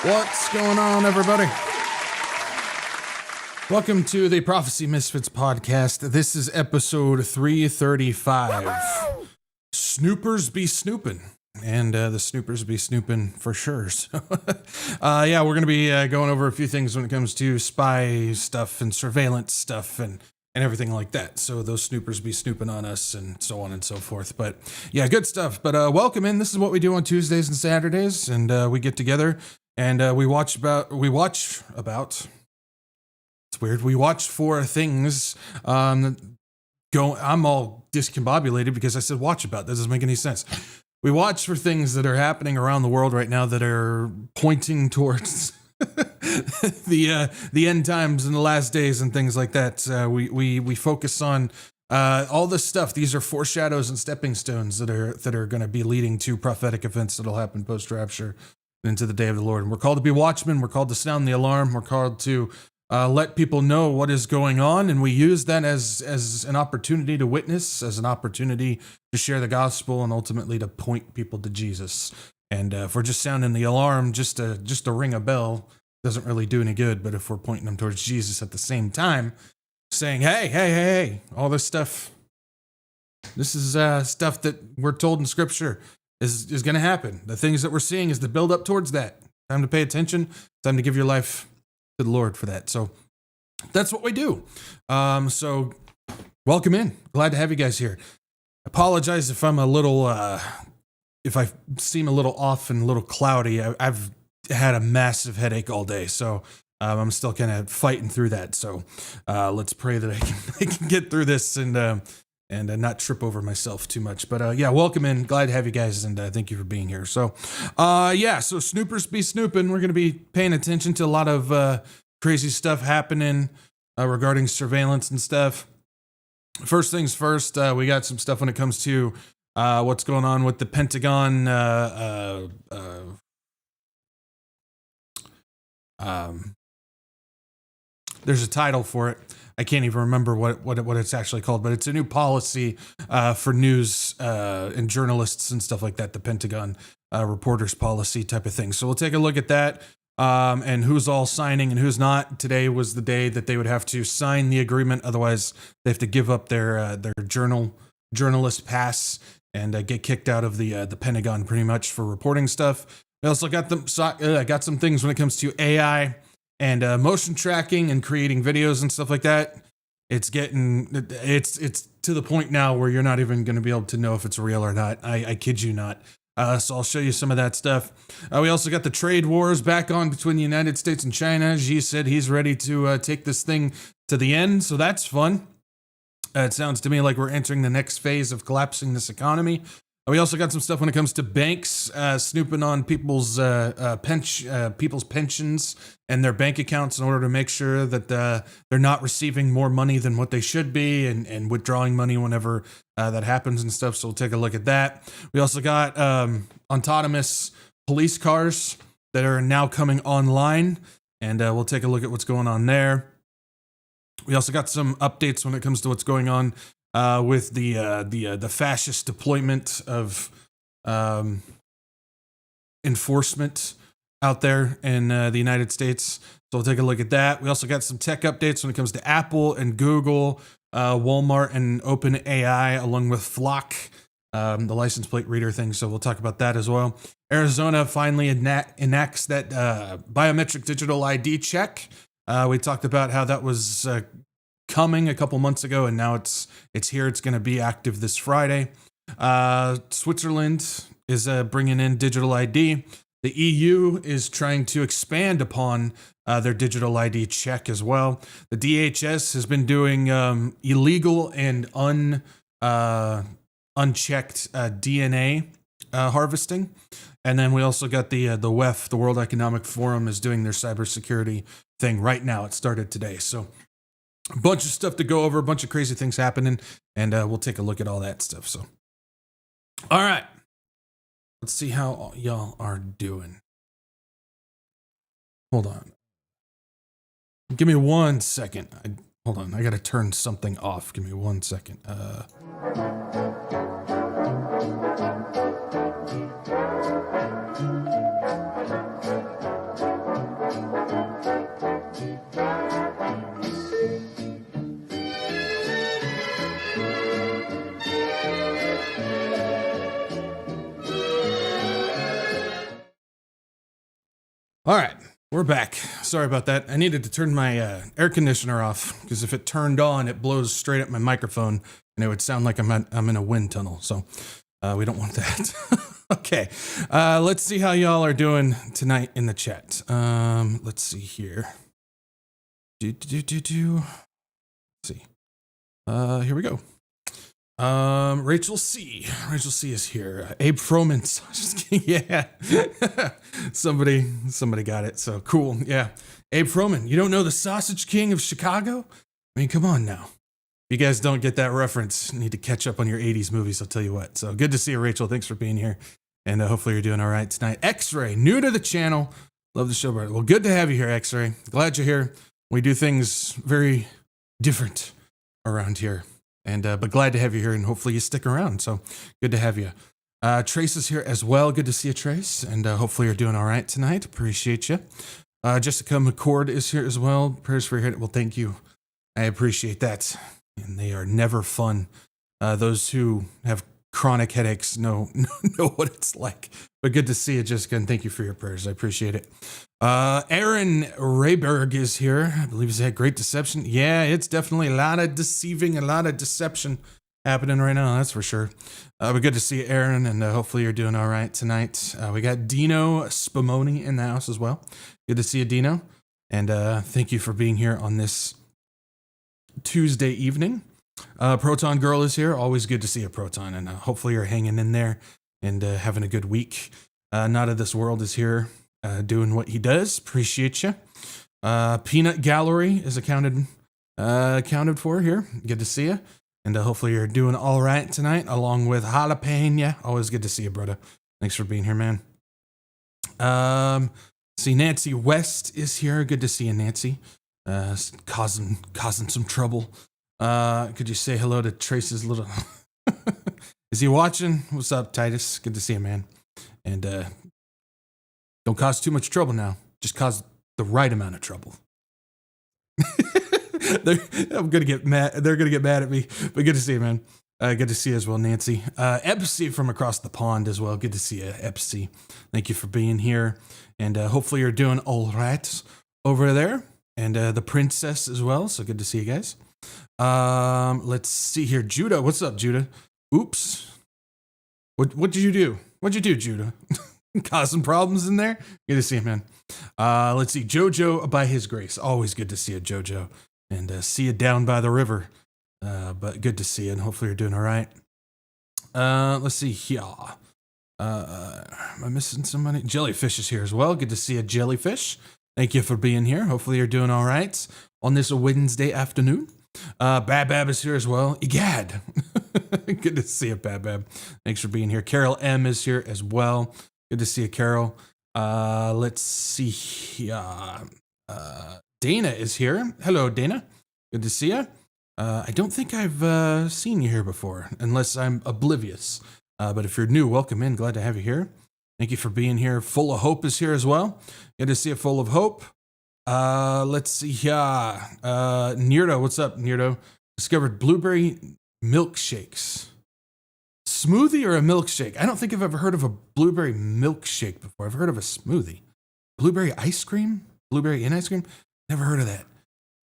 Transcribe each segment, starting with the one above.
What's going on, everybody? Welcome to the Prophecy Misfits Podcast. This is episode 335. Snoopers be snooping. And the Snoopers be snooping for sure. So, yeah, we're going to be going over a few things when it comes to spy stuff and surveillance stuff and everything like that. So those Snoopers be snooping on us and so on and so forth. But yeah, good stuff. But welcome in. This is what we do on Tuesdays and Saturdays. And we get together and we watch about. It's weird. We watch for things. I'm all discombobulated because I said watch about. That doesn't make any sense. We watch for things that are happening around the world right now that are pointing towards the end times and the last days and things like that. We focus on all this stuff. These are foreshadows and stepping stones that are going to be leading to prophetic events that'll happen post rapture into the day of the Lord. And we're called to be watchmen. We're called to sound the alarm. We're called to let people know what is going on, and we use that as an opportunity to witness, as an opportunity to share the gospel, and ultimately to point people to Jesus. And if we're just sounding the alarm, just to ring a bell, doesn't really do any good. But if we're pointing them towards Jesus at the same time, saying, hey, all this stuff, this is stuff that we're told in Scripture is going to happen. The things that we're seeing is the build up towards that. Time to pay attention. Time to give your life to the Lord for that. So that's what we do. So welcome in. Glad to have you guys here. Apologize if I'm a little, if I seem a little off and a little cloudy. I've had a massive headache all day, so I'm still kind of fighting through that. So let's pray that I can get through this and not trip over myself too much. But yeah, welcome in. Glad to have you guys, and thank you for being here. So so Snoopers be snooping. We're going to be paying attention to a lot of crazy stuff happening regarding surveillance and stuff. First things first, we got some stuff when it comes to what's going on with the Pentagon. There's a title for it. I can't even remember what it's actually called, but it's a new policy for news and journalists and stuff like that, the Pentagon reporters policy type of thing. So we'll take a look at that and who's all signing and who's not. Today was the day that they would have to sign the agreement. Otherwise, they have to give up their journalist pass and get kicked out of the Pentagon pretty much for reporting stuff. We also got some things when it comes to AI and motion tracking and creating videos and stuff like that. It's to the point now where you're not even going to be able to know if it's real or not. I kid you not. So I'll show you some of that stuff. We also got the trade wars back on between the United States and China. Xi said he's ready to take this thing to the end, so that's fun. It sounds to me like we're entering the next phase of collapsing this economy. We also got some stuff when it comes to banks snooping on people's pensions and their bank accounts in order to make sure that they're not receiving more money than what they should be and withdrawing money whenever that happens and stuff. So we'll take a look at that. We also got autonomous police cars that are now coming online, and we'll take a look at what's going on there. We also got some updates when it comes to what's going on with the fascist deployment of enforcement out there in the United States. So we'll take a look at that. We also got some tech updates when it comes to Apple and Google, Walmart and OpenAI, along with Flock, the license plate reader thing. So we'll talk about that as well. Arizona finally enacts that biometric digital ID check. We talked about how that was coming a couple months ago, and now it's here. It's going to be active this Friday. Switzerland is bringing in digital ID. The EU is trying to expand upon their digital ID check as well. The DHS has been doing illegal and unchecked DNA harvesting. And then we also got the WEF, the World Economic Forum, is doing their cybersecurity thing right now. It started today. So a bunch of stuff to go over, a bunch of crazy things happening, and we'll take a look at all that stuff. So, all right. Let's see how y'all are doing. Hold on. Give me 1 second. Hold on. I got to turn something off. Give me 1 second. All right, we're back. Sorry about that. I needed to turn my air conditioner off because if it turned on, it blows straight at my microphone and it would sound like I'm in a wind tunnel. So we don't want that. Okay, let's see how y'all are doing tonight in the chat. Let's see here. Let's see. Here we go. Rachel C is here. Abe Froman's. Just kidding. Yeah. somebody got it. So cool. Yeah. Abe Froman. You don't know the Sausage King of Chicago? I mean, come on now. If you guys don't get that reference, you need to catch up on your 80s movies, I'll tell you what. So good to see you, Rachel. Thanks for being here. And hopefully you're doing all right tonight. X-Ray, new to the channel. Love the show, brother. Well, good to have you here, X-Ray. Glad you're here. We do things very different around here. And but glad to have you here, and hopefully you stick around. So good to have you. Trace is here as well. Good to see you, Trace. And hopefully you're doing all right tonight. Appreciate you. Jessica McCord is here as well. Prayers for your head. Well, thank you. I appreciate that. And they are never fun. Those who have chronic headaches know what it's like. But good to see you, Jessica, and thank you for your prayers. I appreciate it. Aaron Rayberg is here. I believe he's had Great Deception. Yeah, it's definitely a lot of deceiving, a lot of deception happening right now, that's for sure. But good to see you, Aaron, and hopefully you're doing all right tonight. We got Dino Spumoni in the house as well. Good to see you, Dino. And thank you for being here on this Tuesday evening. Proton Girl is here. Always good to see you, Proton, and hopefully you're hanging in there and having a good week. Not of This World is here. Doing what he does. Appreciate you. Peanut Gallery is accounted for here. Good to see you. And hopefully you're doing all right tonight, along with Jalapeno. Always good to see you, brother. Thanks for being here, man. See, Nancy West is here. Good to see you, Nancy. Causing some trouble. Could you say hello to Trace's little... Is he watching? What's up, Titus? Good to see you, man. And, don't cause too much trouble now. Just cause the right amount of trouble. I'm gonna get mad. They're gonna get mad at me. But good to see you, man. Good to see you as well, Nancy. Epsy from across the pond as well. Good to see you, Epsy. Thank you for being here. And hopefully you're doing all right over there. And the princess as well. So good to see you guys. Let's see here. Judah. What's up, Judah? Oops. What did you do? What'd you do, Judah? Causing problems in there? Good to see you, man. Let's see. Jojo by his grace. Always good to see you, Jojo. And see you down by the river. But good to see you, and hopefully you're doing all right. Let's see here. Am I missing somebody? Jellyfish is here as well. Good to see you, Jellyfish. Thank you for being here. Hopefully you're doing all right on this Wednesday afternoon. Bab is here as well. Egad. Good to see you, Bab. Thanks for being here. Carol M is here as well. Good to see you, Carol. Let's see here. Dana is here. Hello, Dana. Good to see you. I don't think I've seen you here before, unless I'm oblivious. But if you're new, welcome in. Glad to have you here. Thank you for being here. Full of Hope is here as well. Good to see you, Full of Hope. Let's see here. Nirdo, what's up, Nirdo? Discovered blueberry milkshakes. Smoothie or a milkshake? I don't think I've ever heard of a blueberry milkshake before. I've heard of a smoothie. Blueberry ice cream? Blueberry in ice cream? Never heard of that.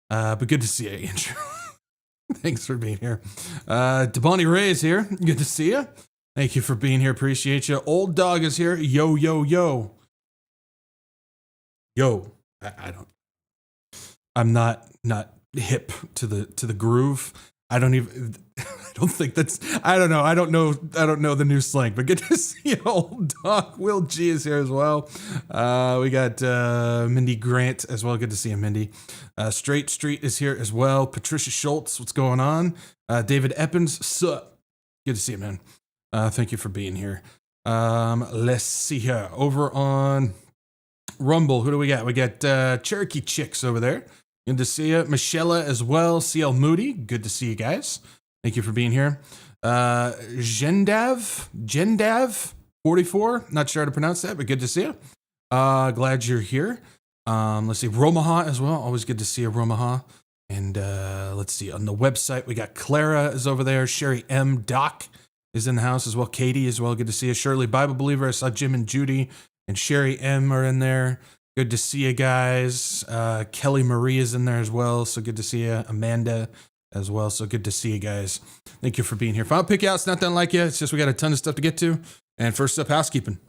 But good to see you, Andrew. Thanks for being here. Devonnie Ray is here. Good to see you. Thank you for being here. Appreciate you. Old Dog is here. Yo. I'm not hip to the groove. I don't know the new slang, but good to see you, Old Dog. Will G is here as well. We got Mindy Grant as well. Good to see you, Mindy. Straight Street is here as well. Patricia Schultz, what's going on? David Eppins, sup? Good to see you, man. Thank you for being here. Let's see here. Over on Rumble, who do we got? We got Cherokee Chicks over there. Good to see you. Michelle as well. CL Moody, good to see you guys. Thank you for being here. Gendav 44, not sure how to pronounce that, but good to see you. Glad you're here. Let's see, Romaha as well. Always good to see you, Romaha. And let's see, on the website, we got Clara is over there. Sherry M. Doc is in the house as well. Katie as well. Good to see you. Shirley Bible Believer. I saw Jim and Judy and Sherry M. are in there. Good to see you guys. Kelly Marie is in there as well. So good to see you. Amanda as well. So good to see you guys. Thank you for being here. If I don't pick you out, it's not that like you. It's just we got a ton of stuff to get to. And first up, housekeeping.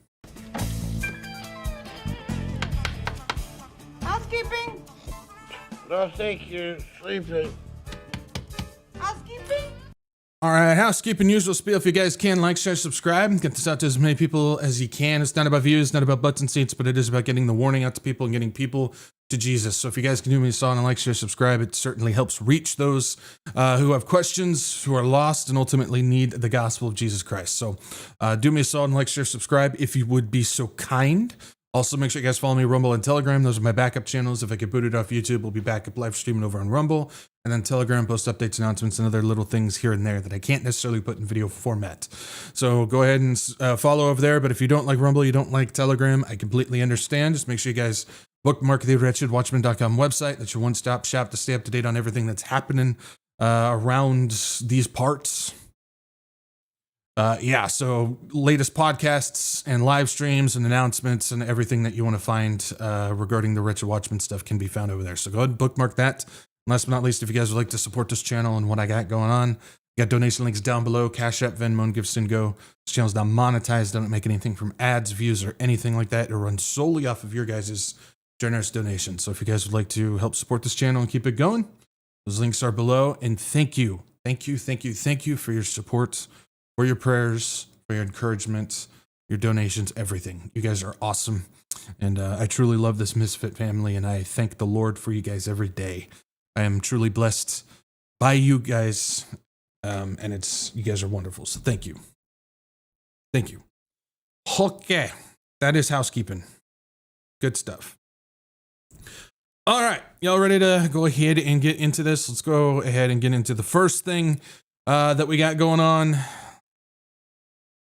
Housekeeping? I think you're sleeping. Housekeeping? All right, housekeeping usual spiel. If you guys can, like, share, subscribe. Get this out to as many people as you can. It's not about views, not about butts and seats, but it is about getting the warning out to people and getting people to Jesus. So if you guys can do me a solid and like, share, subscribe, it certainly helps reach those who have questions, who are lost, and ultimately need the gospel of Jesus Christ. So do me a solid and like, share, subscribe if you would be so kind. Also, make sure you guys follow me Rumble and Telegram. Those are my backup channels. If I get booted off YouTube, we'll be backup live streaming over on Rumble. And then Telegram, post updates, announcements, and other little things here and there that I can't necessarily put in video format. So go ahead and follow over there. But if you don't like Rumble, you don't like Telegram, I completely understand. Just make sure you guys bookmark the WretchedWatchmen.com website. That's your one-stop shop to stay up to date on everything that's happening around these parts. So latest podcasts and live streams and announcements and everything that you want to find regarding the Wretched Watchmen stuff can be found over there. So go ahead and bookmark that. Last but not least, if you guys would like to support this channel and what I got going on, got donation links down below, CashApp, Venmo, and GiveSendGo. This channel's not monetized. I don't make anything from ads, views, or anything like that. It runs solely off of your guys' generous donations. So if you guys would like to help support this channel and keep it going, those links are below. And thank you for your support, for your prayers, for your encouragement, your donations, everything. You guys are awesome. And I truly love this Misfit family, and I thank the Lord for you guys every day. I am truly blessed by you guys, and you guys are wonderful. So thank you. Thank you. Okay, that is housekeeping. Good stuff. All right, y'all ready to go ahead and get into this? Let's go ahead and get into the first thing that we got going on,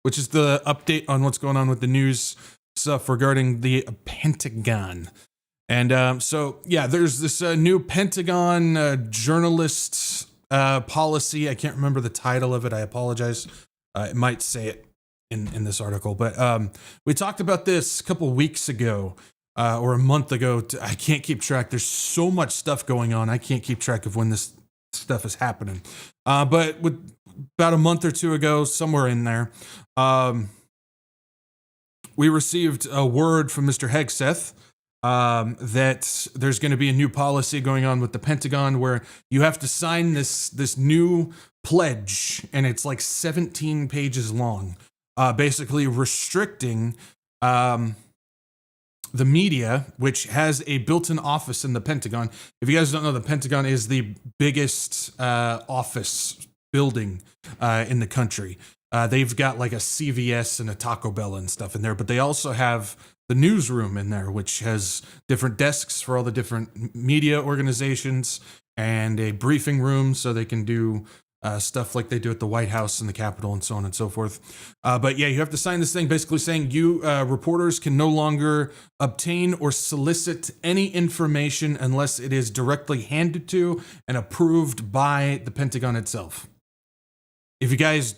which is the update on what's going on with the news stuff regarding the Pentagon. And there's this new Pentagon journalist policy. I can't remember the title of it. I apologize. It might say it in this article. But we talked about this a couple weeks ago or a month ago. I can't keep track. There's so much stuff going on. I can't keep track of when this stuff is happening. But about a month or two ago, somewhere in there, we received a word from Mr. Hegseth that there's going to be a new policy going on with the Pentagon where you have to sign this new pledge, and it's like 17 pages long, basically restricting the media, which has a built-in office in the Pentagon. If you guys don't know, the Pentagon is the biggest office building in the country. They've got like a CVS and a Taco Bell and stuff in there, but they also have the newsroom in there, which has different desks for all the different media organizations and a briefing room so they can do stuff like they do at the White House and the Capitol and so on and so forth. But yeah, you have to sign this thing basically saying you reporters can no longer obtain or solicit any information unless it is directly handed to and approved by the Pentagon itself. If you guys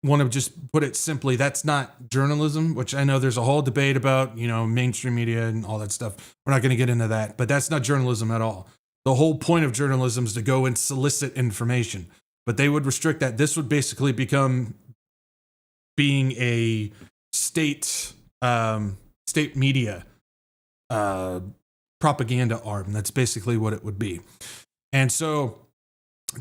want to just put it simply, that's not journalism, which I know there's a whole debate about, mainstream media and all that stuff. We're not going to get into that, but that's not journalism at all. The whole point of journalism is to go and solicit information, but they would restrict that. This would basically become being a state media propaganda arm. That's basically what it would be. And so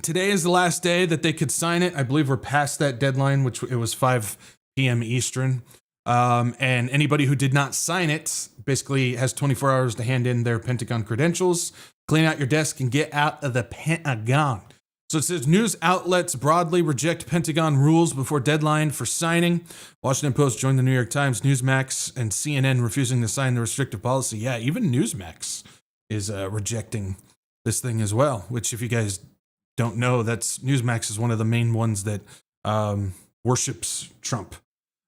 today is the last day that they could sign it. I believe we're past that deadline, which it was 5 p.m. Eastern. And anybody who did not sign it basically has 24 hours to hand in their Pentagon credentials, clean out your desk, and get out of the Pentagon. So it says news outlets broadly reject Pentagon rules before deadline for signing. Washington Post joined the New York Times, Newsmax, and CNN refusing to sign the restrictive policy. Yeah, even Newsmax is rejecting this thing as well, which if you guys don't know, that's Newsmax is one of the main ones that worships Trump.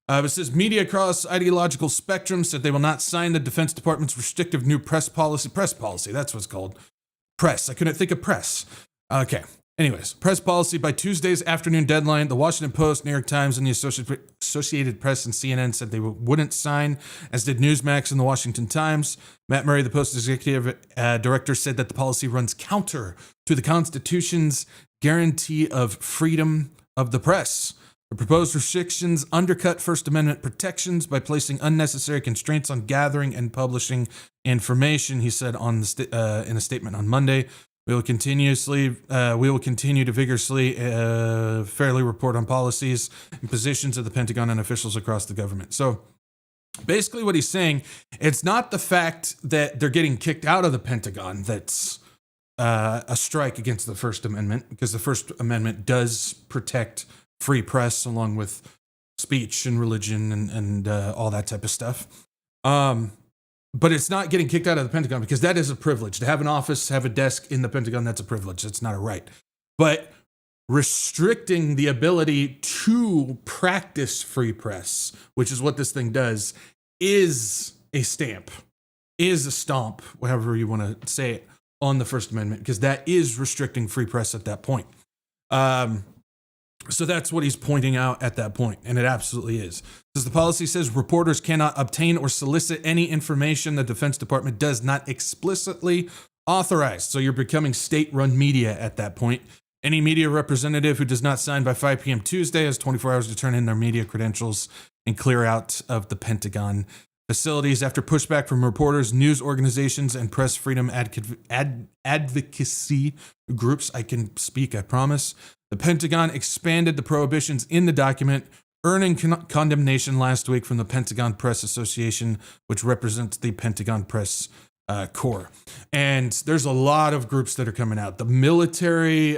It says media across ideological spectrum said they will not sign the Defense Department's restrictive new press policy. Press policy, that's what's called. Press. I couldn't think of press. Okay. Anyways, press policy by Tuesday's afternoon deadline. The Washington Post, New York Times, and the Associated Press and CNN said they wouldn't sign, as did Newsmax and the Washington Times. Matt Murray, the Post executive director, said that the policy runs counter to the Constitution's guarantee of freedom of the press. The proposed restrictions undercut First Amendment protections by placing unnecessary constraints on gathering and publishing information, he said on in a statement on Monday. We will continue to vigorously, fairly report on policies and positions of the Pentagon and officials across the government. So basically what he's saying, it's not the fact that they're getting kicked out of the Pentagon that's a strike against the First Amendment, because the First Amendment does protect free press along with speech and religion and all that type of stuff. But it's not getting kicked out of the Pentagon, because that is a privilege. To have an office, have a desk in the Pentagon, that's a privilege. It's not a right. But restricting the ability to practice free press, which is what this thing does, is a stamp, is a stomp, whatever you want to say it, on the First Amendment, because that is restricting free press at that point. So that's what he's pointing out at that point, and it absolutely is. Because the policy says reporters cannot obtain or solicit any information the Defense Department does not explicitly authorize. So you're becoming state-run media at that point. Any media representative who does not sign by 5 p.m. Tuesday has 24 hours to turn in their media credentials and clear out of the Pentagon facilities. After pushback from reporters, news organizations, and press freedom advocacy groups, I can speak, I promise, the Pentagon expanded the prohibitions in the document, earning condemnation last week from the Pentagon Press Association, which represents the Pentagon Press Corps. And there's a lot of groups that are coming out. The military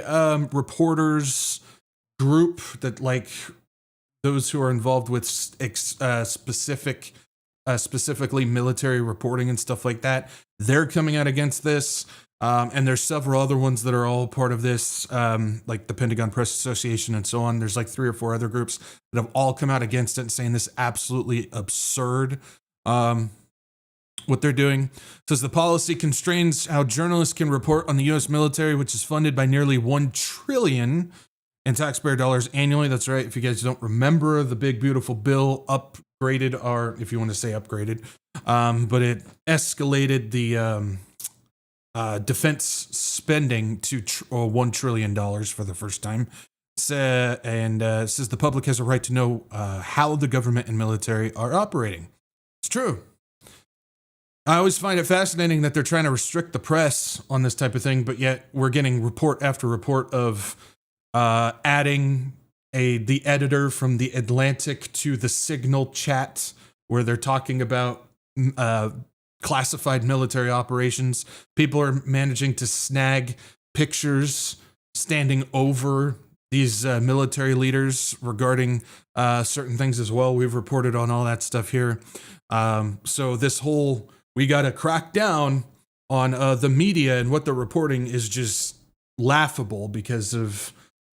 reporters group, that like those who are involved with specifically military reporting and stuff like that, they're coming out against this. And there's several other ones that are all part of this, like the Pentagon Press Association and so on. There's like 3 or 4 other groups that have all come out against it and saying this is absolutely absurd, what they're doing. It says the policy constrains how journalists can report on the U.S. military, which is funded by nearly $1 trillion in taxpayer dollars annually. That's right. If you guys don't remember, the big, beautiful bill upgraded, or if you want to say upgraded, but it escalated the defense spending to $1 trillion for the first time. Says the public has a right to know how the government and military are operating. It's true. I always find it fascinating that they're trying to restrict the press on this type of thing, but yet we're getting report after report of adding the editor from the Atlantic to the Signal chat, where they're talking about classified military operations. People are managing to snag pictures standing over these military leaders regarding certain things as well. We've reported on all that stuff here. So this whole, we got to crack down on the media and what they're reporting is just laughable because of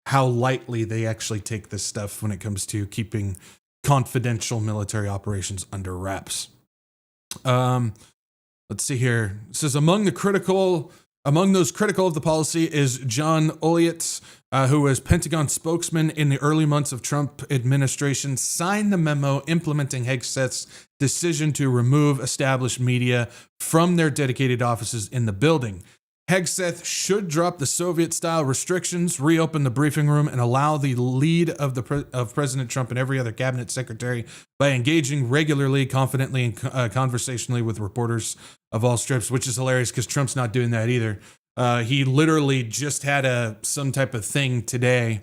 how lightly they actually take this stuff when it comes to keeping confidential military operations under wraps. Let's see here. It says among those critical of the policy is John Olliott, who was Pentagon spokesman in the early months of Trump administration, signed the memo implementing Hegseth's decision to remove established media from their dedicated offices in the building. Hegseth should drop the Soviet-style restrictions, reopen the briefing room, and allow the lead of President Trump and every other cabinet secretary by engaging regularly, confidently, and conversationally with reporters of all strips, which is hilarious because Trump's not doing that either. He literally just had some type of thing today,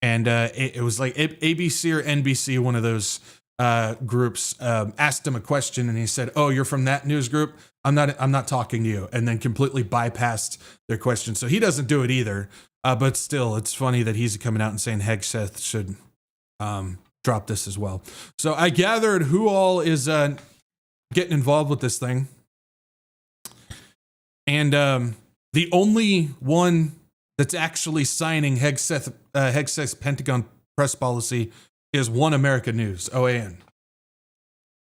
and it was like ABC or NBC, one of those groups, asked him a question, and he said, "Oh, you're from that news group? I'm not talking to you," and then completely bypassed their question. So he doesn't do it either. But still, it's funny that he's coming out and saying Hegseth should drop this as well. So I gathered who all is getting involved with this thing. And the only one that's actually signing Hegseth's Pentagon press policy is One America News, OAN,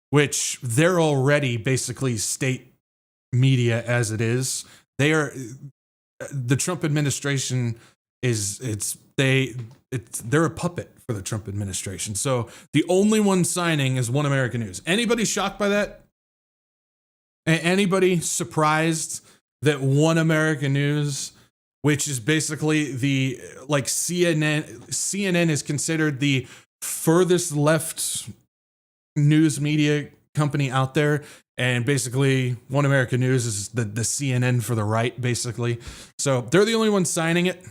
which they're already basically state media as it is. They are, the Trump administration they're a puppet for the Trump administration. So the only one signing is One American News. Anybody shocked by that? Anybody surprised that One American News, which is basically the like CNN is considered the furthest left news media company out there, and basically One American News is the CNN for the right, basically. So they're the only ones signing it.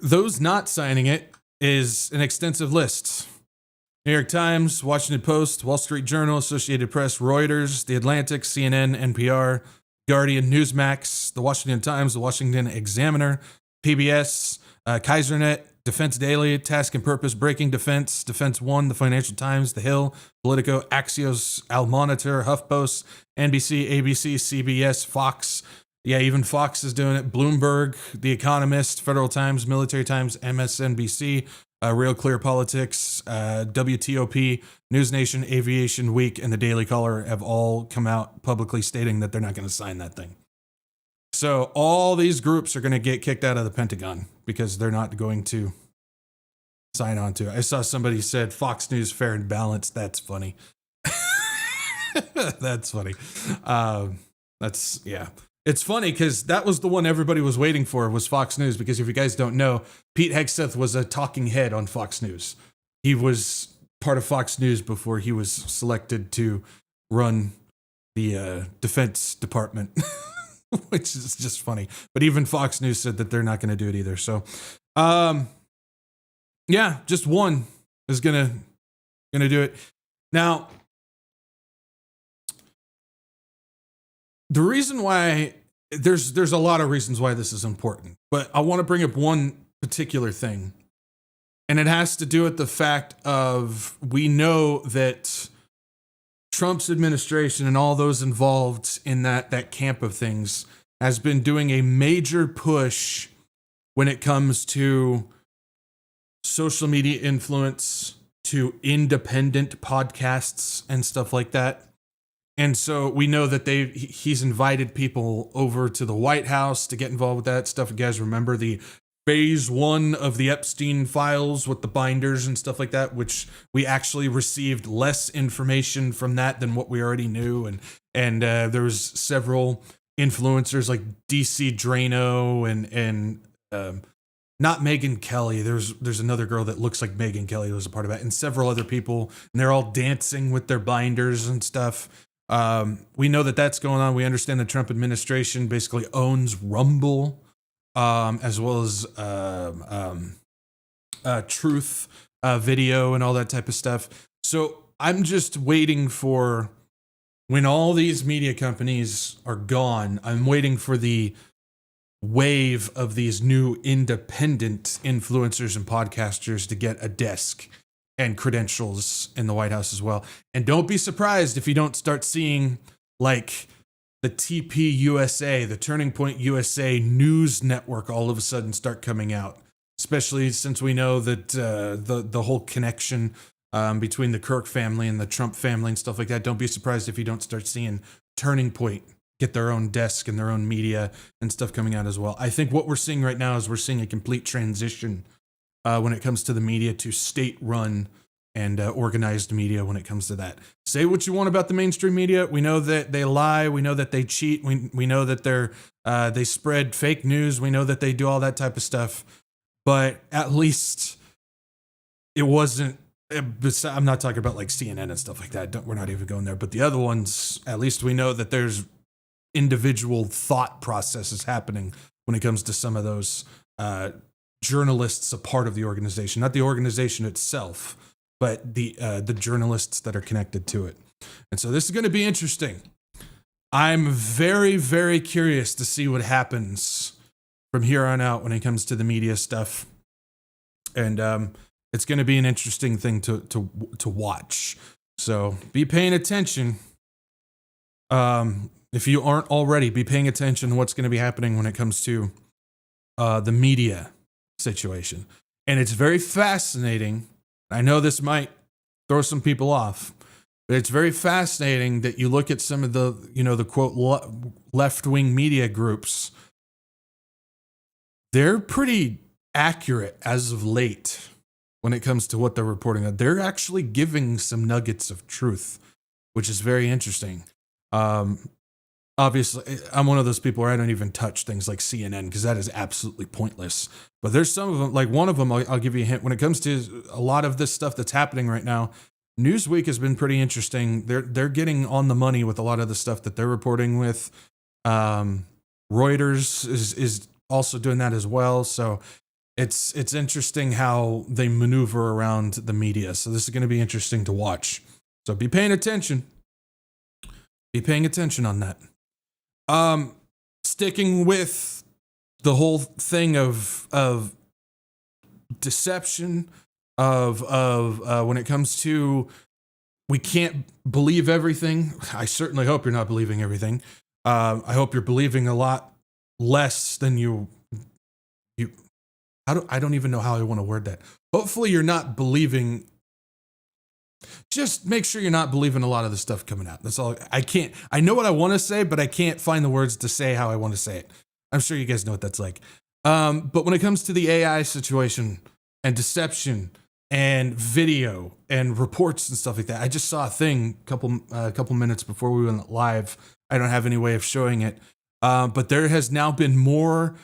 Those not signing it is an extensive list. New York Times, Washington Post, Wall Street Journal, Associated Press, Reuters, The Atlantic, CNN, NPR, Guardian, Newsmax, The Washington Times, The Washington Examiner, PBS, Kaisernet, Defense Daily, Task and Purpose, Breaking Defense, Defense One, The Financial Times, The Hill, Politico, Axios, Al Monitor, HuffPost, NBC, ABC, CBS, Fox. Yeah, even Fox is doing it. Bloomberg, The Economist, Federal Times, Military Times, MSNBC, Real Clear Politics, WTOP, News Nation, Aviation Week, and the Daily Caller have all come out publicly stating that they're not going to sign that thing. So all these groups are going to get kicked out of the Pentagon because they're not going to sign on to it. I saw somebody said Fox News fair and balanced. That's funny. That's funny. Yeah. It's funny because that was the one everybody was waiting for, was Fox News, because if you guys don't know, Pete Hegseth was a talking head on Fox News. He was part of Fox News before he was selected to run the Defense Department, which is just funny. But even Fox News said that they're not going to do it either. So, yeah, just one is gonna do it. Now, the reason why, there's a lot of reasons why this is important, but I want to bring up one particular thing, and it has to do with the fact of, we know that Trump's administration and all those involved in that camp of things has been doing a major push when it comes to social media influence, to independent podcasts and stuff like that. And so we know that he's invited people over to the White House to get involved with that stuff. You guys remember the phase 1 of the Epstein files with the binders and stuff like that, which we actually received less information from that than what we already knew. And there was several influencers like DC Drano and not Megyn Kelly. There's another girl that looks like Megyn Kelly who was a part of that, and several other people, and they're all dancing with their binders and stuff. We know that that's going on. We understand the Trump administration basically owns Rumble, as well as Truth Video and all that type of stuff. So I'm just waiting for, when all these media companies are gone, I'm waiting for the wave of these new independent influencers and podcasters to get a desk and credentials in the White House as well. And don't be surprised if you don't start seeing like the TP USA, the Turning Point USA news network all of a sudden start coming out, especially since we know that the whole connection between the Kirk family and the Trump family and stuff like that. Don't be surprised if you don't start seeing Turning Point get their own desk and their own media and stuff coming out as well. I think what we're seeing right now is we're seeing a complete transition when it comes to the media, to state-run and organized media when it comes to that. Say what you want about the mainstream media. We know that they lie. We know that they cheat. We know that they spread fake news. We know that they do all that type of stuff. But at least it wasn't, I'm not talking about like CNN and stuff like that. We're not even going there. But the other ones, at least we know that there's individual thought processes happening when it comes to some of those journalists, a part of the organization, not the organization itself, but the journalists that are connected to it. And so this is going to be interesting. I'm very, very curious to see what happens from here on out when it comes to the media stuff. And it's going to be an interesting thing to watch. So be paying attention. If you aren't already, be paying attention to what's going to be happening when it comes to the media situation. And it's very fascinating. I know this might throw some people off, but it's very fascinating that you look at some of the, the quote, left-wing media groups, they're pretty accurate as of late when it comes to what they're reporting on. They're actually giving some nuggets of truth, which is very interesting. Obviously, I'm one of those people where I don't even touch things like CNN because that is absolutely pointless. But there's some of them, like one of them, I'll give you a hint. When it comes to a lot of this stuff that's happening right now, Newsweek has been pretty interesting. They're getting on the money with a lot of the stuff that they're reporting with. Reuters is also doing that as well. So it's interesting how they maneuver around the media. So this is going to be interesting to watch. So be paying attention. Be paying attention on that. Sticking with the whole thing of deception of when it comes to we can't believe everything. I certainly hope you're not believing everything. I hope you're believing a lot less than you. I don't even know how I want to word that. Hopefully you're not believing. Just make sure you're not believing a lot of the stuff coming out. That's all. I know what I want to say, but I can't find the words to say how I want to say it. I'm sure you guys know what that's like. But when it comes to the AI situation and deception and video and reports and stuff like that, I just saw a thing a couple minutes before we went live. I don't have any way of showing it. But there has now been more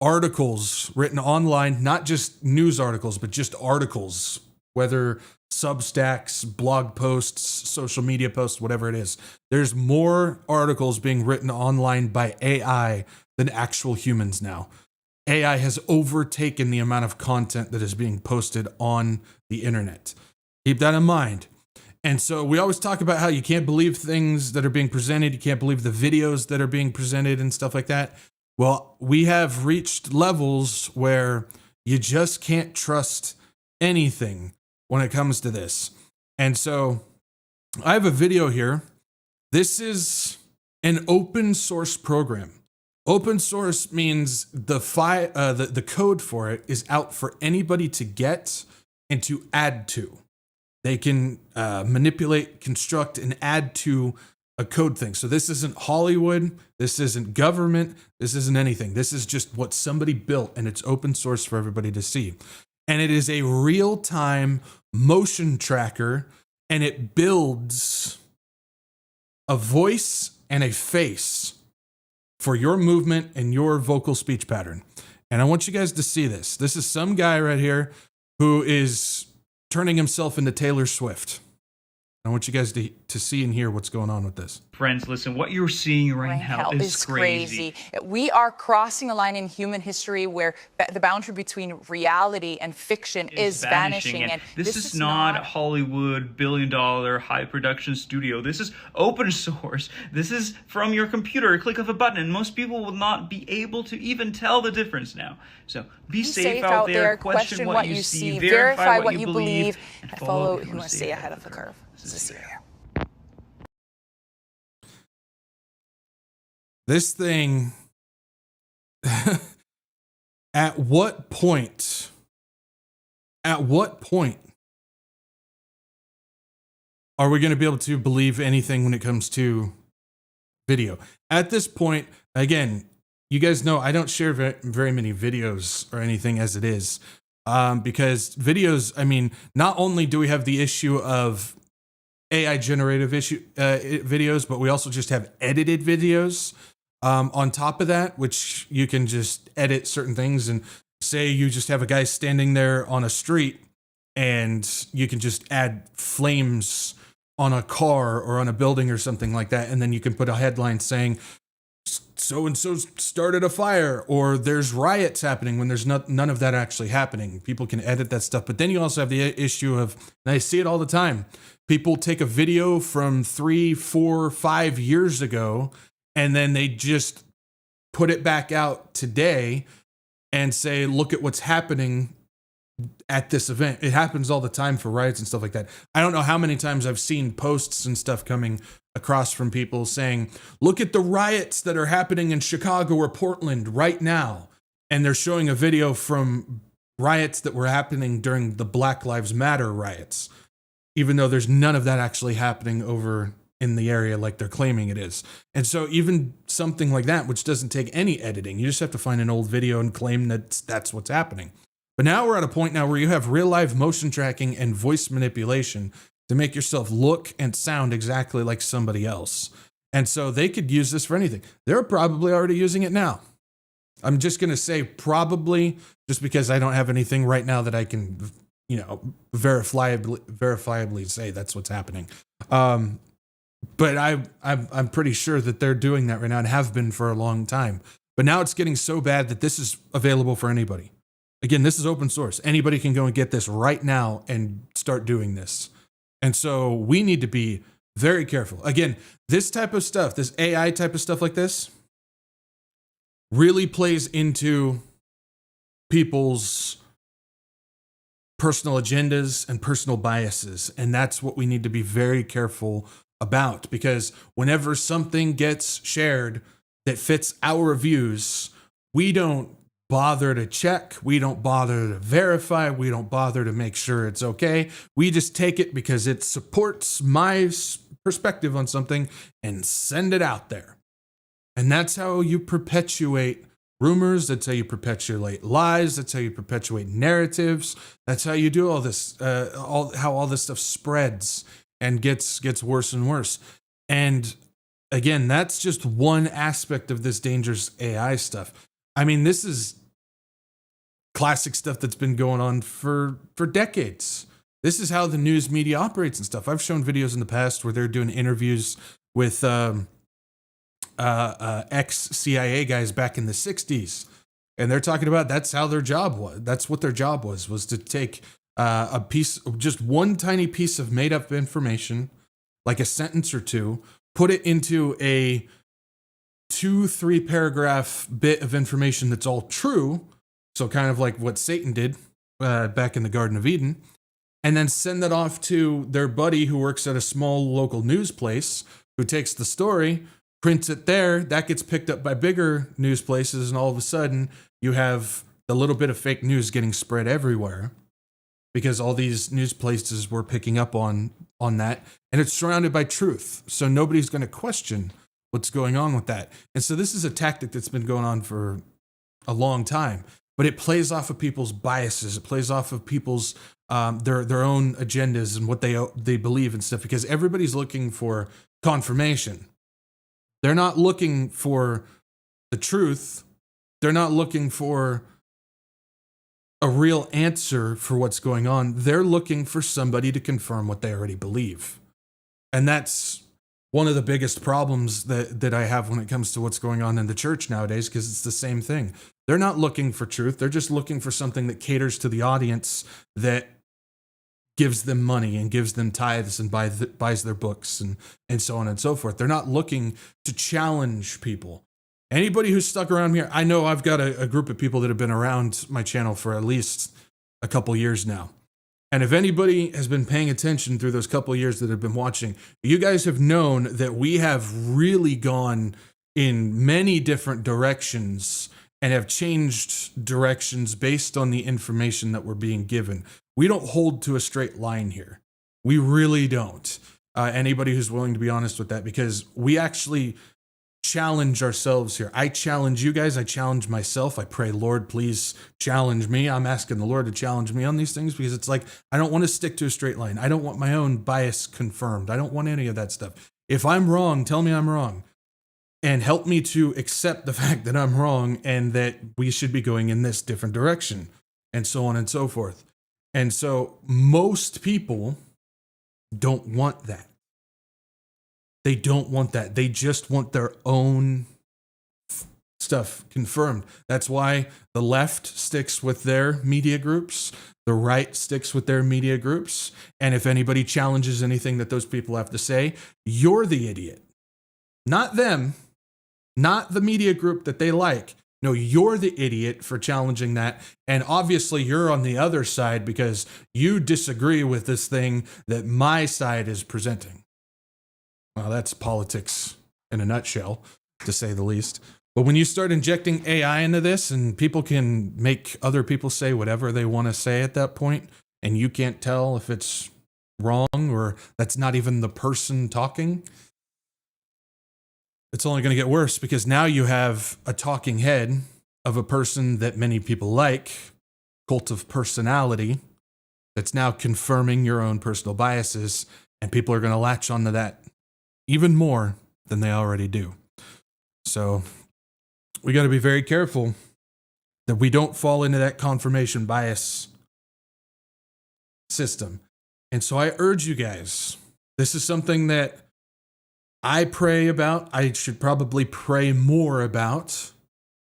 articles written online, not just news articles, but just articles, whether Substacks, blog posts, social media posts, whatever it is. There's more articles being written online by AI than actual humans now. AI has overtaken the amount of content that is being posted on the internet. Keep that in mind. And so we always talk about how you can't believe things that are being presented. You can't believe the videos that are being presented and stuff like that. Well, we have reached levels where you just can't trust anything when it comes to this. And so I have a video here. This is an open source program. Open source means the code for it is out for anybody to get and to add to. They can manipulate, construct, and add to a code thing. So this isn't Hollywood. This isn't government. This isn't anything. This is just what somebody built, and it's open source for everybody to see. And it is a real-time motion tracker, and it builds a voice and a face for your movement and your vocal speech pattern. And I want you guys to see this. This is some guy right here who is turning himself into Taylor Swift. I want you guys to see and hear what's going on with this. Friends, listen, what you're seeing right now is crazy. We are crossing a line in human history where the boundary between reality and fiction is vanishing. And this is not a Hollywood billion-dollar high-production studio. This is open source. This is from your computer, a click of a button, and most people will not be able to even tell the difference now. So be safe out there, question what you see, verify what you believe, and follow who wants to stay ahead of the curve. This thing, at what point are we going to be able to believe anything when it comes to video? At this point, again, you guys know I don't share very many videos or anything as it is, because videos, I mean, not only do we have the issue of AI generative videos, but we also just have edited videos on top of that, which you can just edit certain things. And say you just have a guy standing there on a street and you can just add flames on a car or on a building or something like that. And then you can put a headline saying so-and-so started a fire, or there's riots happening when there's none of that actually happening. People can edit that stuff. But then you also have the issue of, and I see it all the time, people take a video from 3, 4, 5 years ago, and then they just put it back out today and say, look at what's happening at this event. It happens all the time for riots and stuff like that. I don't know how many times I've seen posts and stuff coming across from people saying, look at the riots that are happening in Chicago or Portland right now. And they're showing a video from riots that were happening during the Black Lives Matter riots, even though there's none of that actually happening over in the area like they're claiming it is. And so even something like that, which doesn't take any editing, you just have to find an old video and claim that that's what's happening. But now we're at a point now where you have real live motion tracking and voice manipulation to make yourself look and sound exactly like somebody else. And so they could use this for anything. They're probably already using it now. I'm just going to say probably, just because I don't have anything right now that I can, verifiably say that's what's happening. But I'm pretty sure that they're doing that right now and have been for a long time. But now it's getting so bad that this is available for anybody. Again, this is open source. Anybody can go and get this right now and start doing this. And so we need to be very careful. Again, this type of stuff, this AI type of stuff like this, really plays into people's personal agendas and personal biases. And that's what we need to be very careful about, because whenever something gets shared that fits our views, we don't bother to check, we don't bother to verify, we don't bother to make sure it's okay. We just take it because it supports my perspective on something and send it out there. And that's how you perpetuate rumors, that's how you perpetuate lies, that's how you perpetuate narratives, that's how you do all this, how all this stuff spreads and gets worse and worse. And again, that's just one aspect of this dangerous AI stuff. I mean, this is classic stuff that's been going on for decades. This is how the news media operates and stuff. I've shown videos in the past where they're doing interviews with ex-CIA guys back in the 60s. And they're talking about that's how their job was. That's what their job was to take just one tiny piece of made up information, like a sentence or two, put it into a 2-3 paragraph bit of information that's all true. So kind of like what Satan did back in the Garden of Eden, and then send that off to their buddy who works at a small local news place, who takes the story, prints it there, that gets picked up by bigger news places, and all of a sudden you have the little bit of fake news getting spread everywhere because all these news places were picking up on that, and it's surrounded by truth. So nobody's going to question what's going on with that. And so this is a tactic that's been going on for a long time, but it plays off of people's biases. It plays off of people's their own agendas and what they believe and stuff, because everybody's looking for confirmation. They're not looking for the truth. They're not looking for a real answer for what's going on. They're looking for somebody to confirm what they already believe. And that's one of the biggest problems that I have when it comes to what's going on in the church nowadays, because it's the same thing. They're not looking for truth. They're just looking for something that caters to the audience, that gives them money and gives them tithes and buys their books and so on and so forth. They're not looking to challenge people. Anybody who's stuck around here, I know I've got a group of people that have been around my channel for at least a couple years now. And if anybody has been paying attention through those couple of years that have been watching, you guys have known that we have really gone in many different directions and have changed directions based on the information that we're being given. We don't hold to a straight line here. We really don't. Anybody who's willing to be honest with that, because we actually challenge ourselves here. I challenge you guys. I challenge myself. I pray, Lord, please challenge me. I'm asking the Lord to challenge me on these things, because it's like, I don't want to stick to a straight line. I don't want my own bias confirmed. I don't want any of that stuff. If I'm wrong, tell me I'm wrong. And help me to accept the fact that I'm wrong and that we should be going in this different direction, and so on and so forth. And so most people don't want that. They don't want that. They just want their own stuff confirmed. That's why the left sticks with their media groups. The right sticks with their media groups. And if anybody challenges anything that those people have to say, you're the idiot. Not them. Not the media group that they like. No, you're the idiot for challenging that. And obviously you're on the other side because you disagree with this thing that my side is presenting. Well, that's politics in a nutshell, to say the least. But when you start injecting AI into this, and people can make other people say whatever they want to say at that point, and you can't tell if it's wrong or that's not even the person talking, it's only going to get worse because now you have a talking head of a person that many people like, cult of personality, that's now confirming your own personal biases, and people are going to latch onto that even more than they already do. So we got to be very careful that we don't fall into that confirmation bias system. And so I urge you guys, this is something that I pray about. I should probably pray more about,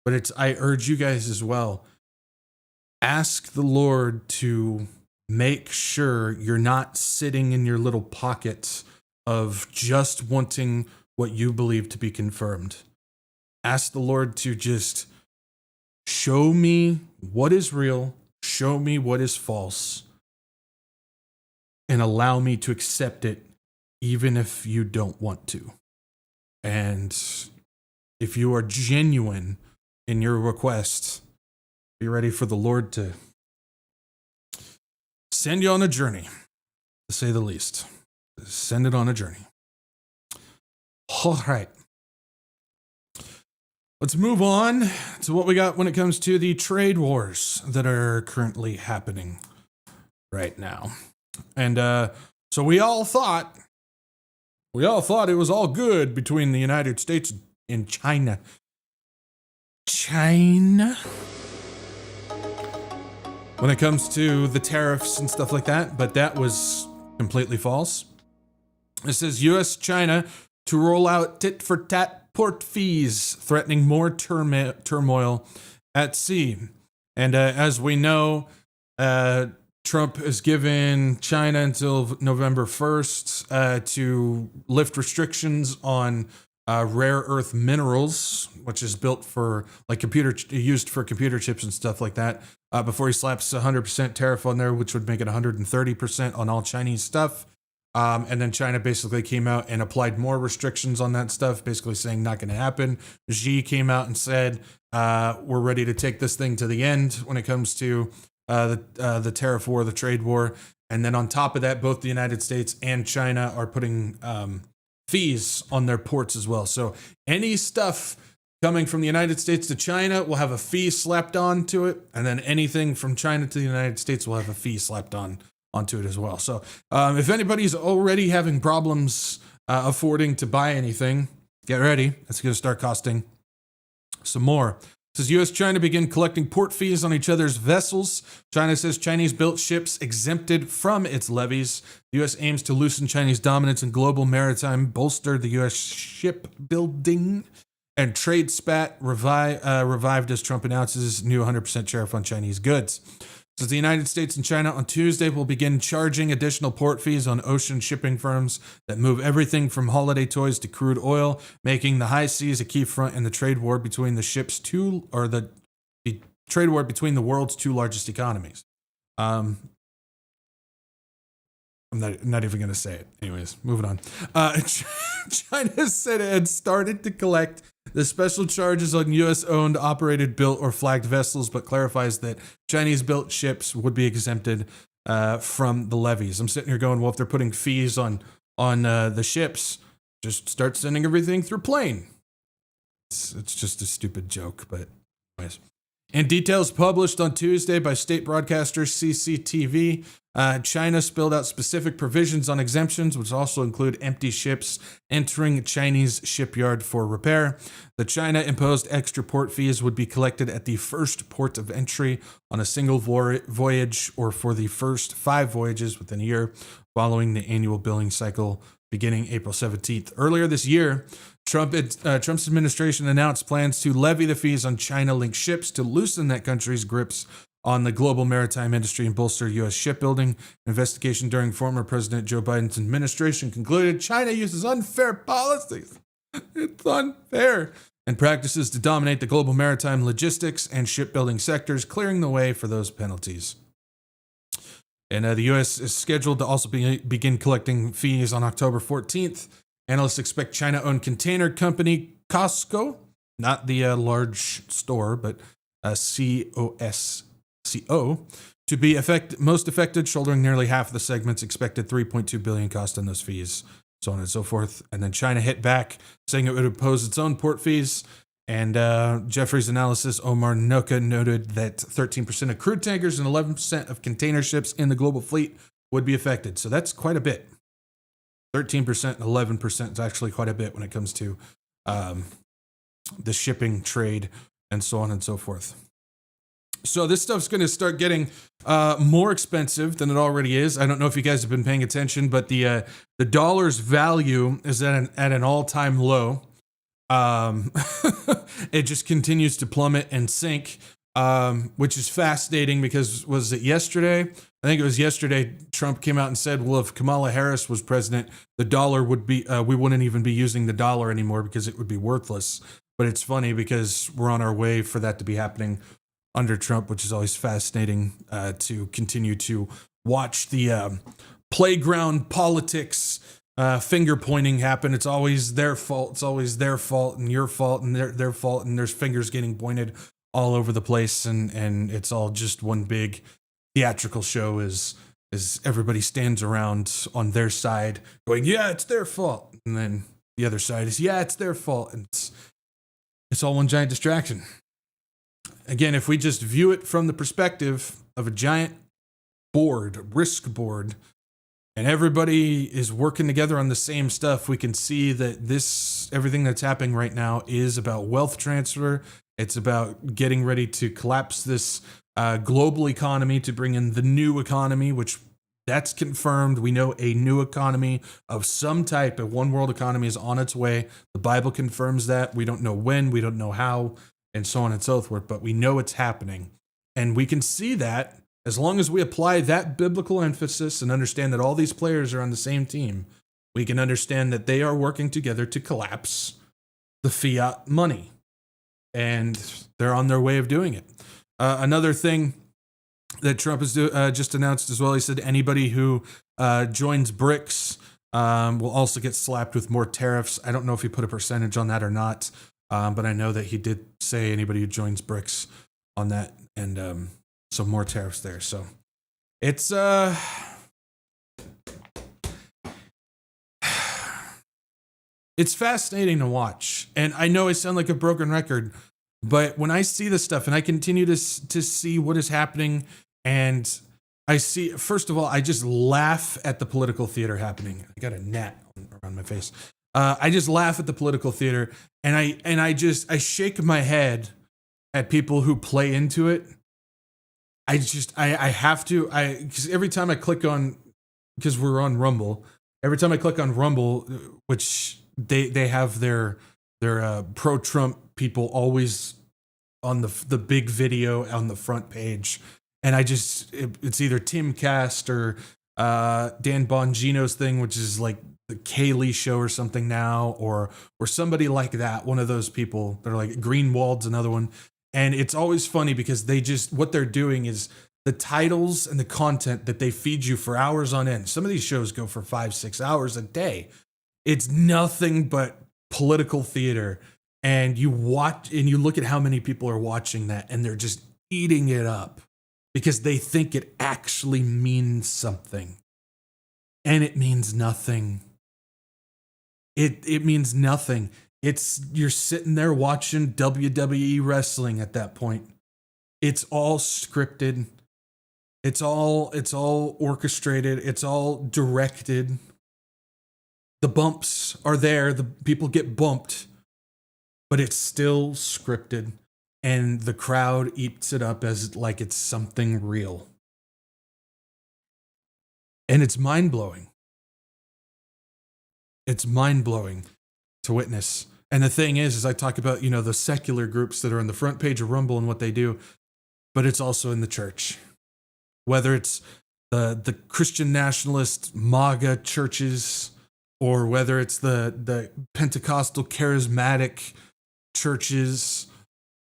but I urge you guys as well. Ask the Lord to make sure you're not sitting in your little pocket of just wanting what you believe to be confirmed. Ask the Lord to just show me what is real, show me what is false, and allow me to accept it even if you don't want to. And if you are genuine in your request, be ready for the Lord to send you on a journey, to say the least. Send it on a journey. All right. Let's move on to what we got when it comes to the trade wars that are currently happening right now. And so we all thought it was all good between the United States and China. When it comes to the tariffs and stuff like that, but that was completely false. It says U.S.-China to roll out tit-for-tat port fees, threatening more turmoil at sea. And as we know, Trump has given China until November 1st to lift restrictions on rare earth minerals, which is built for used for computer chips and stuff like that, before he slaps 100% tariff on there, which would make it 130% on all Chinese stuff. And then China basically came out and applied more restrictions on that stuff, basically saying not going to happen. Xi came out and said, we're ready to take this thing to the end when it comes to the tariff war, the trade war. And then on top of that, both the United States and China are putting fees on their ports as well. So any stuff coming from the United States to China will have a fee slapped onto it. And then anything from China to the United States will have a fee slapped onto it as well. So if anybody's already having problems affording to buy anything, get ready. It's going to start costing some more. It says U.S.-China begin collecting port fees on each other's vessels. China says Chinese-built ships exempted from its levies. The U.S. aims to loosen Chinese dominance in global maritime, bolster the U.S. shipbuilding, and trade spat revived as Trump announces new 100% tariff on Chinese goods. Says the United States and China on Tuesday will begin charging additional port fees on ocean shipping firms that move everything from holiday toys to crude oil, making the high seas a key front in the trade war between the trade war between the world's two largest economies. I'm not even going to say it. Anyways, moving on. China said it had started to collect the special charges on U.S.-owned, operated, built, or flagged vessels, but clarifies that Chinese-built ships would be exempted from the levies. I'm sitting here going, well, if they're putting fees on the ships, just start sending everything through plane. It's just a stupid joke, but anyways. In details published on Tuesday by state broadcaster CCTV, China spelled out specific provisions on exemptions, which also include empty ships entering Chinese shipyard for repair. The China-imposed extra port fees would be collected at the first port of entry on a single voyage or for the first 5 voyages within a year, following the annual billing cycle beginning April 17th. Earlier this year, Trump's administration announced plans to levy the fees on China-linked ships to loosen that country's grips on the global maritime industry and bolster U.S. shipbuilding. An investigation during former President Joe Biden's administration concluded China uses unfair policies. It's unfair. And practices to dominate the global maritime logistics and shipbuilding sectors, clearing the way for those penalties. And the U.S. is scheduled to also begin collecting fees on October 14th. Analysts expect China-owned container company Costco, not the large store, but COSCO, to be most affected, shouldering nearly half of the segment's expected $3.2 billion cost on those fees. so on and so forth. And then China hit back, saying it would impose its own port fees. And Jeffrey's analysis, Omar Noka, noted that 13% of crude tankers and 11% of container ships in the global fleet would be affected. So that's quite a bit. 13% and 11% is actually quite a bit when it comes to the shipping trade and so on and so forth. So this stuff's going to start getting more expensive than it already is. I don't know if you guys have been paying attention, but the dollar's value is at an all-time low. It just continues to plummet and sink, which is fascinating because was it yesterday? I think it was yesterday. Trump came out and said, well, if Kamala Harris was president, the dollar would be, we wouldn't even be using the dollar anymore because it would be worthless. But it's funny because we're on our way for that to be happening under Trump, which is always fascinating to continue to watch the playground politics finger pointing happen. It's always their fault. It's always their fault and your fault and their fault. And there's fingers getting pointed all over the place. And it's all just one big theatrical show as everybody stands around on their side going, yeah, it's their fault. And then the other side is, yeah, it's their fault. And it's all one giant distraction. Again, if we just view it from the perspective of a giant board, risk board, and everybody is working together on the same stuff, we can see that everything that's happening right now is about wealth transfer. It's about getting ready to collapse this global economy to bring in the new economy, which that's confirmed. We know a new economy of some type, a one world economy is on its way. The Bible confirms that. We don't know when, we don't know how, and so on and so forth, but we know it's happening. And we can see that as long as we apply that biblical emphasis and understand that all these players are on the same team, we can understand that they are working together to collapse the fiat money. And they're on their way of doing it. Another thing that Trump has just announced as well, he said anybody who joins BRICS will also get slapped with more tariffs. I don't know if he put a percentage on that or not, but I know that he did say anybody who joins BRICS on that, and some more tariffs there. So it's it's fascinating to watch. And I know I sound like a broken record, but when I see this stuff and I continue to see what is happening, and I see, first of all, I just laugh at the political theater happening. I got a gnat around my face. I just laugh at the political theater, and I shake my head at people who play into it. I have to, because every time I click on, because we're on Rumble, every time I click on Rumble, which they have their pro-Trump people always on the big video on the front page, and it's either Tim Cast or Dan Bongino's thing, which is like the Kaylee show or something now, or somebody like that, one of those people that are like Greenwald's another one. And it's always funny because what they're doing is the titles and the content that they feed you for hours on end. Some of these shows go for 5-6 hours a day. It's nothing but political theater. And you watch and you look at how many people are watching that, and they're just eating it up because they think it actually means something. And it means nothing. It means nothing. You're sitting there watching WWE wrestling at that point. It's all scripted. It's all orchestrated. It's all directed. The bumps are there. The people get bumped, but it's still scripted, and the crowd eats it up as like it's something real. And it's mind-blowing. It's mind-blowing to witness. And the thing is I talk about, the secular groups that are on the front page of Rumble and what they do, but it's also in the church. Whether it's the Christian nationalist MAGA churches, or whether it's the Pentecostal charismatic churches,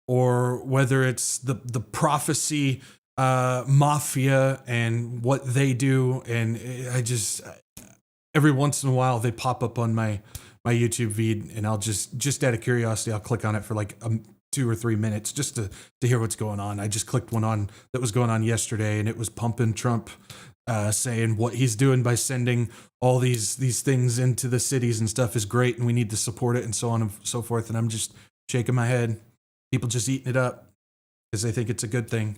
or whether it's the prophecy mafia and what they do. And every once in a while they pop up on my YouTube feed, and I'll just out of curiosity, I'll click on it for like 2 or 3 minutes just to hear what's going on. I just clicked one on that was going on yesterday, and it was pumping Trump saying what he's doing by sending all these things into the cities and stuff is great, and we need to support it, and so on and so forth. And I'm just shaking my head. People just eating it up because they think it's a good thing.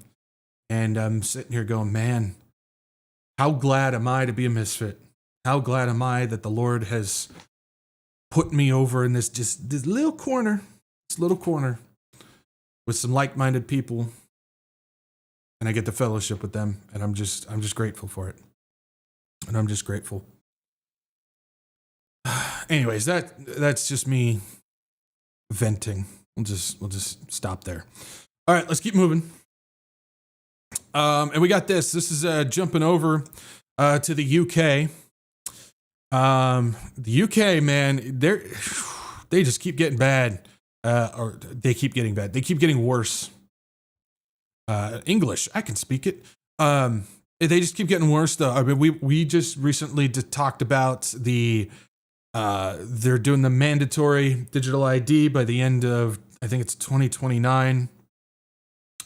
And I'm sitting here going, man, how glad am I to be a misfit? How glad am I that the Lord has put me over in this little corner, with some like-minded people, and I get to fellowship with them, and I'm just grateful for it. And I'm just grateful. Anyways, that's just me venting. We'll just stop there. All right, let's keep moving. And we got this. This is jumping over to the UK. The UK, man, they just keep getting bad. Or they keep getting bad. They keep getting worse. English, I can speak it. They just keep getting worse, though. I mean, we just recently talked about they're doing the mandatory digital ID by the end of, I think it's 2029.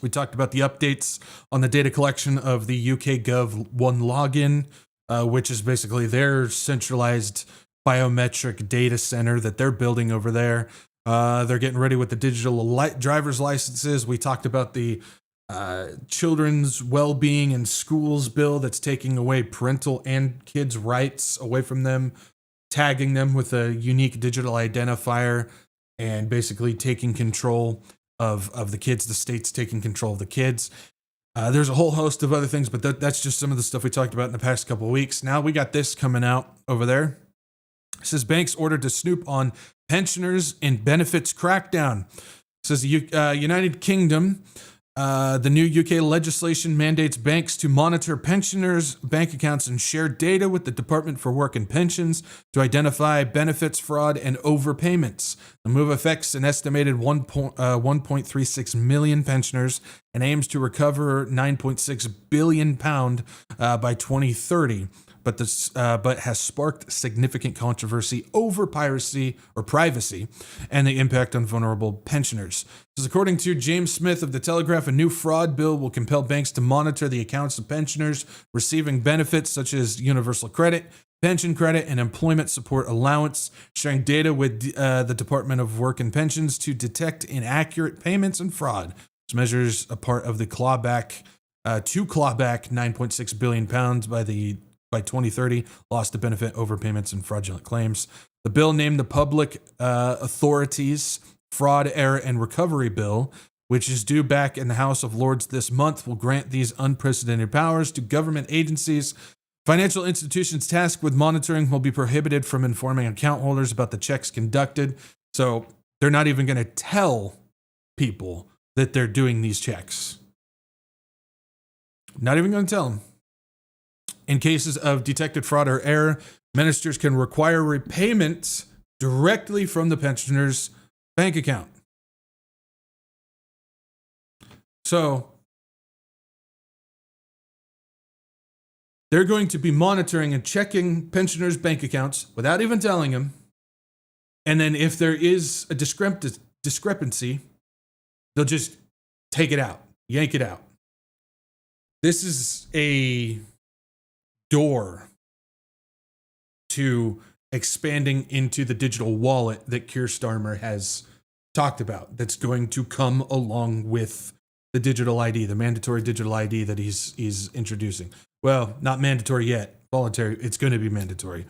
We talked about the updates on the data collection of the UK Gov One login, which is basically their centralized biometric data center that they're building over there. They're getting ready with the digital driver's licenses. We talked about the children's well-being in schools bill that's taking away parental and kids' rights away from them, tagging them with a unique digital identifier, and basically taking control of the kids. The state's taking control of the kids. There's a whole host of other things, but that's just some of the stuff we talked about in the past couple of weeks. Now we got this coming out over there. It says banks ordered to snoop on pensioners in benefits crackdown. It says the United Kingdom, the new UK legislation mandates banks to monitor pensioners' bank accounts and share data with the Department for Work and Pensions to identify benefits fraud and overpayments. The move affects an estimated 1.36 million pensioners and aims to recover £9.6 billion by 2030. But has sparked significant controversy over privacy and the impact on vulnerable pensioners. Because according to James Smith of The Telegraph, a new fraud bill will compel banks to monitor the accounts of pensioners receiving benefits such as universal credit, pension credit, and employment support allowance, sharing data with the Department of Work and Pensions to detect inaccurate payments and fraud. This measures a part of the clawback £9.6 billion by 2030, lost to benefit overpayments and fraudulent claims. The bill, named the Public Authorities Fraud, Error, and Recovery Bill, which is due back in the House of Lords this month, will grant these unprecedented powers to government agencies. Financial institutions tasked with monitoring will be prohibited from informing account holders about the checks conducted. So they're not even going to tell people that they're doing these checks. Not even going to tell them. In cases of detected fraud or error, ministers can require repayment directly from the pensioner's bank account. So, they're going to be monitoring and checking pensioners' bank accounts without even telling them. And then if there is a discrepancy, they'll just take it out, yank it out. This is a door to expanding into the digital wallet that Keir Starmer has talked about, that's going to come along with the digital ID, the mandatory digital ID that he's introducing. Well, not mandatory yet, voluntary. It's going to be mandatory.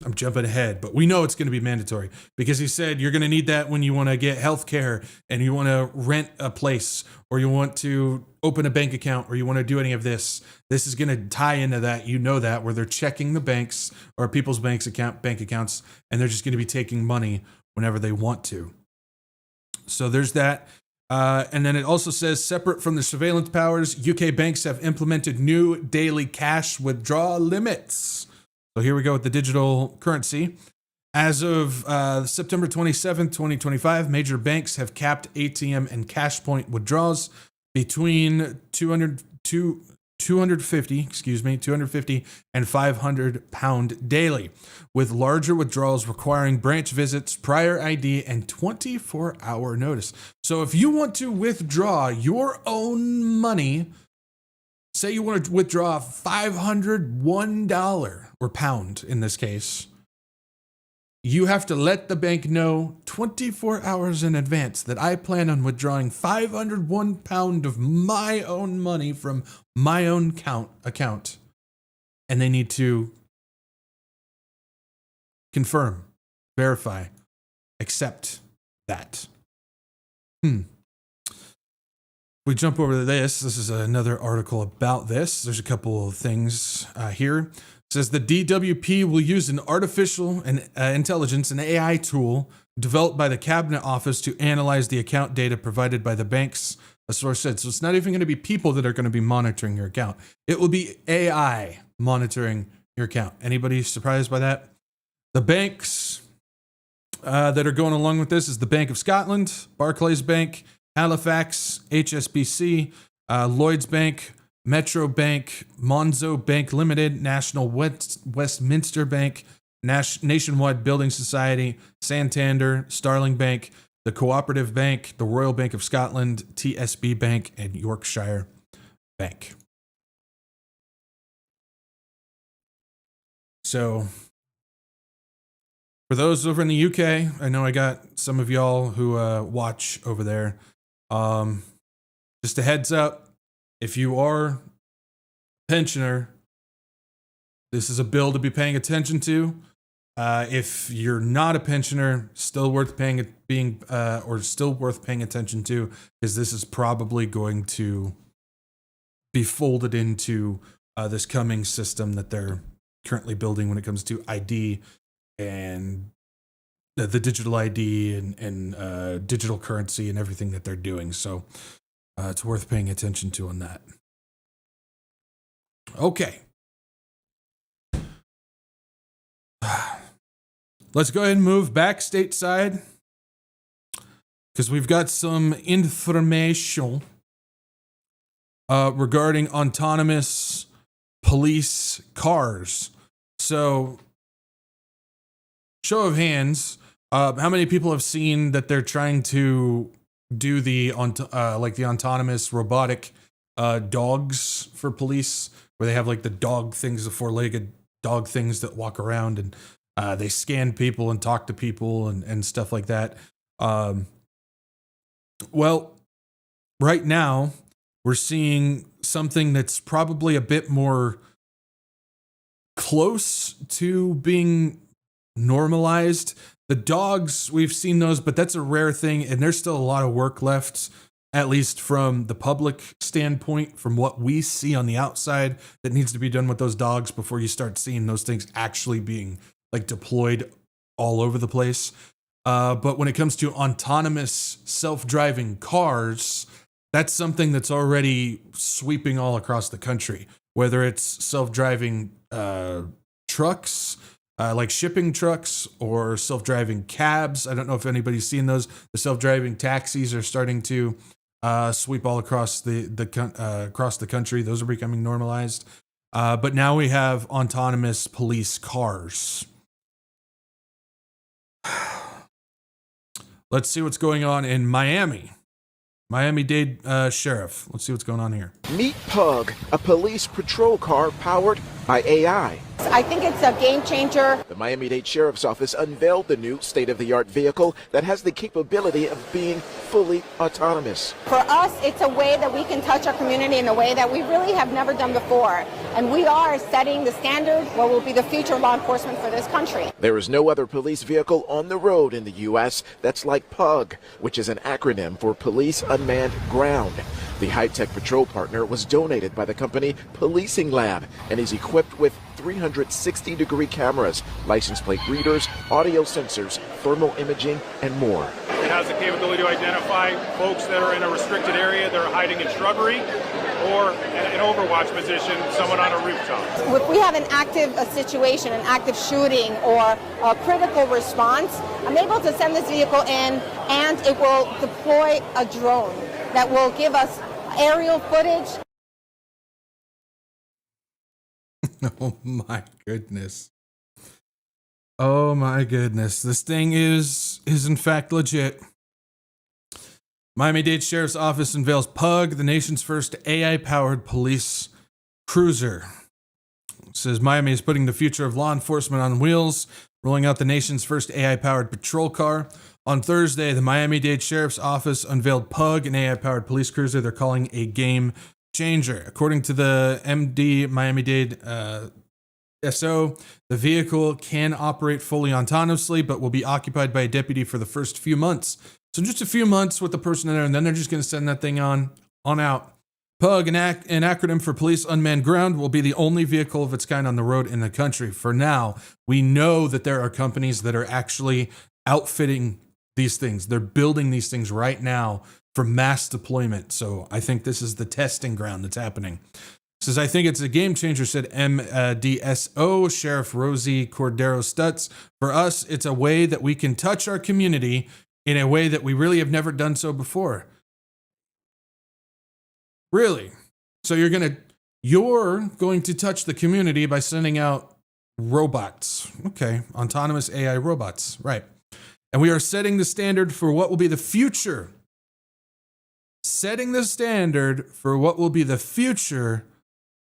I'm jumping ahead, but we know it's going to be mandatory because he said you're going to need that when you want to get health care and you want to rent a place or you want to open a bank account or you want to do any of this. This is going to tie into that. You know that, where they're checking the banks or people's bank accounts, and they're just going to be taking money whenever they want to. So there's that. And then it also says, separate from the surveillance powers, UK banks have implemented new daily cash withdrawal limits. So here we go with the digital currency. As of September 27, 2025, major banks have capped ATM and cash point withdrawals between 250 and £500 daily, with larger withdrawals requiring branch visits, prior ID, and 24-hour notice. So if you want to withdraw your own money, say you want to withdraw $501 or pound in this case, you have to let the bank know 24 hours in advance that I plan on withdrawing £501 of my own money from my own account. And they need to confirm, verify, accept that. We jump over to this. This is another article about this. There's a couple of things here. It says the DWP will use an artificial intelligence, an AI tool developed by the Cabinet Office to analyze the account data provided by the banks, a source said. So it's not even going to be people that are going to be monitoring your account. It will be AI monitoring your account. Anybody surprised by that? The banks that are going along with this is the Bank of Scotland, Barclays Bank, Halifax, HSBC, Lloyds Bank, Metro Bank, Monzo Bank Limited, National Westminster Bank, Nationwide Building Society, Santander, Starling Bank, the Cooperative Bank, the Royal Bank of Scotland, TSB Bank, and Yorkshire Bank. So, for those over in the UK, I know I got some of y'all who watch over there. Just a heads up, if you are a pensioner, this is a bill to be paying attention to. If you're not a pensioner, still worth paying attention to, because this is probably going to be folded into this coming system that they're currently building when it comes to ID and the digital ID and digital currency and everything that they're doing. So it's worth paying attention to on that. Okay. Let's go ahead and move back stateside because we've got some information regarding autonomous police cars. So, show of hands, how many people have seen that they're trying to do the autonomous robotic dogs for police, where they have like the dog things, the four-legged dog things that walk around and they scan people and talk to people and stuff like that. Well, right now we're seeing something that's probably a bit more close to being normalized. The dogs, we've seen those, but that's a rare thing, and there's still a lot of work left, at least from the public standpoint, from what we see on the outside, that needs to be done with those dogs before you start seeing those things actually being like deployed all over the place. But when it comes to autonomous self-driving cars, that's something that's already sweeping all across the country, whether it's self-driving trucks, like shipping trucks, or self-driving cabs. I don't know if anybody's seen those. The self-driving taxis are starting to sweep all across the country. Those are becoming normalized. But now we have autonomous police cars. Let's see what's going on in Miami. Miami-Dade Sheriff. Let's see what's going on here. Meet Pug, a police patrol car powered by AI. I think it's a game changer. The Miami-Dade Sheriff's Office unveiled the new state-of-the-art vehicle that has the capability of being fully autonomous. For us, it's a way that we can touch our community in a way that we really have never done before. And we are setting the standard what will be the future law enforcement for this country. There is no other police vehicle on the road in the U.S. that's like PUG, which is an acronym for Police Unmanned Ground. The high-tech patrol partner was donated by the company Policing Lab and is equipped with 360-degree cameras, license plate readers, audio sensors, thermal imaging, and more. It has the capability to identify folks that are in a restricted area, that are hiding in shrubbery, or an overwatch position, someone on a rooftop. If we have an active situation, an active shooting, or a critical response, I'm able to send this vehicle in, and it will deploy a drone that will give us aerial footage. Oh my goodness. Oh my goodness. This thing is in fact legit. Miami-Dade Sheriff's Office unveils PUG, the nation's first AI-powered police cruiser. It says Miami is putting the future of law enforcement on wheels, rolling out the nation's first AI-powered patrol car. On Thursday, the Miami-Dade Sheriff's Office unveiled Pug, an AI-powered police cruiser they're calling a game changer. According to the MD Miami-Dade SO, the vehicle can operate fully autonomously, but will be occupied by a deputy for the first few months. So just a few months with the person in there, and then they're just going to send that thing on out. Pug, an acronym for Police Unmanned Ground, will be the only vehicle of its kind on the road in the country. For now, we know that there are companies that are actually outfitting these things. They're building these things right now for mass deployment. So I think this is the testing ground that's happening. Says, I think it's a game changer, said MDSO Sheriff Rosie Cordero Stutz. For us, it's a way that we can touch our community in a way that we really have never done so before. Really? So you're going to touch the community by sending out robots. Okay, autonomous AI robots, right. And we are setting the standard for what will be the future. Setting the standard for what will be the future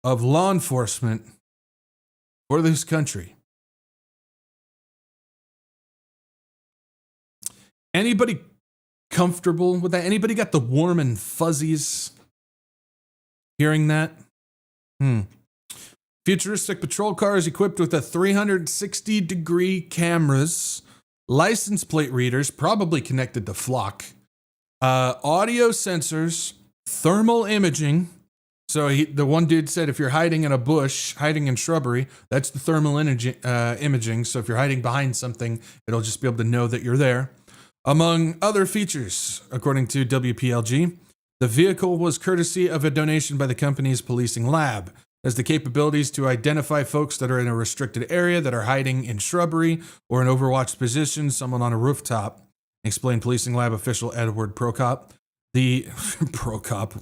of law enforcement for this country. Anybody comfortable with that? Anybody got the warm and fuzzies hearing that? Futuristic patrol cars equipped with a 360-degree cameras, license plate readers, probably connected to Flock, audio sensors, thermal imaging. So the one dude said if you're hiding in a bush, hiding in shrubbery, that's the thermal imaging. So if you're hiding behind something, it'll just be able to know that you're there. Among other features, according to WPLG, the vehicle was courtesy of a donation by the company's policing lab. Has the capabilities to identify folks that are in a restricted area, that are hiding in shrubbery or in overwatched position, someone on a rooftop, explained policing lab official Edward Prokop. The Prokop,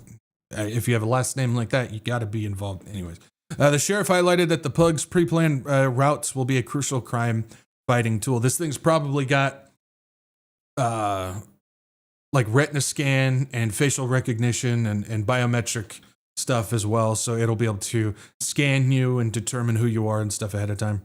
if you have a last name like that, you got to be involved. Anyways, the sheriff highlighted that the Pug's pre-planned routes will be a crucial crime fighting tool. This thing's probably got like retina scan and facial recognition and biometric stuff as well, so it'll be able to scan you and determine who you are and stuff ahead of time.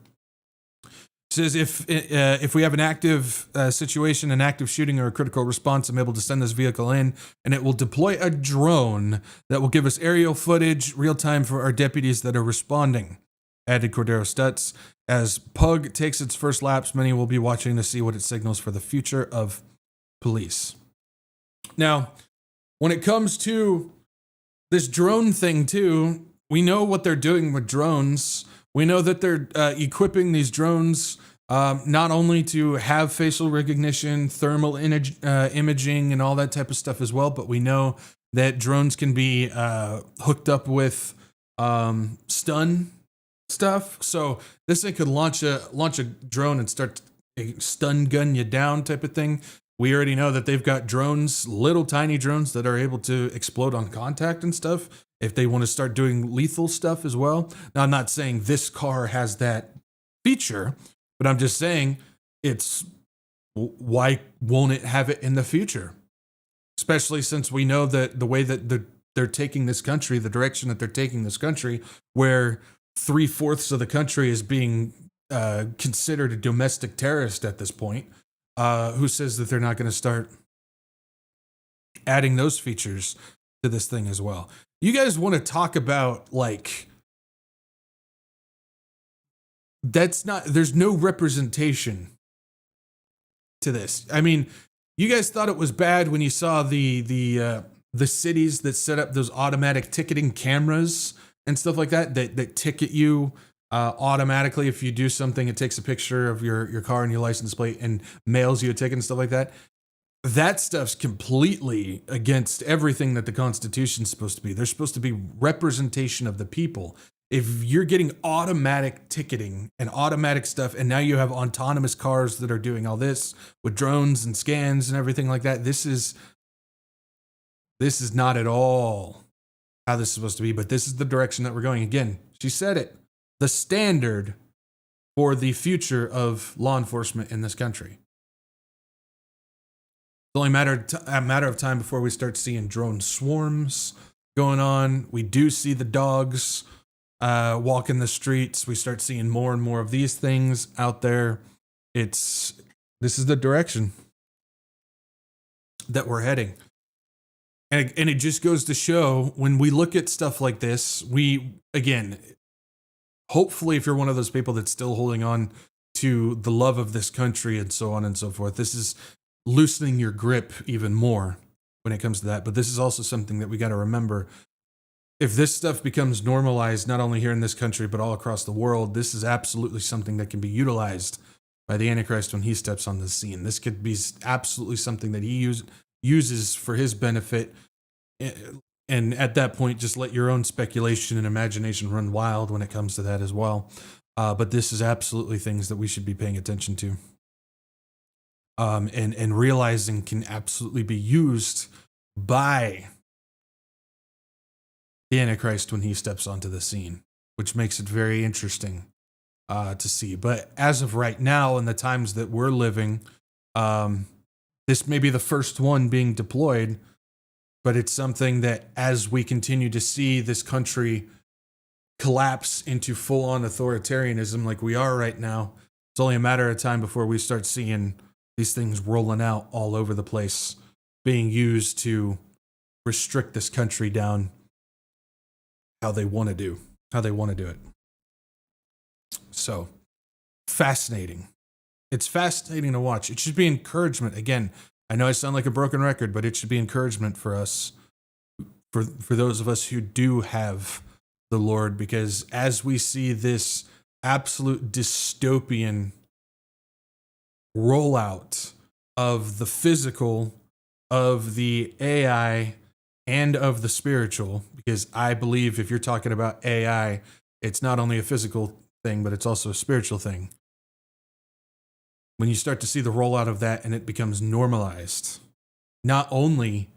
It says if we have an active situation, an active shooting or a critical response, I'm able to send this vehicle in, and it will deploy a drone that will give us aerial footage real time for our deputies that are responding, added Cordero Stutz. As Pug takes its first laps, many will be watching to see what it signals for the future of police. Now, when it comes to this drone thing too, we know what they're doing with drones. We know that they're equipping these drones not only to have facial recognition, thermal imaging, and all that type of stuff as well, but we know that drones can be hooked up with stun stuff. So this thing could launch a drone and start stun gun you down type of thing. We already know that they've got drones, little tiny drones that are able to explode on contact and stuff if they want to start doing lethal stuff as well. Now, I'm not saying this car has that feature, but I'm just saying why won't it have it in the future? Especially since we know that the way that they're taking this country, the direction that they're taking this country, where 3/4 of the country is being considered a domestic terrorist at this point. Who says that they're not going to start adding those features to this thing as well? You guys want to talk about, like, there's no representation to this. I mean, you guys thought it was bad when you saw the cities that set up those automatic ticketing cameras and stuff like that ticket you automatically if you do something. It takes a picture of your car and your license plate and mails you a ticket and stuff like that. That stuff's completely against everything that the Constitution's supposed to be. There's supposed to be representation of the people. If you're getting automatic ticketing and automatic stuff, and now you have autonomous cars that are doing all this with drones and scans and everything like that, this is not at all how this is supposed to be, but this is the direction that we're going. Again, she said it. The standard for the future of law enforcement in this country. It's only a matter of time before we start seeing drone swarms going on. We do see the dogs walking the streets, we start seeing more and more of these things out there. This is the direction that we're heading. And it just goes to show, when we look at stuff like this, hopefully if you're one of those people that's still holding on to the love of this country and so on and so forth, this is loosening your grip even more when it comes to that. But this is also something that we got to remember. If this stuff becomes normalized, not only here in this country, but all across the world, this is absolutely something that can be utilized by the Antichrist when he steps on the scene. This could be absolutely something that he uses for his benefit. And at that point, just let your own speculation and imagination run wild when it comes to that as well. But this is absolutely things that we should be paying attention to. And realizing can absolutely be used by the Antichrist when he steps onto the scene, which makes it very interesting to see. But as of right now, in the times that we're living, this may be the first one being deployed, but it's something that as we continue to see this country collapse into full-on authoritarianism like we are right now, it's only a matter of time before we start seeing these things rolling out all over the place, being used to restrict this country down how they want to do it. So, fascinating. It's fascinating to watch. It should be encouragement. Again, I know I sound like a broken record, but it should be encouragement for us, for those of us who do have the Lord, because as we see this absolute dystopian rollout of the physical, of the AI, and of the spiritual, because I believe if you're talking about AI, it's not only a physical thing, but it's also a spiritual thing. When you start to see the rollout of that and it becomes normalized, not only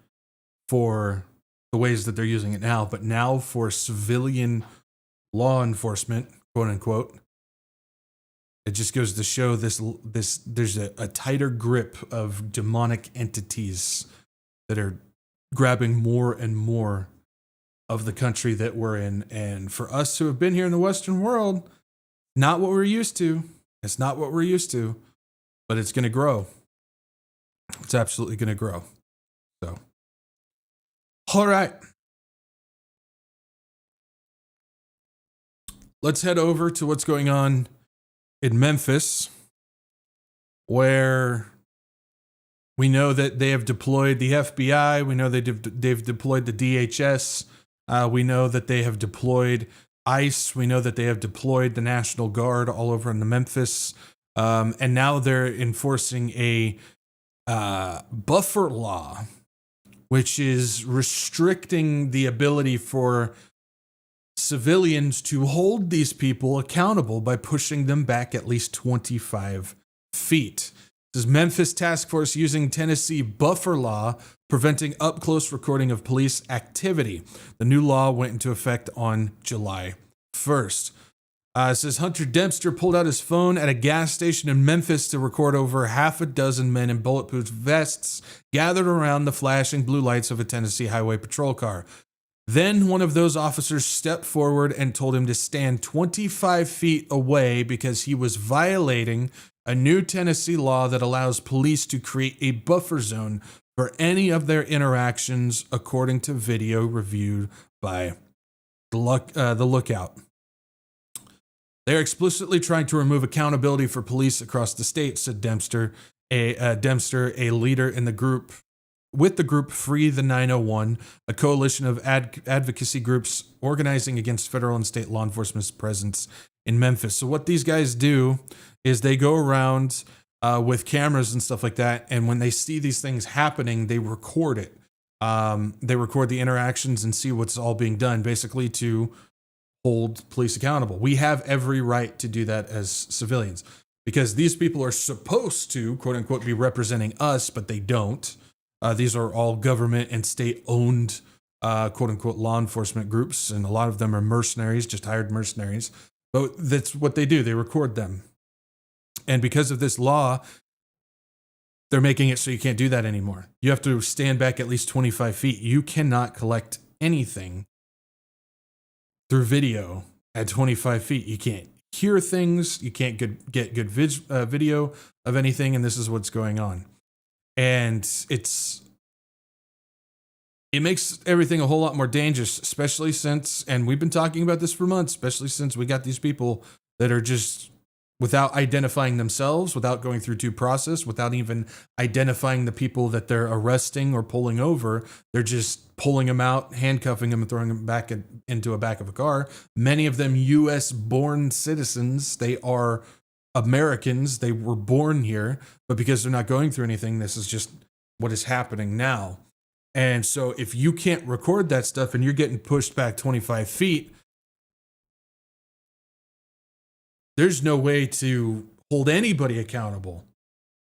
for the ways that they're using it now, but now for civilian law enforcement, quote unquote, it just goes to show there's a tighter grip of demonic entities that are grabbing more and more of the country that we're in. And for us who have been here in the Western world, not what we're used to. It's not what we're used to, but it's going to grow. It's absolutely going to grow. So, all right. Let's head over to what's going on in Memphis, where we know that they have deployed the FBI. We know they've deployed the DHS. We know that they have deployed ICE. We know that they have deployed the National Guard all over in the Memphis. And now they're enforcing a buffer law, which is restricting the ability for civilians to hold these people accountable by pushing them back at least 25 feet. This is Memphis Task Force using Tennessee buffer law, preventing up-close recording of police activity. The new law went into effect on July 1st. It says Hunter Dempster pulled out his phone at a gas station in Memphis to record over half a dozen men in bulletproof vests gathered around the flashing blue lights of a Tennessee highway patrol car. Then one of those officers stepped forward and told him to stand 25 feet away because he was violating a new Tennessee law that allows police to create a buffer zone for any of their interactions, according to video reviewed by the Lookout. They're explicitly trying to remove accountability for police across the state, said Dempster, a leader in the group. With the group Free the 901, a coalition of advocacy groups organizing against federal and state law enforcement's presence in Memphis. So what these guys do is they go around with cameras and stuff like that, and when they see these things happening, they record it. They record the interactions and see what's all being done, basically to hold police accountable. We have every right to do that as civilians because these people are supposed to, quote unquote, be representing us, but they don't. These are all government and state-owned, quote unquote, law enforcement groups, and a lot of them are mercenaries, just hired mercenaries. But that's what they do. They record them. And because of this law, they're making it so you can't do that anymore. You have to stand back at least 25 feet. You cannot collect anything through video at 25 feet. You can't hear things. You can't get good video of anything. And this is what's going on. And it makes everything a whole lot more dangerous, especially since, and we've been talking about this for months, especially since we got these people that are just, without identifying themselves, without going through due process, without even identifying the people that they're arresting or pulling over, they're just pulling them out, handcuffing them, and throwing them back into a back of a car. Many of them U.S.-born citizens. They are Americans. They were born here, but because they're not going through anything, this is just what is happening now. And so if you can't record that stuff and you're getting pushed back 25 feet, there's no way to hold anybody accountable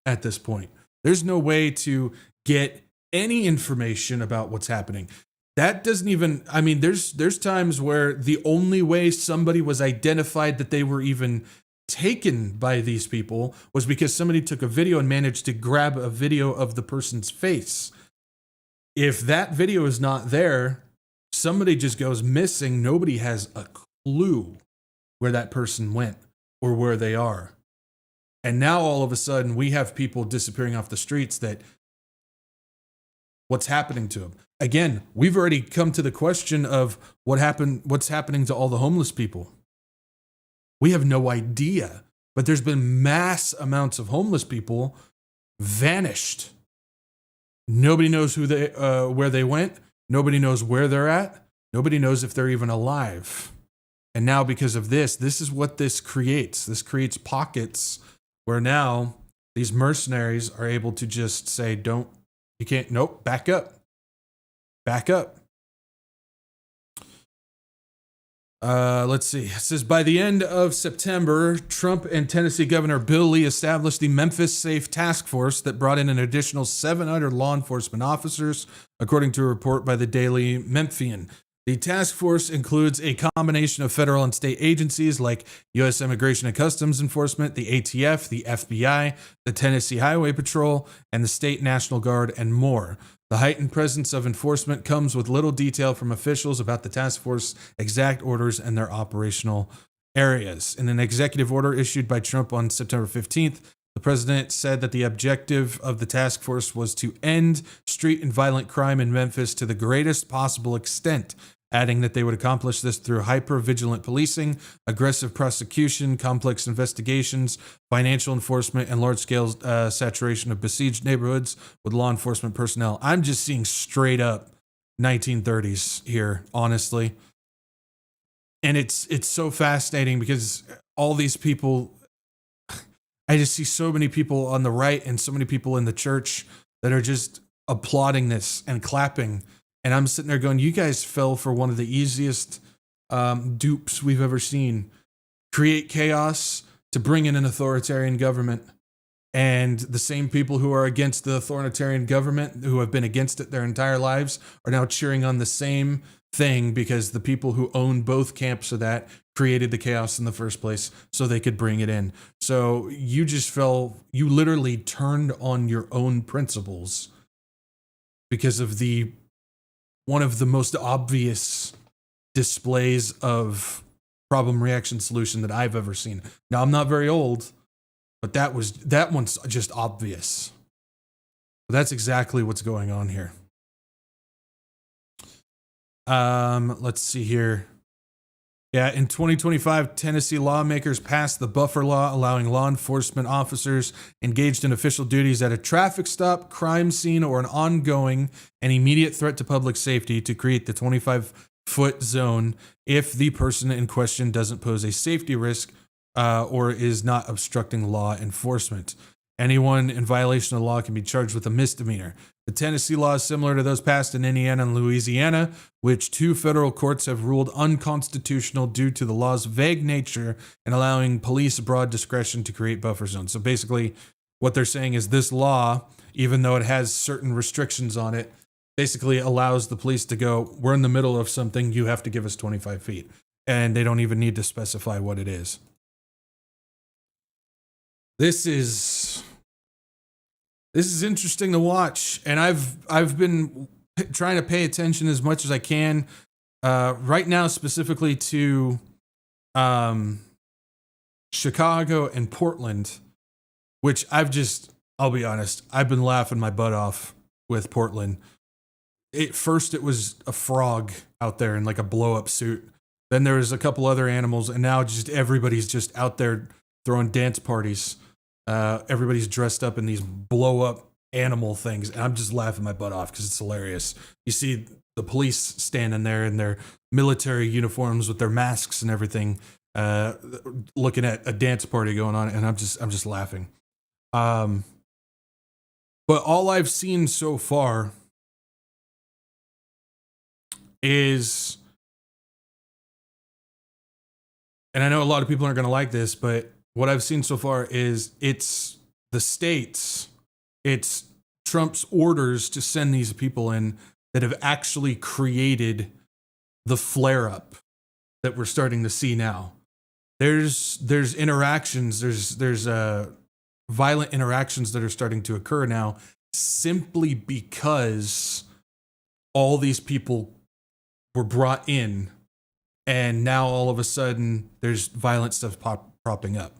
at this point. There's no way to get any information about what's happening. That doesn't even, I mean, there's times where the only way somebody was identified that they were even taken by these people was because somebody took a video and managed to grab a video of the person's face. If that video is not there, somebody just goes missing. Nobody has a clue where that person went or where they are. And now all of a sudden we have people disappearing off the streets that what's happening to them. Again, we've already come to the question of what's happening to all the homeless people. We have no idea, but there's been mass amounts of homeless people vanished. Nobody knows where they went. Nobody knows where they're at. Nobody knows if they're even alive. And now because of this is what this creates. This creates pockets where now these mercenaries are able to just say, back up. Back up. Let's see. It says, by the end of September, Trump and Tennessee Governor Bill Lee established the Memphis Safe Task Force that brought in an additional 700 law enforcement officers, according to a report by the Daily Memphian. The task force includes a combination of federal and state agencies like U.S. Immigration and Customs Enforcement, the ATF, the FBI, the Tennessee Highway Patrol, and the State National Guard, and more. The heightened presence of enforcement comes with little detail from officials about the task force exact orders and their operational areas. In an executive order issued by Trump on September 15th, the president said that the objective of the task force was to end street and violent crime in Memphis to the greatest possible extent, adding that they would accomplish this through hyper-vigilant policing, aggressive prosecution, complex investigations, financial enforcement, and large-scale saturation of besieged neighborhoods with law enforcement personnel. I'm just seeing straight-up 1930s here, honestly. And it's so fascinating because all these people, I just see so many people on the right and so many people in the church that are just applauding this and clapping. And I'm sitting there going, you guys fell for one of the easiest dupes we've ever seen. Create chaos to bring in an authoritarian government. And the same people who are against the authoritarian government, who have been against it their entire lives, are now cheering on the same thing because the people who own both camps of that created the chaos in the first place so they could bring it in. So you you literally turned on your own principles because of one of the most obvious displays of problem reaction solution that I've ever seen. Now, I'm not very old, but that one's just obvious. But that's exactly what's going on here. Let's see here. Yeah, in 2025, Tennessee lawmakers passed the buffer law, allowing law enforcement officers engaged in official duties at a traffic stop, crime scene, or an ongoing and immediate threat to public safety to create the 25-foot zone if the person in question doesn't pose a safety risk or is not obstructing law enforcement. Anyone in violation of the law can be charged with a misdemeanor. The Tennessee law is similar to those passed in Indiana and Louisiana, which 2 federal courts have ruled unconstitutional due to the law's vague nature and allowing police broad discretion to create buffer zones. So basically, what they're saying is this law, even though it has certain restrictions on it, basically allows the police to go, we're in the middle of something, you have to give us 25 feet. And they don't even need to specify what it is. This is interesting to watch, and I've been trying to pay attention as much as I can right now, specifically to Chicago and Portland, which I'll be honest, I've been laughing my butt off with Portland. First it was a frog out there in like a blow up suit. Then there was a couple other animals, and now just everybody's just out there throwing dance parties. Everybody's dressed up in these blow up animal things, and I'm just laughing my butt off because it's hilarious. You see the police standing there in their military uniforms with their masks and everything, looking at a dance party going on, and I'm just laughing. But all I've seen so far is, and I know a lot of people aren't going to like this, but what I've seen so far is it's the states, it's Trump's orders to send these people in that have actually created the flare-up that we're starting to see now. There's interactions, there's violent interactions that are starting to occur now simply because all these people were brought in, and now all of a sudden there's violent stuff propping up.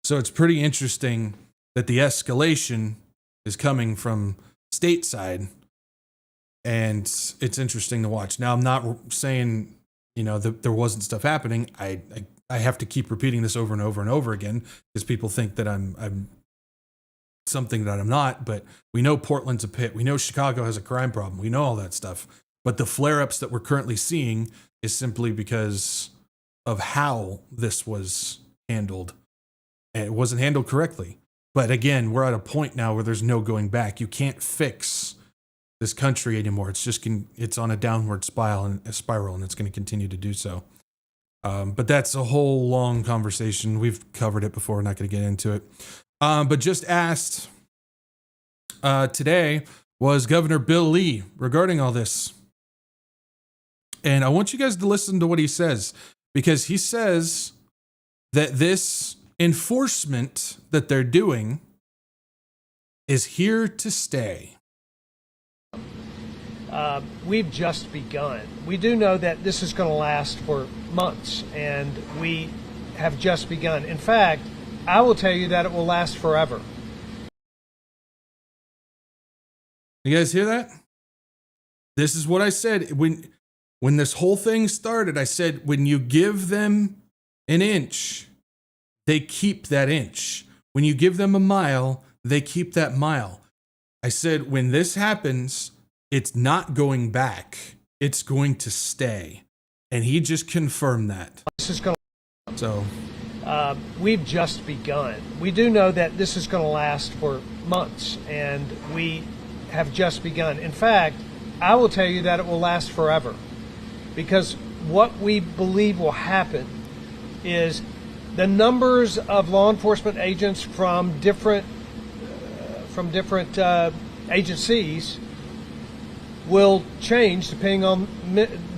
So it's pretty interesting that the escalation is coming from stateside, and it's interesting to watch. Now, I'm not saying, that there wasn't stuff happening. I have to keep repeating this over and over and over again because people think that I'm something that I'm not, but we know Portland's a pit. We know Chicago has a crime problem. We know all that stuff. But the flare-ups that we're currently seeing is simply because of how this was handled. And it wasn't handled correctly. But again, we're at a point now where there's no going back. You can't fix this country anymore. It's on a downward spiral, and it's going to continue to do so. But that's a whole long conversation. We've covered it before. We're not going to get into it. But just asked today was Governor Bill Lee regarding all this. And I want you guys to listen to what he says, because he says that this enforcement that they're doing is here to stay. We've just begun. We do know that this is going to last for months, and we have just begun. In fact, I will tell you that it will last forever. You guys hear that? This is what I said. When this whole thing started, I said, when you give them an inch, they keep that inch. When you give them a mile, they keep that mile. I said, when this happens, it's not going back. It's going to stay. And he just confirmed that. This is going to... So... we've just begun. We do know that this is going to last for months, and we have just begun. In fact, I will tell you that it will last forever, because what we believe will happen is the numbers of law enforcement agents from different agencies will change depending on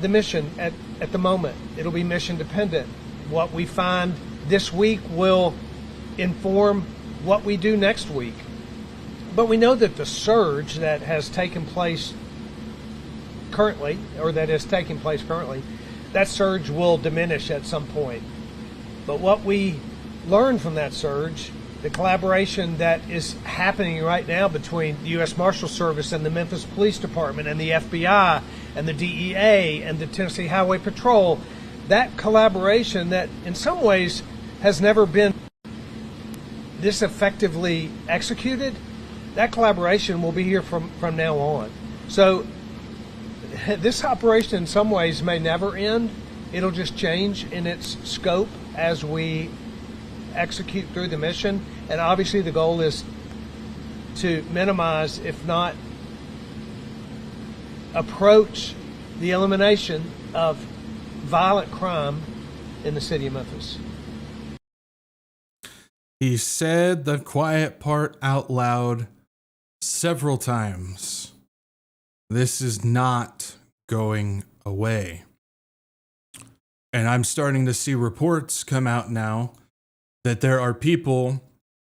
the mission at the moment. It'll be mission dependent. What we find this week will inform what we do next week. But we know that the surge that has taken place currently, that surge will diminish at some point. But what we learned from that surge, the collaboration that is happening right now between the U.S. Marshal Service and the Memphis Police Department and the FBI and the DEA and the Tennessee Highway Patrol, that collaboration that in some ways has never been this effectively executed, that collaboration will be here from now on. So this operation in some ways may never end. It'll just change in its scope as we execute through the mission. And obviously the goal is to minimize, if not approach, the elimination of violent crime in the city of Memphis. He said the quiet part out loud several times. This is not going away. And I'm starting to see reports come out now that there are people,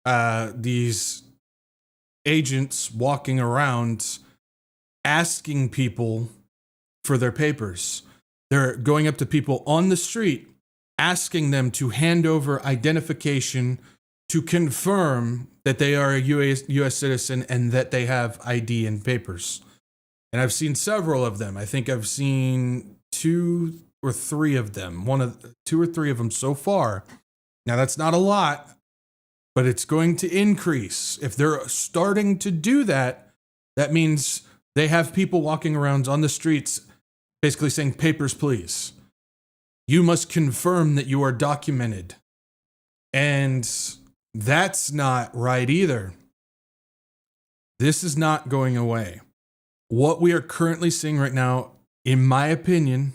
these agents walking around asking people for their papers. They're going up to people on the street asking them to hand over identification to confirm that they are a U.S. citizen and that they have ID and papers. And I've seen several of them. I think I've seen 2 or 3 of them. 2 or 3 of them so far. Now, that's not a lot, but it's going to increase. If they're starting to do that, that means they have people walking around on the streets basically saying, papers, please. You must confirm that you are documented. And that's not right either. This is not going away. What we are currently seeing right now, in my opinion,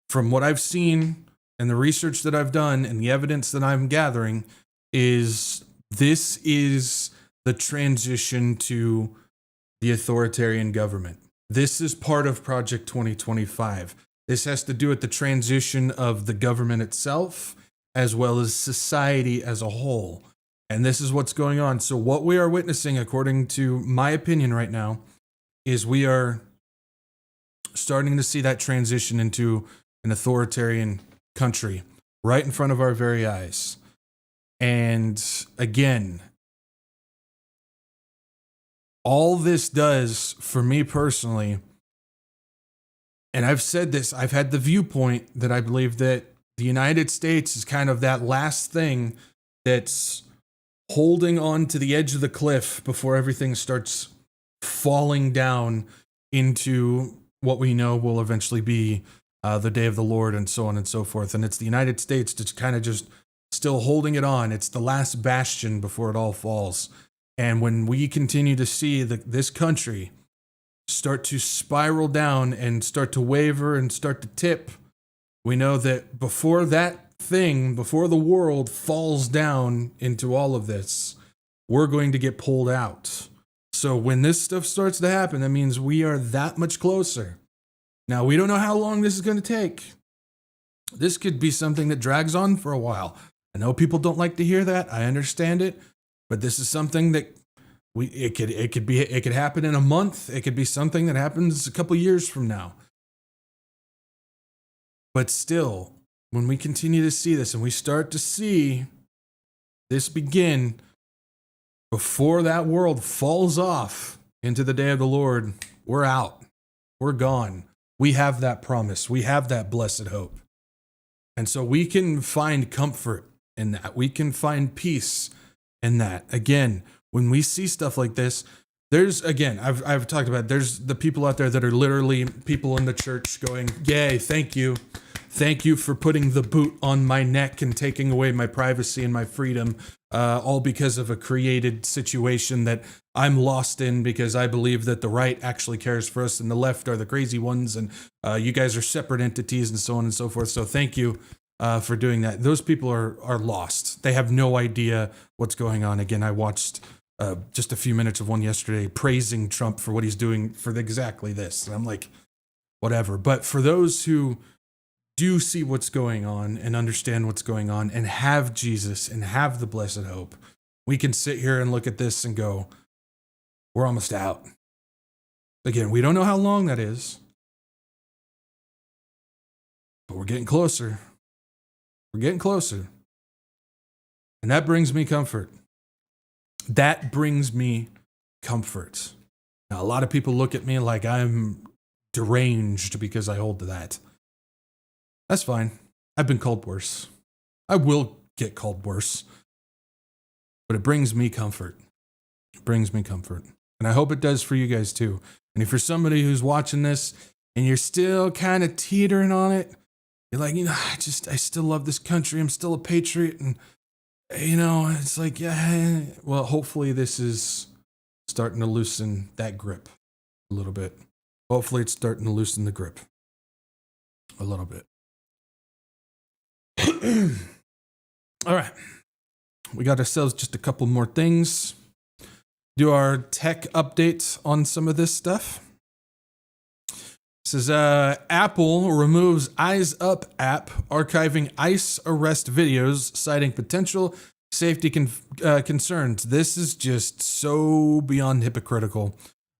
from what I've seen and the research that I've done and the evidence that I'm gathering, is this is the transition to the authoritarian government. This is part of Project 2025. This has to do with the transition of the government itself, as well as society as a whole. And this is what's going on. So what we are witnessing, according to my opinion right now, is we are starting to see that transition into an authoritarian country right in front of our very eyes. And again, all this does for me personally, and I've said this, I've had the viewpoint that I believe that the United States is kind of that last thing that's holding on to the edge of the cliff before everything starts falling down into what we know will eventually be the day of the Lord and so on and so forth. And it's the United States that's kind of just still holding it on. It's the last bastion before it all falls. And when we continue to see this country start to spiral down and start to waver and start to tip, we know that before the world falls down into all of this, we're going to get pulled out. So when this stuff starts to happen, that means we are that much closer. Now, we don't know how long this is going to take. This could be something that drags on for a while. I know people don't like to hear that. I understand it. But this is something that it could happen in a month. It could be something that happens a couple years from now. But still, when we continue to see this and we start to see this begin before that world falls off into the day of the Lord, we're out. We're gone. We have that promise. We have that blessed hope. And so we can find comfort in that. We can find peace in that. Again, when we see stuff like this, I've talked about it, there's the people out there that are literally people in the church going, yay, thank you. Thank you for putting the boot on my neck and taking away my privacy and my freedom, all because of a created situation that I'm lost in because I believe that the right actually cares for us and the left are the crazy ones and you guys are separate entities and so on and so forth. So thank you for doing that. Those people are lost. They have no idea what's going on. Again, I watched just a few minutes of one yesterday praising Trump for what he's doing for exactly this. And I'm like, whatever. But for those who do see what's going on and understand what's going on and have Jesus and have the blessed hope, we can sit here and look at this and go, we're almost out. Again, we don't know how long that is, but we're getting closer. We're getting closer. And that brings me comfort. That brings me comfort. Now, a lot of people look at me like I'm deranged because I hold to that. That's fine. I've been called worse. I will get called worse. But it brings me comfort. It brings me comfort. And I hope it does for you guys too. And if you're somebody who's watching this and you're still kind of teetering on it, you're like, I still love this country. I'm still a patriot. And, it's like, yeah, well, hopefully this is starting to loosen that grip a little bit. Hopefully it's starting to loosen the grip a little bit. All right. We got ourselves just a couple more things. Do our tech updates on some of this stuff. It says Apple removes Eyes Up app archiving ICE arrest videos, citing potential safety concerns. This is just so beyond hypocritical.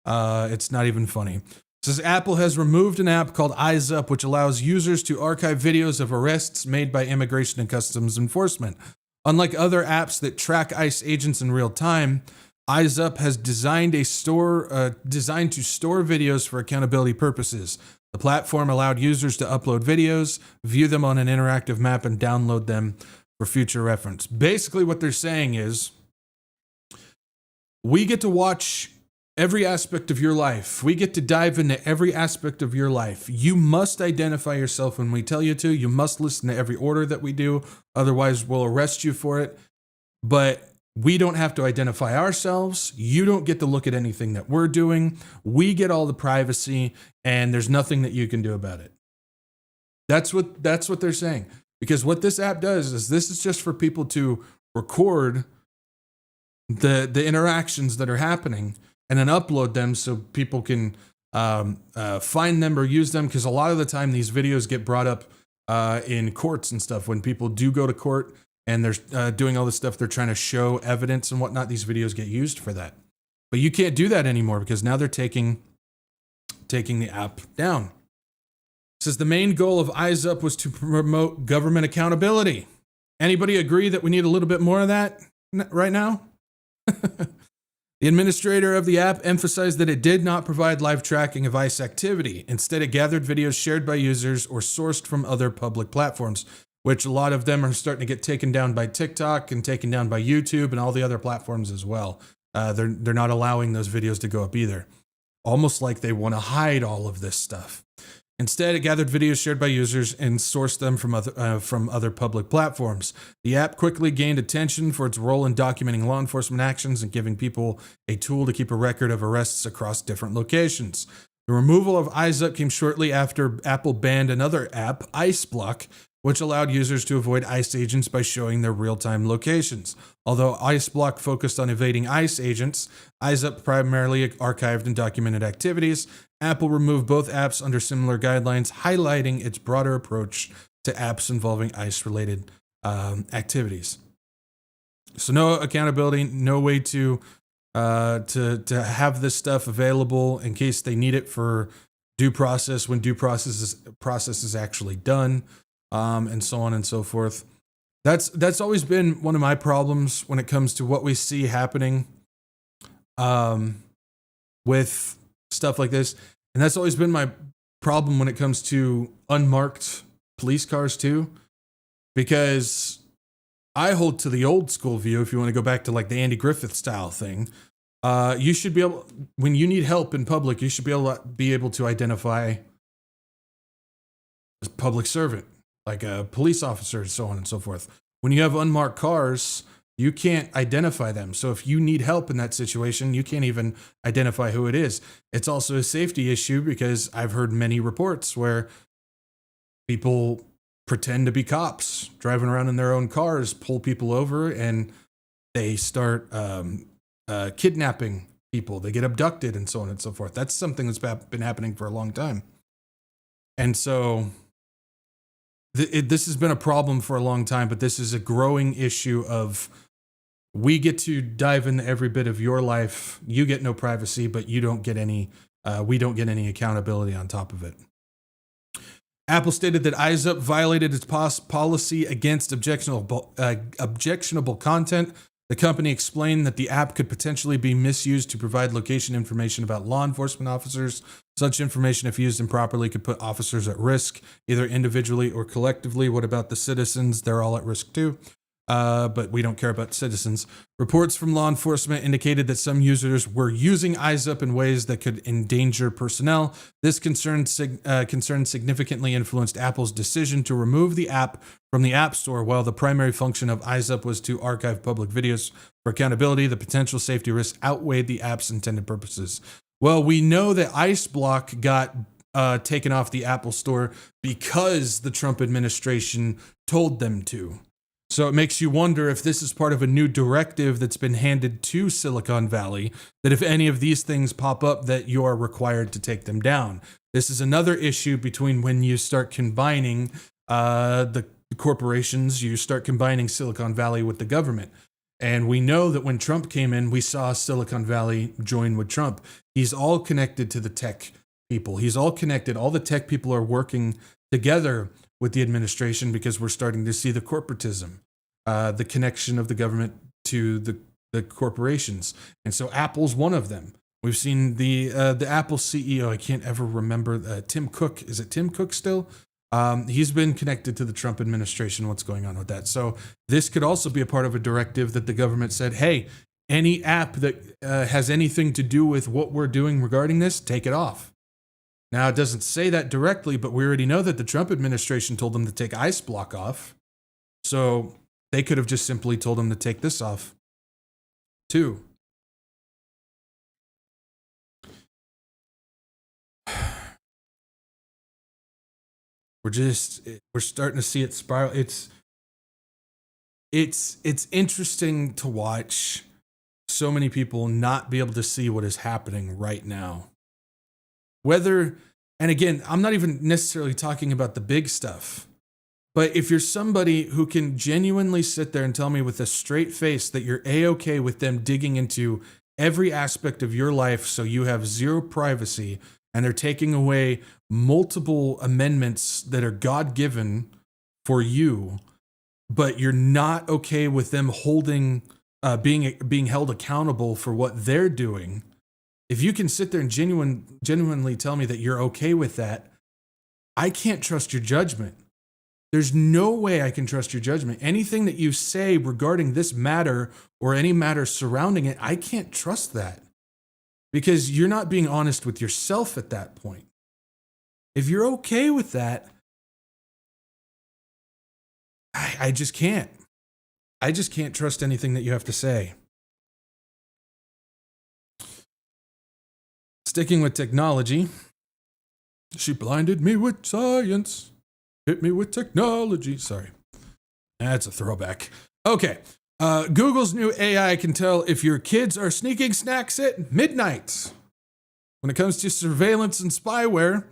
It's not even funny. Says Apple has removed an app called Eyes Up, which allows users to archive videos of arrests made by Immigration and Customs Enforcement. Unlike other apps that track ICE agents in real time, Eyes Up has designed to store videos for accountability purposes. The platform allowed users to upload videos, view them on an interactive map, and download them for future reference. Basically, what they're saying is, we get to watch every aspect of your life. We get to dive into every aspect of your life. You must identify yourself when we tell you to. You must listen to every order that we do. Otherwise, we'll arrest you for it. But we don't have to identify ourselves. You don't get to look at anything that we're doing. We get all the privacy, and there's nothing that you can do about it. That's what they're saying. Because what this app does is this is just for people to record the interactions that are happening and then upload them so people can find them or use them. Because a lot of the time these videos get brought up in courts and stuff. When people do go to court and they're doing all this stuff, they're trying to show evidence and whatnot, these videos get used for that. But you can't do that anymore because now they're taking the app down. It says the main goal of Eyes Up was to promote government accountability. Anybody agree that we need a little bit more of that right now? The administrator of the app emphasized that it did not provide live tracking of ICE activity. Instead, it gathered videos shared by users or sourced from other public platforms, which a lot of them are starting to get taken down by TikTok and taken down by YouTube and all the other platforms as well. They're not allowing those videos to go up either. Almost like they want to hide all of this stuff. Instead, it gathered videos shared by users and sourced them from other public platforms. The app quickly gained attention for its role in documenting law enforcement actions and giving people a tool to keep a record of arrests across different locations. The removal of Eyes Up came shortly after Apple banned another app, Ice Block, which allowed users to avoid ICE agents by showing their real-time locations. Although Ice Block focused on evading ICE agents, Eyes Up primarily archived and documented activities. Apple removed both apps under similar guidelines, highlighting its broader approach to apps involving ICE-related activities. So no accountability, no way to have this stuff available in case they need it for due process when due process is actually done. And so on and so forth. That's always been one of my problems when it comes to what we see happening with stuff like this. And that's always been my problem when it comes to unmarked police cars too. Because I hold to the old school view, if you want to go back to like the Andy Griffith style thing, you should be able, when you need help in public, you should be able to identify a public servant, like a police officer, and so on and so forth. When you have unmarked cars, you can't identify them. So if you need help in that situation, you can't even identify who it is. It's also a safety issue because I've heard many reports where people pretend to be cops, driving around in their own cars, pull people over, and they start kidnapping people. They get abducted and so on and so forth. That's something that's been happening for a long time. And so this has been a problem for a long time, but this is a growing issue of we get to dive into every bit of your life. You get no privacy, but you don't get any, we don't get any accountability on top of it. Apple stated that Eyes Up violated its policy against objectionable content. The company explained that the app could potentially be misused to provide location information about law enforcement officers. Such information, if used improperly, could put officers at risk, either individually or collectively. What about the citizens? They're all at risk too. But we don't care about citizens. Reports from law enforcement indicated that some users were using Eyes Up in ways that could endanger personnel. This concern significantly influenced Apple's decision to remove the app from the App Store. While the primary function of Eyes Up was to archive public videos for accountability, the potential safety risks outweighed the app's intended purposes. Well, we know that Ice Block got taken off the Apple Store because the Trump administration told them to. So it makes you wonder if this is part of a new directive that's been handed to Silicon Valley, that if any of these things pop up, that you are required to take them down. This is another issue between when you start combining the corporations, you start combining Silicon Valley with the government. And we know that when Trump came in, we saw Silicon Valley join with Trump. He's all connected to the tech people. He's all connected. All the tech people are working together with the administration because we're starting to see the corporatism, the connection of the government to the corporations. And so Apple's one of them. We've seen the Apple CEO, I can't ever remember, Tim Cook. Is it Tim Cook still? He's been connected to the Trump administration. What's going on with that? So this could also be a part of a directive that the government said, hey, any app that has anything to do with what we're doing regarding this, take it off. Now, it doesn't say that directly, but we already know that the Trump administration told them to take IceBlock off. So they could have just simply told them to take this off too. We're starting to see it spiral. It's interesting to watch so many people not be able to see what is happening right now. And again, I'm not even necessarily talking about the big stuff, but if you're somebody who can genuinely sit there and tell me with a straight face that you're A-okay with them digging into every aspect of your life so you have zero privacy, and they're taking away multiple amendments that are God-given for you, but you're not okay with them being held accountable for what they're doing. If you can sit there and genuinely tell me that you're okay with that, I can't trust your judgment. There's no way I can trust your judgment. Anything that you say regarding this matter or any matter surrounding it, I can't trust that. Because you're not being honest with yourself at that point. If you're okay with that, I just can't. I just can't trust anything that you have to say. Sticking with technology, she blinded me with science, hit me with technology. Sorry, that's a throwback. Okay. Google's new AI can tell if your kids are sneaking snacks at midnight. When it comes to surveillance and spyware,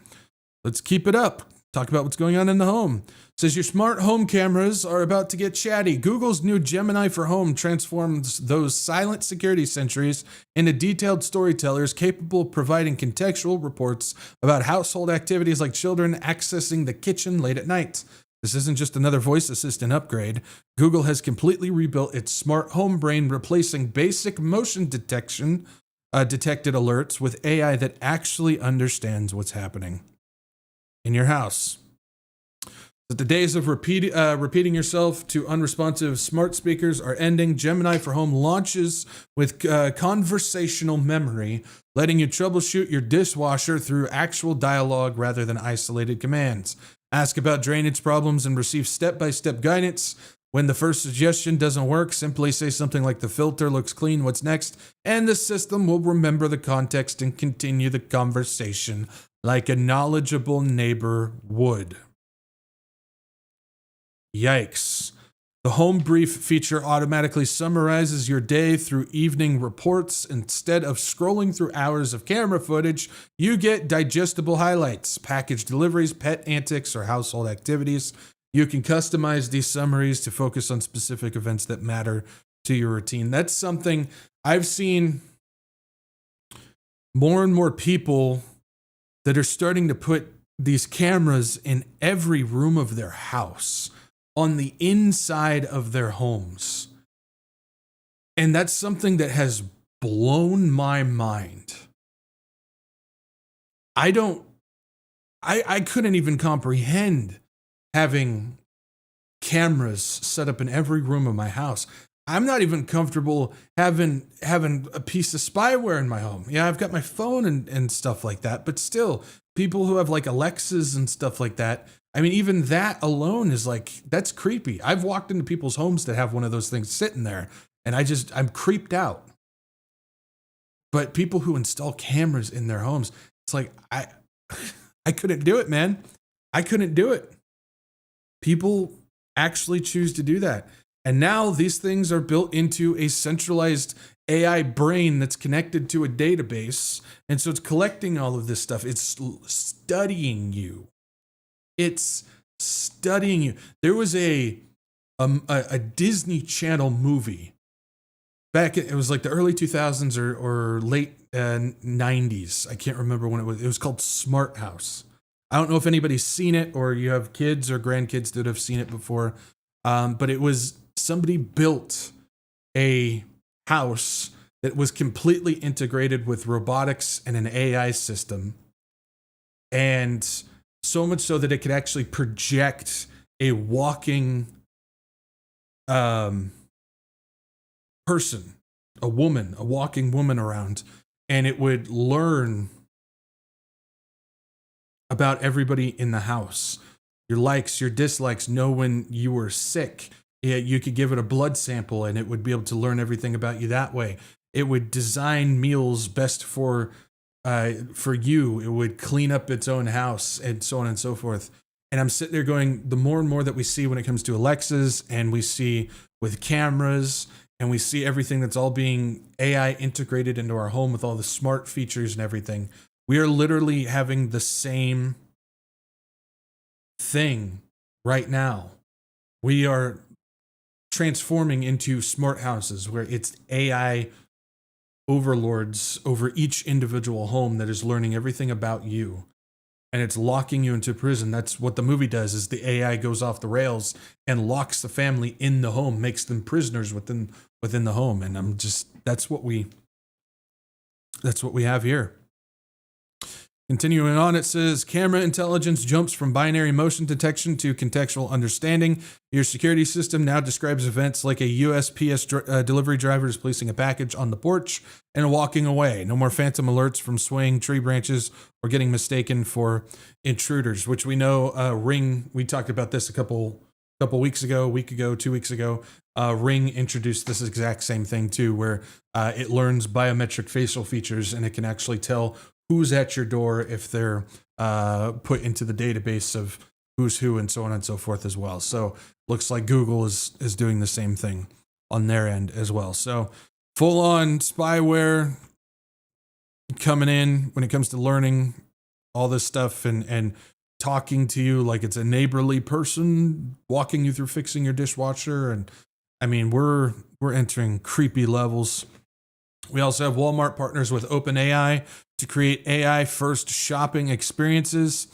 let's keep it up. Talk about what's going on in the home. It says your smart home cameras are about to get chatty. Google's new Gemini for Home transforms those silent security sentries into detailed storytellers capable of providing contextual reports about household activities like children accessing the kitchen late at night. This isn't just another voice assistant upgrade. Google has completely rebuilt its smart home brain, replacing basic motion detected alerts with AI that actually understands what's happening in your house. But the days of repeating yourself to unresponsive smart speakers are ending. Gemini for Home launches with conversational memory, letting you troubleshoot your dishwasher through actual dialogue rather than isolated commands. Ask about drainage problems and receive step-by-step guidance. When the first suggestion doesn't work, simply say something like the filter looks clean, what's next? And the system will remember the context and continue the conversation like a knowledgeable neighbor would. Yikes. The Home Brief feature automatically summarizes your day through evening reports. Instead of scrolling through hours of camera footage, you get digestible highlights, package deliveries, pet antics, or household activities. You can customize these summaries to focus on specific events that matter to your routine. That's something I've seen more and more people that are starting to put these cameras in every room of their house, on the inside of their homes. And that's something that has blown my mind. I couldn't even comprehend having cameras set up in every room of my house. I'm not even comfortable having a piece of spyware in my home. Yeah, I've got my phone and stuff like that, but still, people who have like Alexas and stuff like that, I mean, even that alone is like, that's creepy. I've walked into people's homes that have one of those things sitting there, and I'm creeped out. But people who install cameras in their homes, it's like, I couldn't do it, man. I couldn't do it. People actually choose to do that. And now these things are built into a centralized AI brain that's connected to a database. And so it's collecting all of this stuff. It's studying you. It's studying you. There was a Disney Channel movie it was like the early 2000s or late 90s. I can't remember when it was. It was called Smart House. I don't know if anybody's seen it or you have kids or grandkids that have seen it before. But it was somebody built a house that was completely integrated with robotics and an AI system. And so much so that it could actually project a walking person, a walking woman around, and it would learn about everybody in the house. Your likes, your dislikes, know when you were sick. You could give it a blood sample and it would be able to learn everything about you that way. It would design meals best for you. It would clean up its own house and so on and so forth. And I'm sitting there going, the more and more that we see when it comes to Alexas and we see with cameras and we see everything that's all being AI integrated into our home with all the smart features and everything, we are literally having the same thing right now. We are transforming into smart houses where it's AI overlords over each individual home that is learning everything about you. And it's locking you into prison. That's what the movie does, is the AI goes off the rails and locks the family in the home, makes them prisoners within the home. And that's what we have here. Continuing on, it says, camera intelligence jumps from binary motion detection to contextual understanding. Your security system now describes events like a USPS delivery driver is placing a package on the porch and walking away. No more phantom alerts from swaying tree branches or getting mistaken for intruders, which we know Ring, we talked about this a week ago, 2 weeks ago. Ring introduced this exact same thing too, where it learns biometric facial features and it can actually tell who's at your door if they're put into the database of who's who and so on and so forth as well. So looks like Google is doing the same thing on their end as well. So full on spyware coming in when it comes to learning all this stuff and talking to you like it's a neighborly person, walking you through fixing your dishwasher. And I mean, we're entering creepy levels. We also have Walmart partners with OpenAI to create AI-first shopping experiences.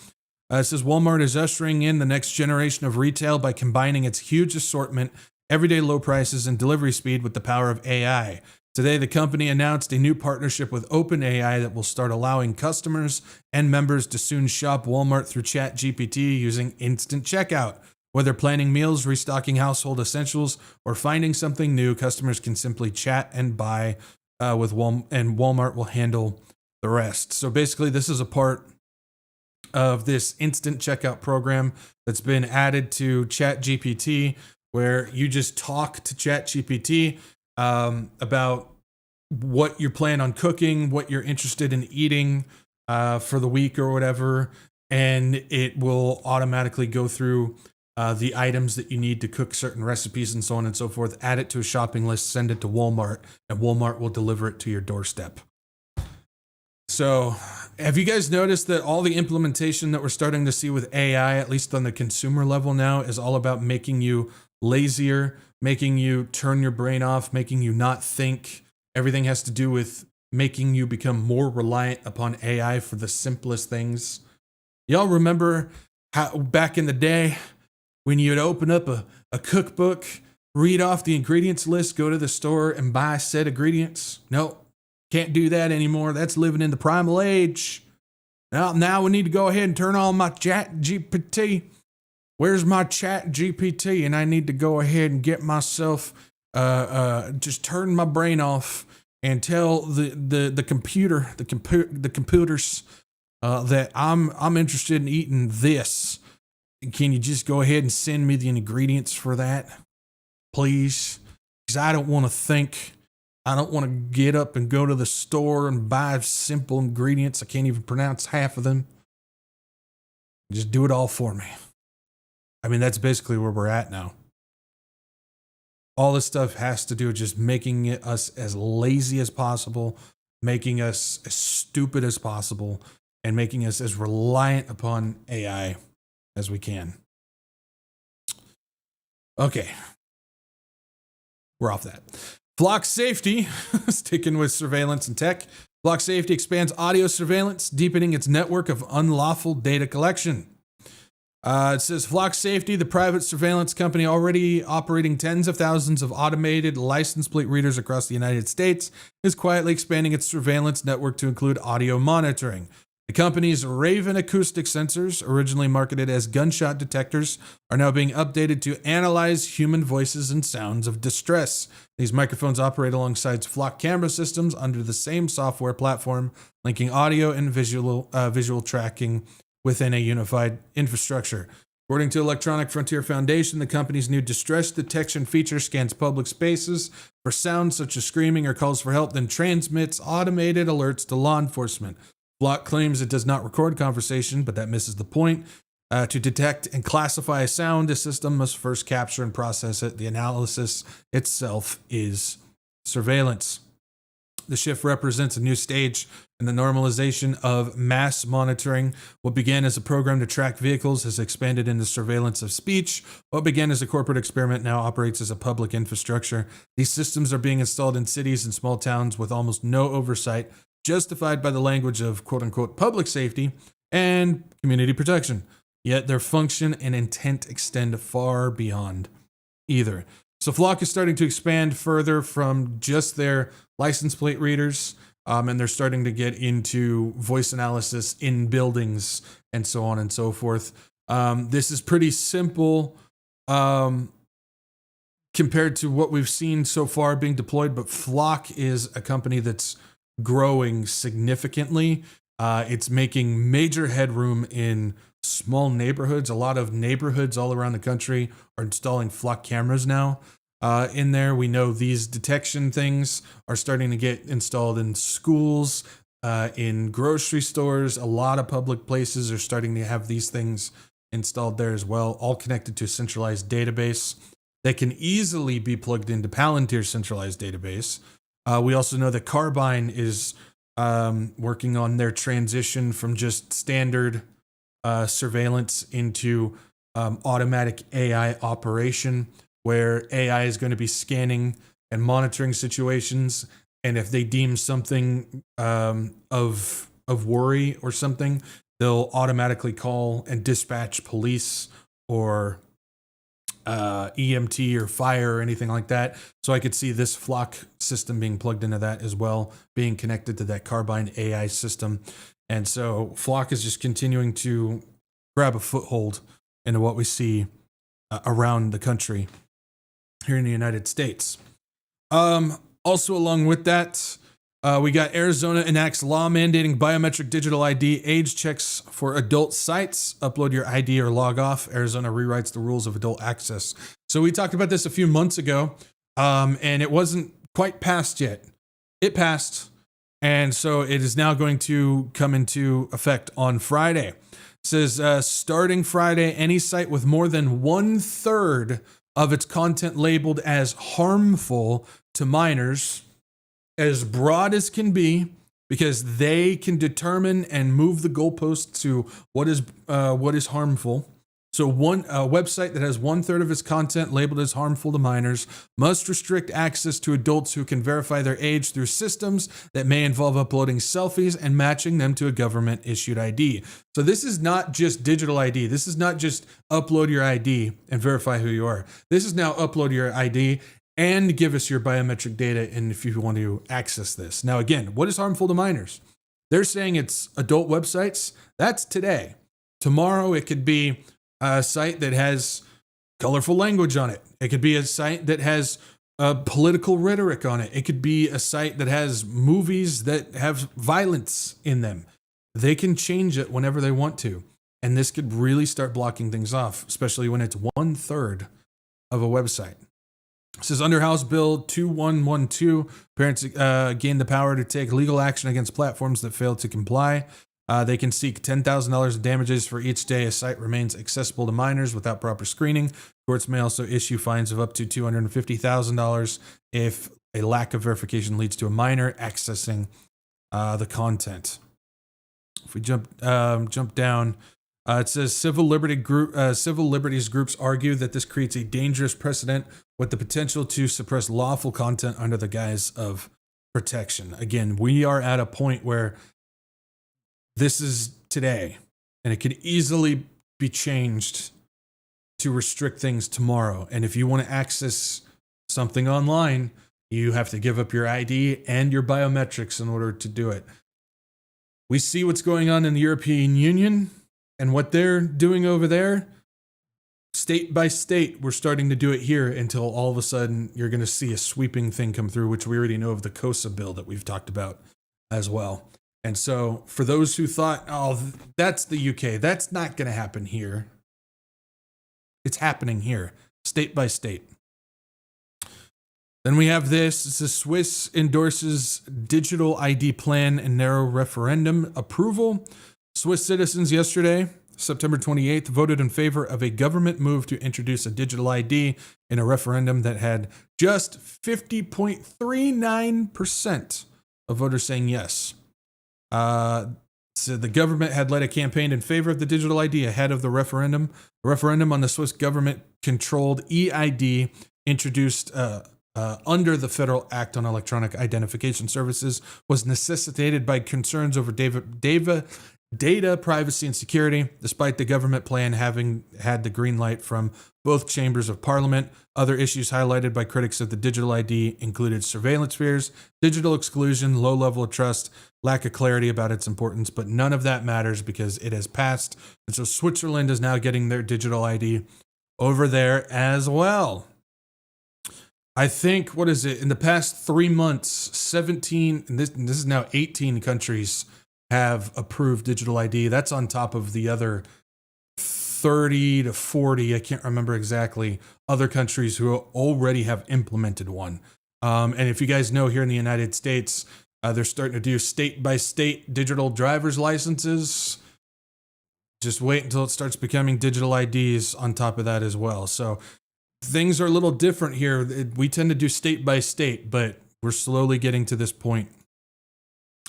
It says Walmart is ushering in the next generation of retail by combining its huge assortment, everyday low prices, and delivery speed with the power of AI. Today, the company announced a new partnership with OpenAI that will start allowing customers and members to soon shop Walmart through ChatGPT using instant checkout. Whether planning meals, restocking household essentials, or finding something new, customers can simply chat and buy with Walmart, and Walmart will handle the rest. So basically, this is a part of this instant checkout program that's been added to ChatGPT, where you just talk to ChatGPT about what you plan on cooking, what you're interested in eating for the week or whatever, and it will automatically go through the items that you need to cook certain recipes and so on and so forth, add it to a shopping list, send it to Walmart, and Walmart will deliver it to your doorstep. So have you guys noticed that all the implementation that we're starting to see with AI, at least on the consumer level now, is all about making you lazier, making you turn your brain off, making you not think? Everything has to do with making you become more reliant upon AI for the simplest things. Y'all remember how back in the day when you'd open up a cookbook, read off the ingredients list, go to the store and buy said ingredients? No, can't do that anymore. That's living in the primal age. Now we need to go ahead and turn on my Chat GPT. Where's my Chat GPT? And I need to go ahead and get myself, just turn my brain off and tell the computers that I'm interested in eating this. Can you just go ahead and send me the ingredients for that, please? Because I don't want to think. I don't want to get up and go to the store and buy simple ingredients. I can't even pronounce half of them. Just do it all for me. I mean, that's basically where we're at now. All this stuff has to do with just making us as lazy as possible, making us as stupid as possible, and making us as reliant upon AI as we can. Okay. We're off that. Flock Safety, sticking with surveillance and tech. Flock Safety expands audio surveillance, deepening its network of unlawful data collection. It says Flock Safety, the private surveillance company already operating tens of thousands of automated license plate readers across the United States, is quietly expanding its surveillance network to include audio monitoring. The company's Raven acoustic sensors, originally marketed as gunshot detectors, are now being updated to analyze human voices and sounds of distress. These microphones operate alongside Flock camera systems under the same software platform, linking audio and visual tracking within a unified infrastructure. According to Electronic Frontier Foundation, the company's new distress detection feature scans public spaces for sounds such as screaming or calls for help, then transmits automated alerts to law enforcement. Flock claims it does not record conversation, but that misses the point. To detect and classify a sound, the system must first capture and process it. The analysis itself is surveillance. The shift represents a new stage in the normalization of mass monitoring. What began as a program to track vehicles has expanded into surveillance of speech. What began as a corporate experiment now operates as a public infrastructure. These systems are being installed in cities and small towns with almost no oversight, justified by the language of quote-unquote public safety and community protection. Yet their function and intent extend far beyond either. So Flock is starting to expand further from just their license plate readers, and they're starting to get into voice analysis in buildings and so on and so forth. This is pretty simple compared to what we've seen so far being deployed, but Flock is a company that's growing significantly. It's making major headroom in small neighborhoods. A lot of neighborhoods all around the country are installing Flock cameras now. In there, we know these detection things are starting to get installed in schools, in grocery stores. A lot of public places are starting to have these things installed there as well, all connected to a centralized database that can easily be plugged into Palantir's centralized database. We also know that Carbine is working on their transition from just standard surveillance into automatic AI operation, where AI is going to be scanning and monitoring situations, and if they deem something of worry or something, they'll automatically call and dispatch police or EMT or fire or anything like that. So I could see this Flock system being plugged into that as well, being connected to that Carbine AI system. And so Flock is just continuing to grab a foothold into what we see around the country here in the United States. Also along with that, we got Arizona enacts law mandating biometric digital ID age checks for adult sites. Upload your ID or log off. Arizona rewrites the rules of adult access. So we talked about this a few months ago, and it wasn't quite passed yet. It passed, and so it is now going to come into effect on Friday. It says, starting Friday, any site with more than 1/3 of its content labeled as harmful to minors, as broad as can be, because they can determine and move the goalposts to what is harmful. So a website that has 1/3 of its content labeled as harmful to minors must restrict access to adults who can verify their age through systems that may involve uploading selfies and matching them to a government-issued ID. So this is not just digital ID. This is not just upload your ID and verify who you are. This is now upload your ID and give us your biometric data, and if you want to access this. Now, again, what is harmful to minors? They're saying it's adult websites. That's today. Tomorrow, it could be a site that has colorful language on it. It could be a site that has political rhetoric on it. It could be a site that has movies that have violence in them. They can change it whenever they want to. And this could really start blocking things off, especially when it's 1/3 of a website. It says under House Bill 2112, parents gain the power to take legal action against platforms that fail to comply. They can seek $10,000 of damages for each day a site remains accessible to minors without proper screening. Courts may also issue fines of up to $250,000 if a lack of verification leads to a minor accessing the content. If we jump down, It says civil liberties groups argue that this creates a dangerous precedent with the potential to suppress lawful content under the guise of protection. Again, we are at a point where this is today, and it could easily be changed to restrict things tomorrow. And if you want to access something online, you have to give up your ID and your biometrics in order to do it. We see what's going on in the European Union and what they're doing over there. State by state, we're starting to do it here until all of a sudden you're going to see a sweeping thing come through, which we already know of the COSA bill that we've talked about as well. And so for those who thought, oh, that's the UK, that's not going to happen here. It's happening here, state by state. Then we have this. It's the Swiss endorses digital ID plan and narrow referendum approval. Swiss citizens yesterday, September 28th, voted in favor of a government move to introduce a digital ID in a referendum that had just 50.39% of voters saying yes. So the government had led a campaign in favor of the digital ID ahead of the referendum. A referendum on the Swiss government-controlled EID introduced under the Federal Act on Electronic Identification Services was necessitated by concerns over data privacy and security, despite the government plan having had the green light from both chambers of parliament. Other issues highlighted by critics of the digital ID included surveillance fears, digital exclusion, low level of trust, lack of clarity about its importance, but none of that matters because it has passed. And so Switzerland is now getting their digital ID over there as well. I think, what is it? In the past 3 months, 17, and this is now 18 countries have approved digital ID. That's on top of the other 30 to 40, I can't remember exactly, other countries who already have implemented one. And if you guys know, here in the United States, they're starting to do state-by-state digital driver's licenses. Just wait until it starts becoming digital IDs on top of that as well. So things are a little different here. We tend to do state-by-state, but we're slowly getting to this point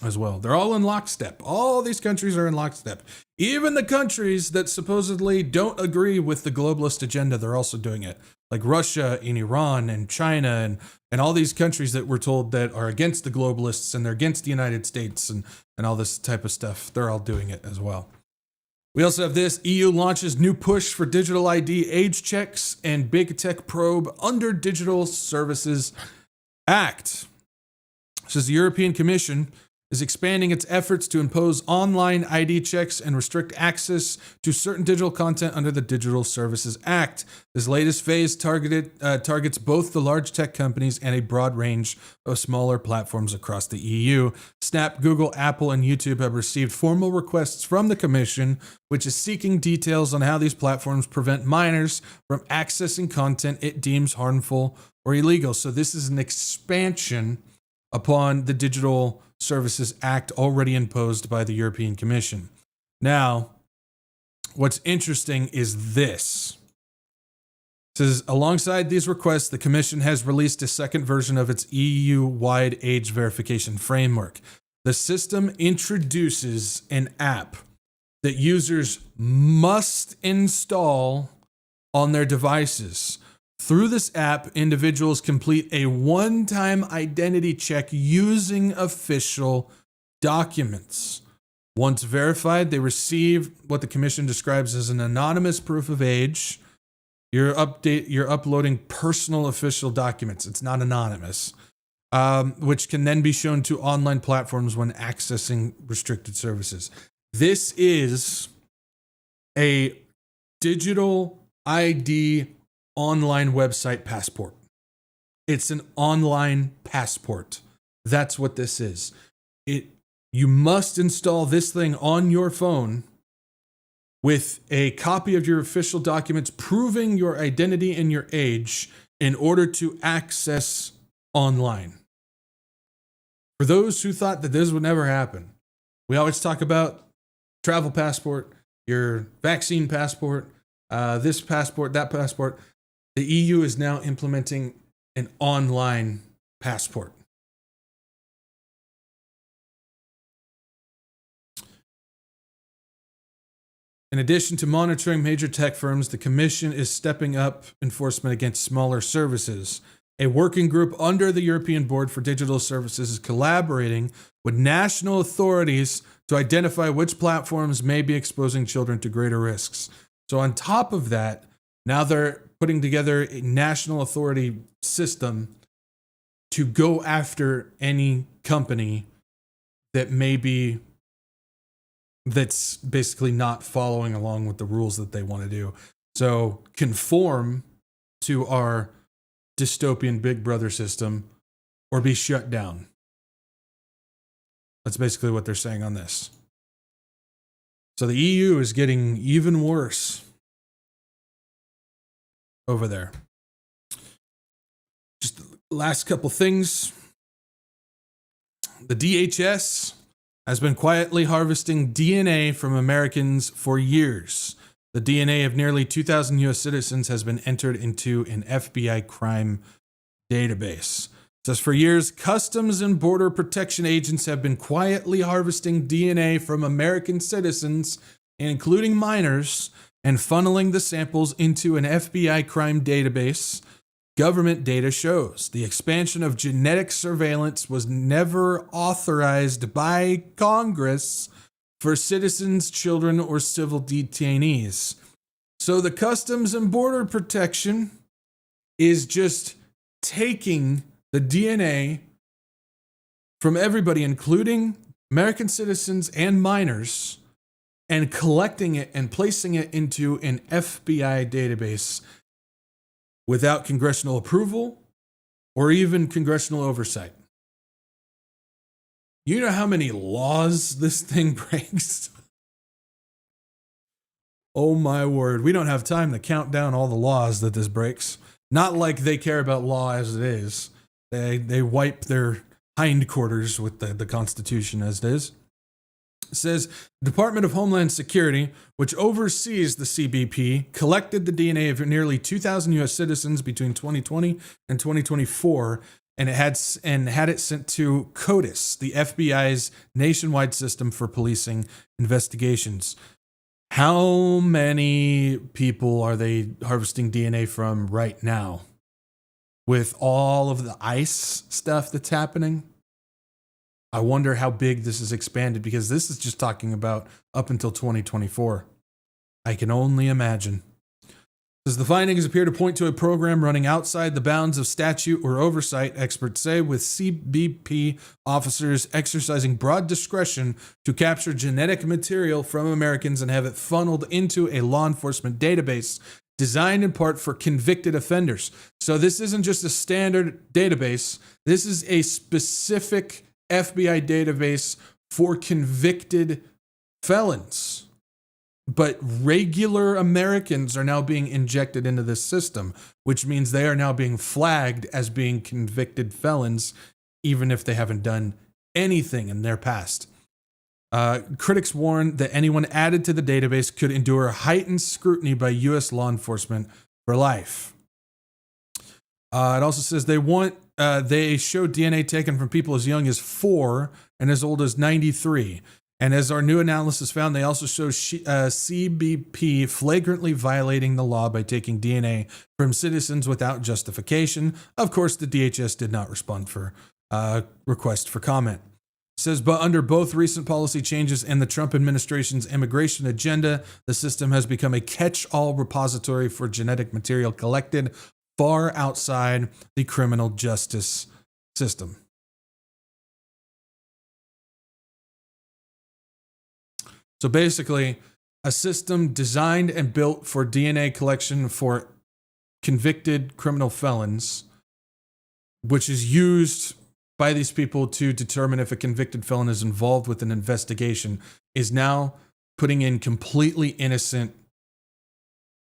as well. They're all in lockstep. All these countries are in lockstep. Even the countries that supposedly don't agree with the globalist agenda, they're also doing it. Like Russia and Iran and China and all these countries that we're told that are against the globalists and they're against the United States and all this type of stuff. They're all doing it as well. We also have this. EU launches new push for digital ID age checks and big tech probe under Digital Services Act. It says the European Commission is expanding its efforts to impose online ID checks and restrict access to certain digital content under the Digital Services Act. This latest phase targets both the large tech companies and a broad range of smaller platforms across the EU. Snap, Google, Apple, and YouTube have received formal requests from the Commission, which is seeking details on how these platforms prevent minors from accessing content it deems harmful or illegal. So this is an expansion upon the Digital Services Act already imposed by the European Commission. Now, what's interesting is this. It says, alongside these requests, the Commission has released a second version of its EU-wide age verification framework. The system introduces an app that users must install on their devices. Through this app, individuals complete a one-time identity check using official documents. Once verified, they receive what the Commission describes as an anonymous proof of age. You're uploading personal official documents. It's not anonymous, which can then be shown to online platforms when accessing restricted services. This is a digital ID online website passport. It's an online passport. That's what this is. You must install this thing on your phone with a copy of your official documents proving your identity and your age in order to access online. For those who thought that this would never happen, we always talk about travel passport, your vaccine passport, this passport, that passport. The EU is now implementing an online passport. In addition to monitoring major tech firms, the Commission is stepping up enforcement against smaller services. A working group under the European Board for Digital Services is collaborating with national authorities to identify which platforms may be exposing children to greater risks. So on top of that, now they're putting together a national authority system to go after any company that that's basically not following along with the rules that they want to do. So conform to our dystopian Big Brother system or be shut down. That's basically what they're saying on this. So the EU is getting even worse over there. Just the last couple things. The DHS has been quietly harvesting DNA from Americans for years. The DNA of nearly 2,000 U.S. citizens has been entered into an FBI crime database. It says for years, Customs and Border Protection agents have been quietly harvesting DNA from American citizens, including minors, and funneling the samples into an FBI crime database. Government data shows the expansion of genetic surveillance was never authorized by Congress for citizens, children, or civil detainees. So the Customs and Border Protection is just taking the DNA from everybody, including American citizens and minors, and collecting it and placing it into an FBI database without congressional approval or even congressional oversight. You know how many laws this thing breaks? Oh my word. We don't have time to count down all the laws that this breaks. Not like they care about law as it is. They wipe their hindquarters with the Constitution as it is. It says the Department of Homeland Security, which oversees the CBP, collected the DNA of nearly 2,000 U.S. citizens between 2020 and 2024, and had it sent to CODIS, the FBI's nationwide system for policing investigations. How many people are they harvesting DNA from right now? With all of the ICE stuff that's happening? I wonder how big this is expanded, because this is just talking about up until 2024. I can only imagine. As the findings appear to point to a program running outside the bounds of statute or oversight, experts say, with CBP officers exercising broad discretion to capture genetic material from Americans and have it funneled into a law enforcement database designed in part for convicted offenders. So this isn't just a standard database. This is a specific FBI database for convicted felons. But regular Americans are now being injected into this system, which means they are now being flagged as being convicted felons, even if they haven't done anything in their past. Critics warn that anyone added to the database could endure heightened scrutiny by U.S. law enforcement for life. It also says they show DNA taken from people as young as 4 and as old as 93. And as our new analysis found, they also show CBP flagrantly violating the law by taking DNA from citizens without justification. Of course, the DHS did not respond for request for comment. It says, but under both recent policy changes and the Trump administration's immigration agenda, the system has become a catch-all repository for genetic material collected far outside the criminal justice system. So basically, a system designed and built for DNA collection for convicted criminal felons, which is used by these people to determine if a convicted felon is involved with an investigation, is now putting in completely innocent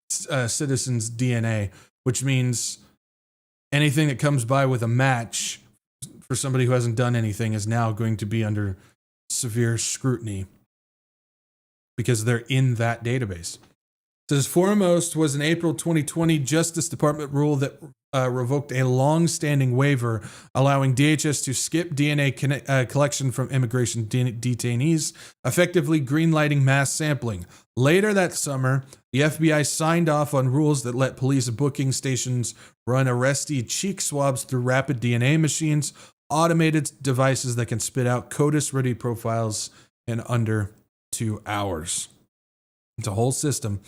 citizens' DNA, which means anything that comes by with a match for somebody who hasn't done anything is now going to be under severe scrutiny because they're in that database. Says foremost was an April 2020 Justice Department rule that revoked a long-standing waiver allowing DHS to skip DNA collection from immigration detainees, effectively greenlighting mass sampling. Later that summer, the FBI signed off on rules that let police booking stations run arrestee cheek swabs through rapid DNA machines, automated devices that can spit out CODIS-ready profiles in under 2 hours. It's a whole system.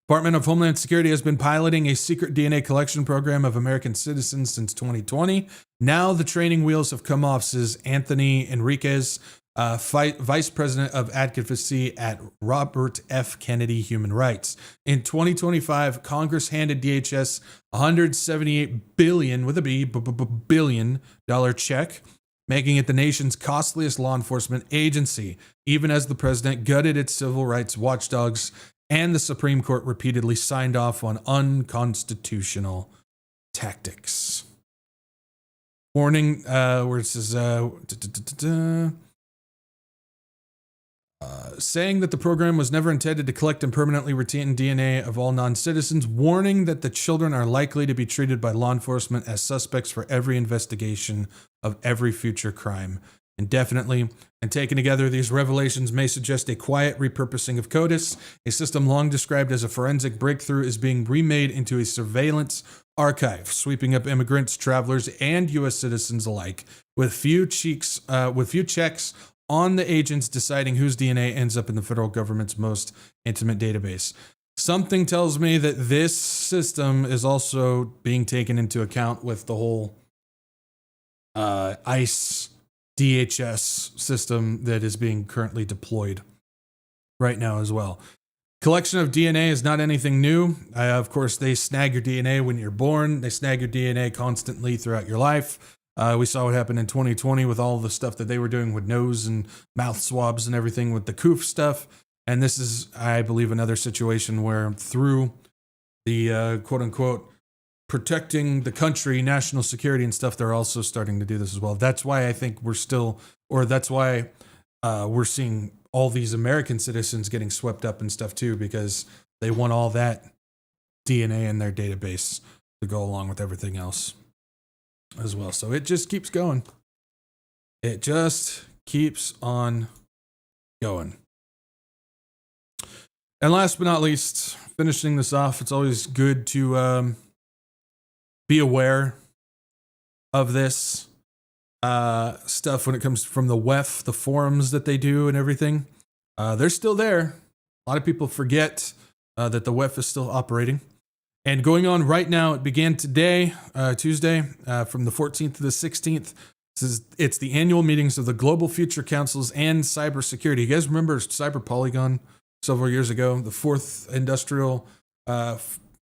Department of Homeland Security has been piloting a secret DNA collection program of American citizens since 2020. Now the training wheels have come off, says Anthony Enriquez, Vice President of Advocacy at Robert F. Kennedy Human Rights. In 2025, Congress handed DHS $178 billion with a B billion dollar check, making it the nation's costliest law enforcement agency, even as the president gutted its civil rights watchdogs and the Supreme Court repeatedly signed off on unconstitutional tactics. Warning, where it says, saying that the program was never intended to collect and permanently retain DNA of all non-citizens, warning that the children are likely to be treated by law enforcement as suspects for every investigation of every future crime. Indefinitely, and taken together, these revelations may suggest a quiet repurposing of CODIS. A system long described as a forensic breakthrough is being remade into a surveillance archive, sweeping up immigrants, travelers, and U.S. citizens alike, with few checks on the agents deciding whose DNA ends up in the federal government's most intimate database. Something tells me that this system is also being taken into account with the whole ICE DHS system that is being currently deployed right now as well. Collection of DNA is not anything new. Of course, they snag your DNA when you're born. They snag your DNA constantly throughout your life. We saw what happened in 2020 with all the stuff that they were doing with nose and mouth swabs and everything with the COOF stuff. And this is, I believe, another situation where through the quote-unquote protecting the country, national security and stuff, they're also starting to do this as well. That's why I think we're seeing all these American citizens getting swept up and stuff too, because they want all that DNA in their database to go along with everything else as well. So it just keeps going. It just keeps on going. And last but not least, finishing this off, it's always good to be aware of this stuff when it comes from the WEF, the forums that they do and everything. They're still there. A lot of people forget that the WEF is still operating. And going on right now, it began today, Tuesday, from the 14th to the 16th. It's the annual meetings of the Global Future Councils and Cybersecurity. You guys remember Cyber Polygon several years ago? The fourth industrial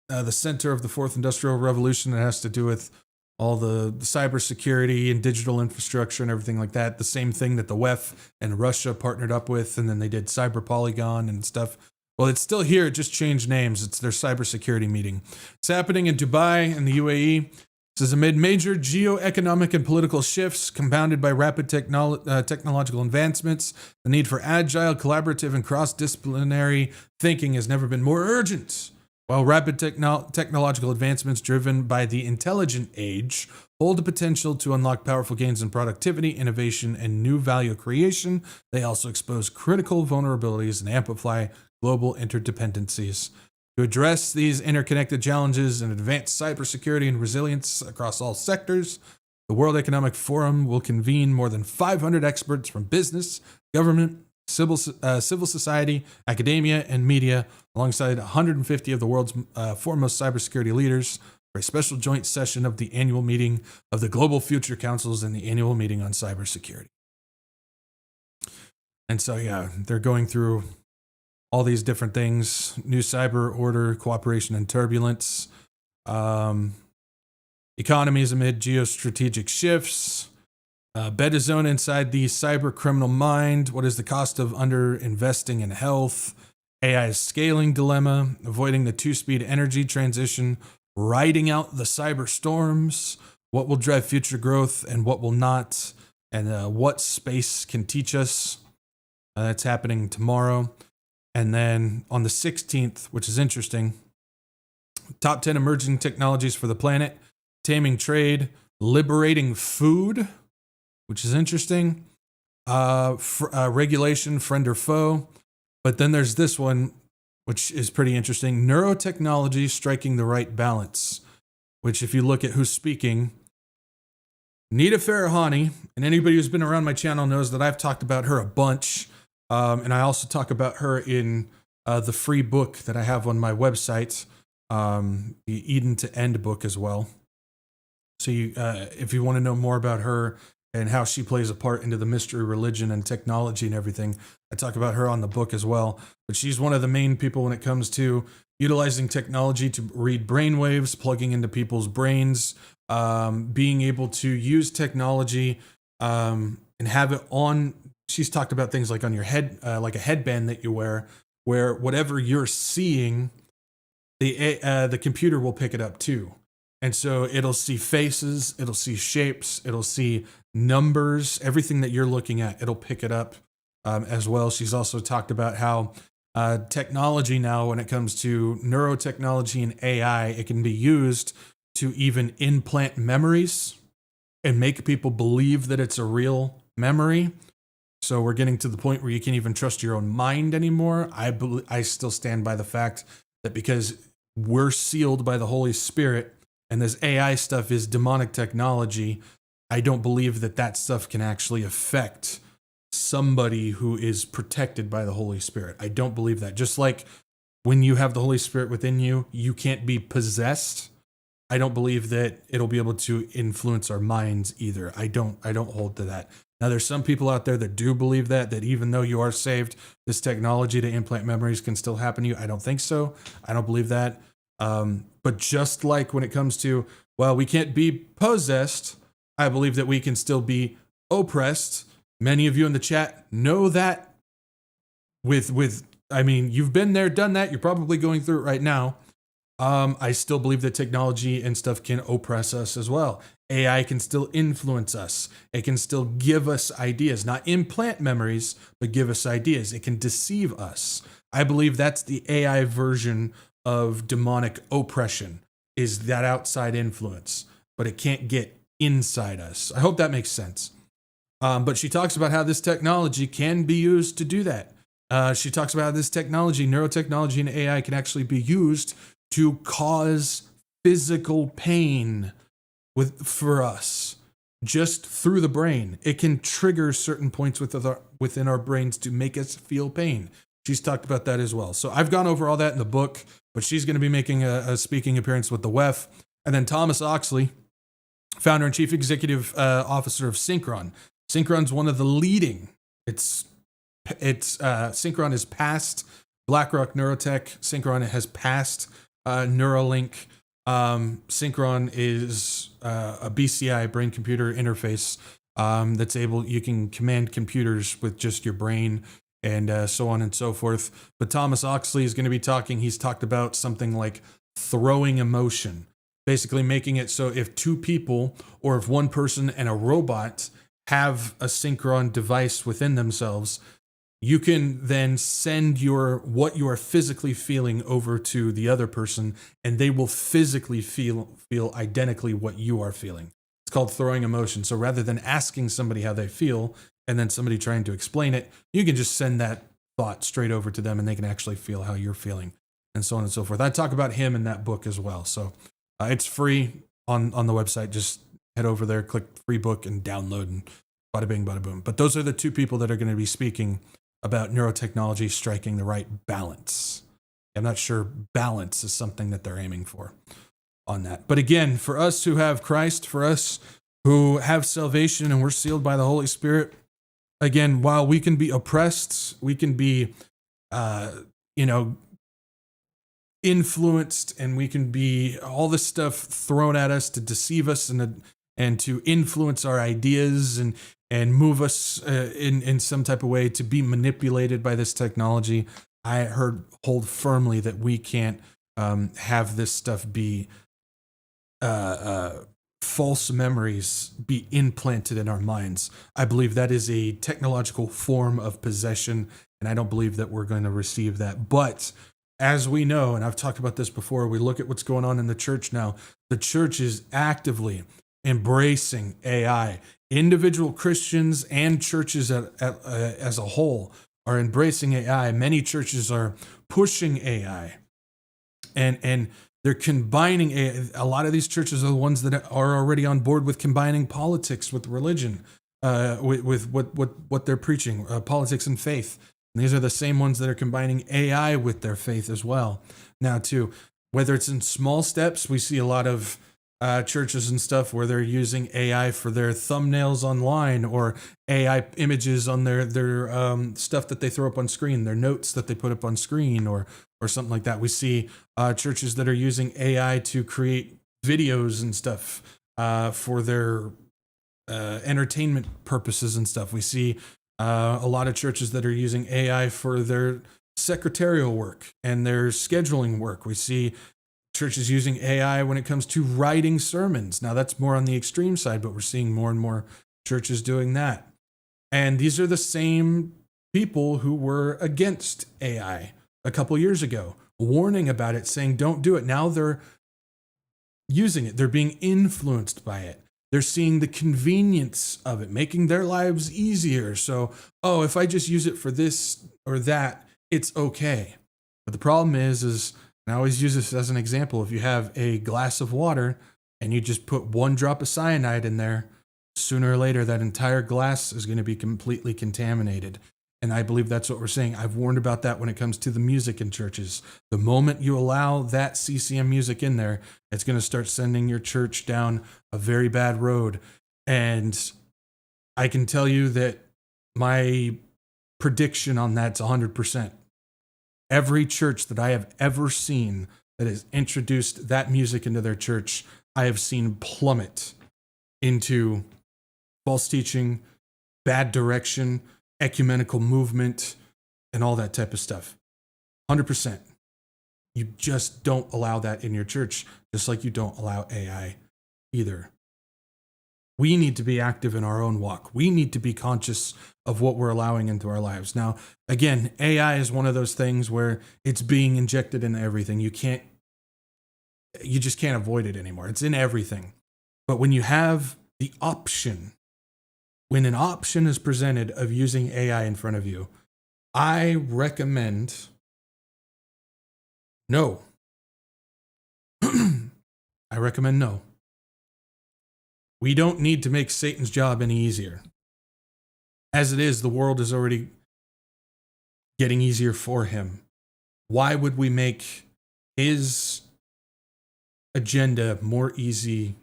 the center of the fourth industrial revolution that has to do with all the cybersecurity and digital infrastructure and everything like that. The same thing that the WEF and Russia partnered up with, and then they did Cyber Polygon and stuff. Well, it's still here. It just changed names. It's their cybersecurity meeting. It's happening in Dubai and the UAE. This is amid major geoeconomic and political shifts compounded by rapid technological advancements. The need for agile, collaborative, and cross-disciplinary thinking has never been more urgent. While rapid technological advancements driven by the intelligent age hold the potential to unlock powerful gains in productivity, innovation, and new value creation, they also expose critical vulnerabilities and amplify global interdependencies. To address these interconnected challenges and advance cybersecurity and resilience across all sectors, the World Economic Forum will convene more than 500 experts from business, government, civil society, academia, and media, alongside 150 of the world's foremost cybersecurity leaders, for a special joint session of the annual meeting of the Global Future Councils and the annual meeting on cybersecurity. And so, yeah, they're going through all these different things: new cyber order, cooperation and turbulence, economies amid geostrategic shifts, Bedizone inside the cyber criminal mind. What is the cost of underinvesting in health? AI's scaling dilemma, avoiding the two-speed energy transition, riding out the cyber storms, what will drive future growth and what will not, and what space can teach us. That's happening tomorrow. And then on the 16th, which is interesting, top 10 emerging technologies for the planet, taming trade, liberating food, which is interesting, regulation, friend or foe. But then there's this one, which is pretty interesting, neurotechnology striking the right balance, which if you look at who's speaking, Nita Farahani, and anybody who's been around my channel knows that I've talked about her a bunch. And I also talk about her in the free book that I have on my website, the Eden to End book as well. So if you want to know more about her and how she plays a part into the mystery religion and technology and everything, I talk about her on the book as well. But she's one of the main people when it comes to utilizing technology to read brainwaves, plugging into people's brains, being able to use technology and have it on. She's talked about things like on your head, like a headband that you wear, where whatever you're seeing, the computer will pick it up too. And so it'll see faces, it'll see shapes, it'll see numbers, everything that you're looking at, it'll pick it up as well. She's also talked about how technology now, when it comes to neurotechnology and AI, it can be used to even implant memories and make people believe that it's a real memory. So we're getting to the point where you can't even trust your own mind anymore. I still stand by the fact that because we're sealed by the Holy Spirit and this AI stuff is demonic technology, I don't believe that that stuff can actually affect somebody who is protected by the Holy Spirit. I don't believe that. Just like when you have the Holy Spirit within you, you can't be possessed. I don't believe that it'll be able to influence our minds either. I don't hold to that. Now, there's some people out there that do believe that even though you are saved, this technology to implant memories can still happen to you. I don't think so. I don't believe that. But just like when it comes to, well, we can't be possessed, I believe that we can still be oppressed. Many of you in the chat know that I mean, you've been there, done that. You're probably going through it right now. I still believe that technology and stuff can oppress us as well. AI can still influence us. It can still give us ideas, not implant memories, but give us ideas. It can deceive us. I believe that's the AI version of demonic oppression, is that outside influence, but it can't get inside us. I hope that makes sense. But she talks about how this technology can be used to do that. She talks about how this technology, neurotechnology and AI, can actually be used to cause physical pain for us just through the brain. It can trigger certain points within our brains to make us feel pain. She's talked about that as well. So I've gone over all that in the book, but she's going to be making a speaking appearance with the WEF. And then Thomas Oxley, founder and chief executive officer of Synchron. Synchron's one of the leading. Synchron has passed BlackRock Neurotech. Synchron has passed Neuralink. Synchron is a BCI, brain computer interface, that's you can command computers with just your brain and so on and so forth. But Thomas Oxley is going to be talking. He's talked about something like throwing emotion, basically making it so if two people or if one person and a robot have a Synchron device within themselves, you can then send what you are physically feeling over to the other person, and they will physically feel identically what you are feeling. It's called throwing emotion. So rather than asking somebody how they feel and then somebody trying to explain it, you can just send that thought straight over to them and they can actually feel how you're feeling, and so on and so forth. I talk about him in that book as well. So it's free on the website. Just head over there, click free book and download, and bada bing, bada boom. But those are the two people that are going to be speaking about neurotechnology striking the right balance. I'm not sure balance is something that they're aiming for on that. But again, for us who have Christ, for us who have salvation and we're sealed by the Holy Spirit, again, while we can be oppressed, we can be, influenced, and we can be all this stuff thrown at us to deceive us and to influence our ideas and move us in some type of way to be manipulated by this technology. I hold firmly that we can't have this stuff be false memories be implanted in our minds. I believe that is a technological form of possession, and I don't believe that we're going to receive that. But as we know, and I've talked about this before, we look at what's going on in the church now. The church is actively embracing AI. Individual Christians and churches as a whole are embracing AI. Many churches are pushing AI, and they're combining AI. A lot of these churches are the ones that are already on board with combining politics with religion, with what they're preaching, politics and faith. And these are the same ones that are combining AI with their faith as well. Now, too, whether it's in small steps, we see a lot of churches and stuff where they're using AI for their thumbnails online, or AI images on their stuff that they throw up on screen, their notes that they put up on screen, or something like that. We see churches that are using AI to create videos and stuff for their entertainment purposes and stuff. We see a lot of churches that are using AI for their secretarial work and their scheduling work. We see churches using AI when it comes to writing sermons. Now, that's more on the extreme side, but we're seeing more and more churches doing that. And these are the same people who were against AI a couple years ago, warning about it, saying, don't do it. Now they're using it. They're being influenced by it. They're seeing the convenience of it, making their lives easier. So, if I just use it for this or that, it's okay. But the problem is, and I always use this as an example, if you have a glass of water and you just put one drop of cyanide in there, sooner or later that entire glass is going to be completely contaminated. And I believe that's what we're saying. I've warned about that when it comes to the music in churches. The moment you allow that CCM music in there, it's going to start sending your church down a very bad road. And I can tell you that my prediction on that's 100%. Every church that I have ever seen that has introduced that music into their church, I have seen plummet into false teaching, bad direction, ecumenical movement, and all that type of stuff. 100%. You just don't allow that in your church, just like you don't allow AI either. We need to be active in our own walk. We need to be conscious of what we're allowing into our lives. Now, again, AI is one of those things where it's being injected into everything. You just can't avoid it anymore. It's in everything. But when you have the option, when an option is presented of using AI in front of you, I recommend no. I recommend no. We don't need to make Satan's job any easier. As it is, the world is already getting easier for him. Why would we make his agenda more easy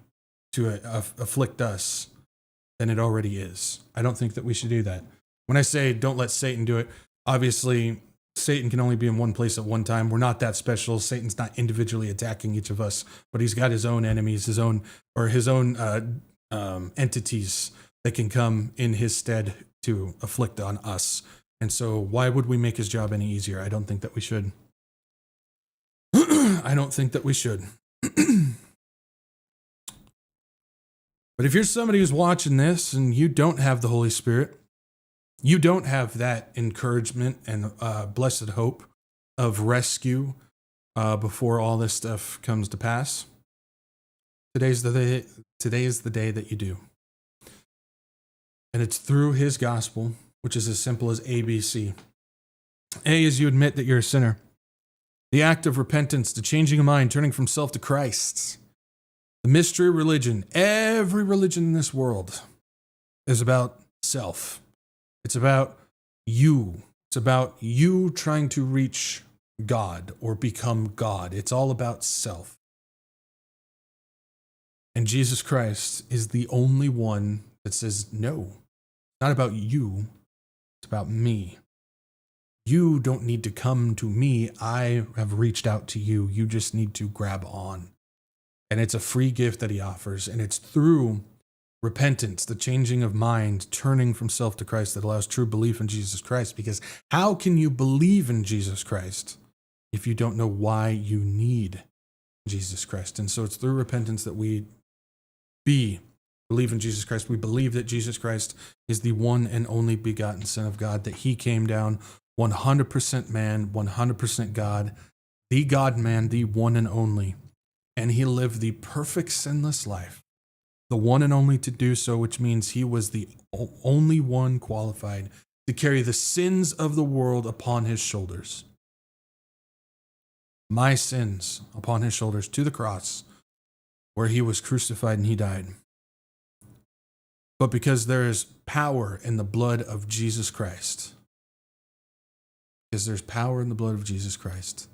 to afflict us than it already is? I don't think that we should do that. When I say don't let Satan do it, obviously Satan can only be in one place at one time. We're not that special. Satan's not individually attacking each of us, but he's got his own enemies, his own entities that can come in his stead to afflict on us. And so why would we make his job any easier? I don't think that we should. I don't think that we should. But if you're somebody who's watching this and you don't have the Holy Spirit, you don't have that encouragement and blessed hope of rescue before all this stuff comes to pass, today is the day that you do. And it's through his gospel, which is as simple as ABC. A is you admit that you're a sinner. The act of repentance, the changing of mind, turning from self to Christ. The mystery religion, every religion in this world is about self. It's about you. It's about you trying to reach God or become God. It's all about self. And Jesus Christ is the only one that says, no, it's not about you. It's about me. You don't need to come to me. I have reached out to you. You just need to grab on. And it's a free gift that he offers. And it's through repentance, the changing of mind, turning from self to Christ, that allows true belief in Jesus Christ. Because how can you believe in Jesus Christ if you don't know why you need Jesus Christ? And so it's through repentance that we believe in Jesus Christ. We believe that Jesus Christ is the one and only begotten Son of God, that he came down 100% man, 100% God, the God-man, the one and only. And he lived the perfect sinless life, the one and only to do so, which means he was the only one qualified to carry the sins of the world upon his shoulders. My sins upon his shoulders to the cross, where he was crucified and he died. But because there is power in the blood of Jesus Christ, because there's power in the blood of Jesus Christ,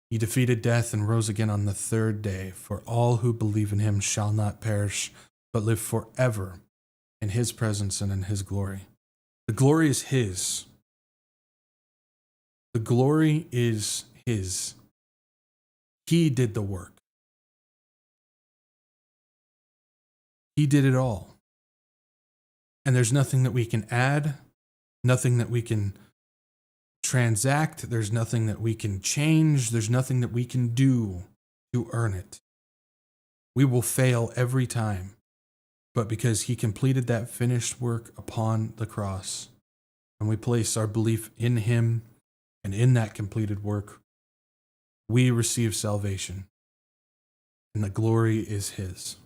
he defeated death and rose again on the third day. For all who believe in him shall not perish, but live forever in his presence and in his glory. The glory is his. The glory is his. He did the work. He did it all. And there's nothing that we can add, nothing that we can transact, there's nothing that we can change, there's nothing that we can do to earn it. We will fail every time. But because he completed that finished work upon the cross, and we place our belief in him and in that completed work, we receive salvation. And the glory is his.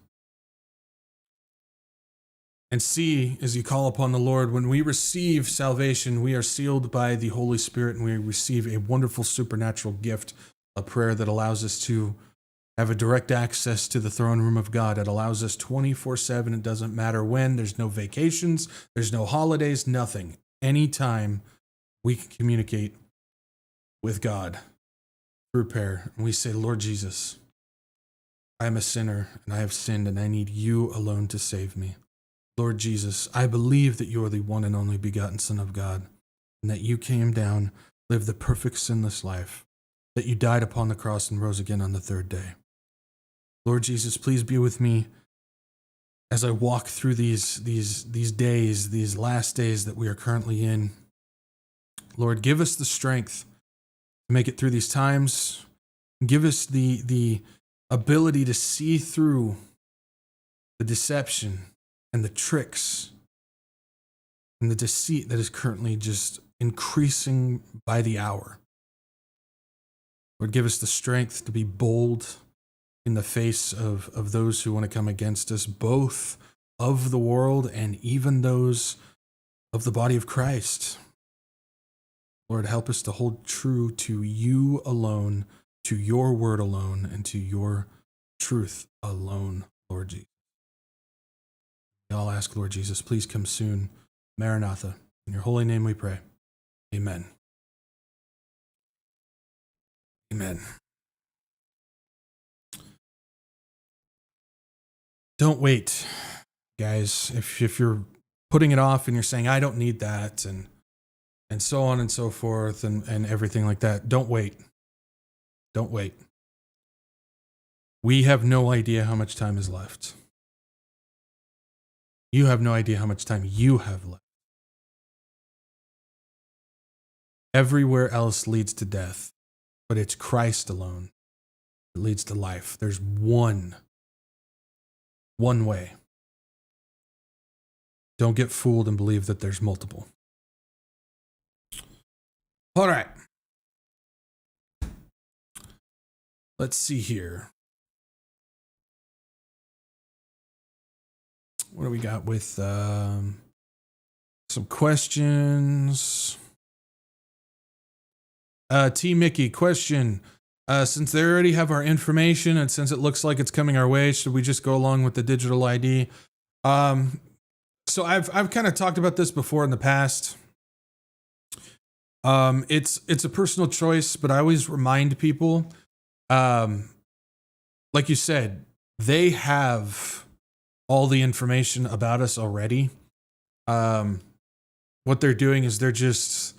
And C, as you call upon the Lord, when we receive salvation, we are sealed by the Holy Spirit, and we receive a wonderful supernatural gift, a prayer that allows us to have a direct access to the throne room of God. It allows us 24/7. It doesn't matter when. There's no vacations. There's no holidays, nothing. Anytime we can communicate with God through prayer. And we say, Lord Jesus, I am a sinner and I have sinned and I need you alone to save me. Lord Jesus, I believe that you are the one and only begotten Son of God, and that you came down, lived the perfect sinless life, that you died upon the cross and rose again on the third day. Lord Jesus, please be with me as I walk through these days, these last days that we are currently in. Lord, give us the strength to make it through these times. Give us the ability to see through the deception and the tricks and the deceit that is currently just increasing by the hour. Lord, give us the strength to be bold in the face of those who want to come against us, both of the world and even those of the body of Christ. Lord, help us to hold true to you alone, to your word alone, and to your truth alone, Lord Jesus. We all ask, Lord Jesus, please come soon. Maranatha. In your holy name we pray. Amen. Amen. Don't wait, guys. If you're putting it off and you're saying, I don't need that, and so on and so forth, and everything like that, don't wait. Don't wait. We have no idea how much time is left. You have no idea how much time you have left. Everywhere else leads to death, but it's Christ alone that leads to life. There's one way. Don't get fooled and believe that there's multiple. All right. Let's see here. What do we got with some questions? T. Mickey, question. Since they already have our information and since it looks like it's coming our way, should we just go along with the digital ID? So I've kind of talked about this before in the past. It's a personal choice, but I always remind people, like you said, they have all the information about us already. What they're doing is they're just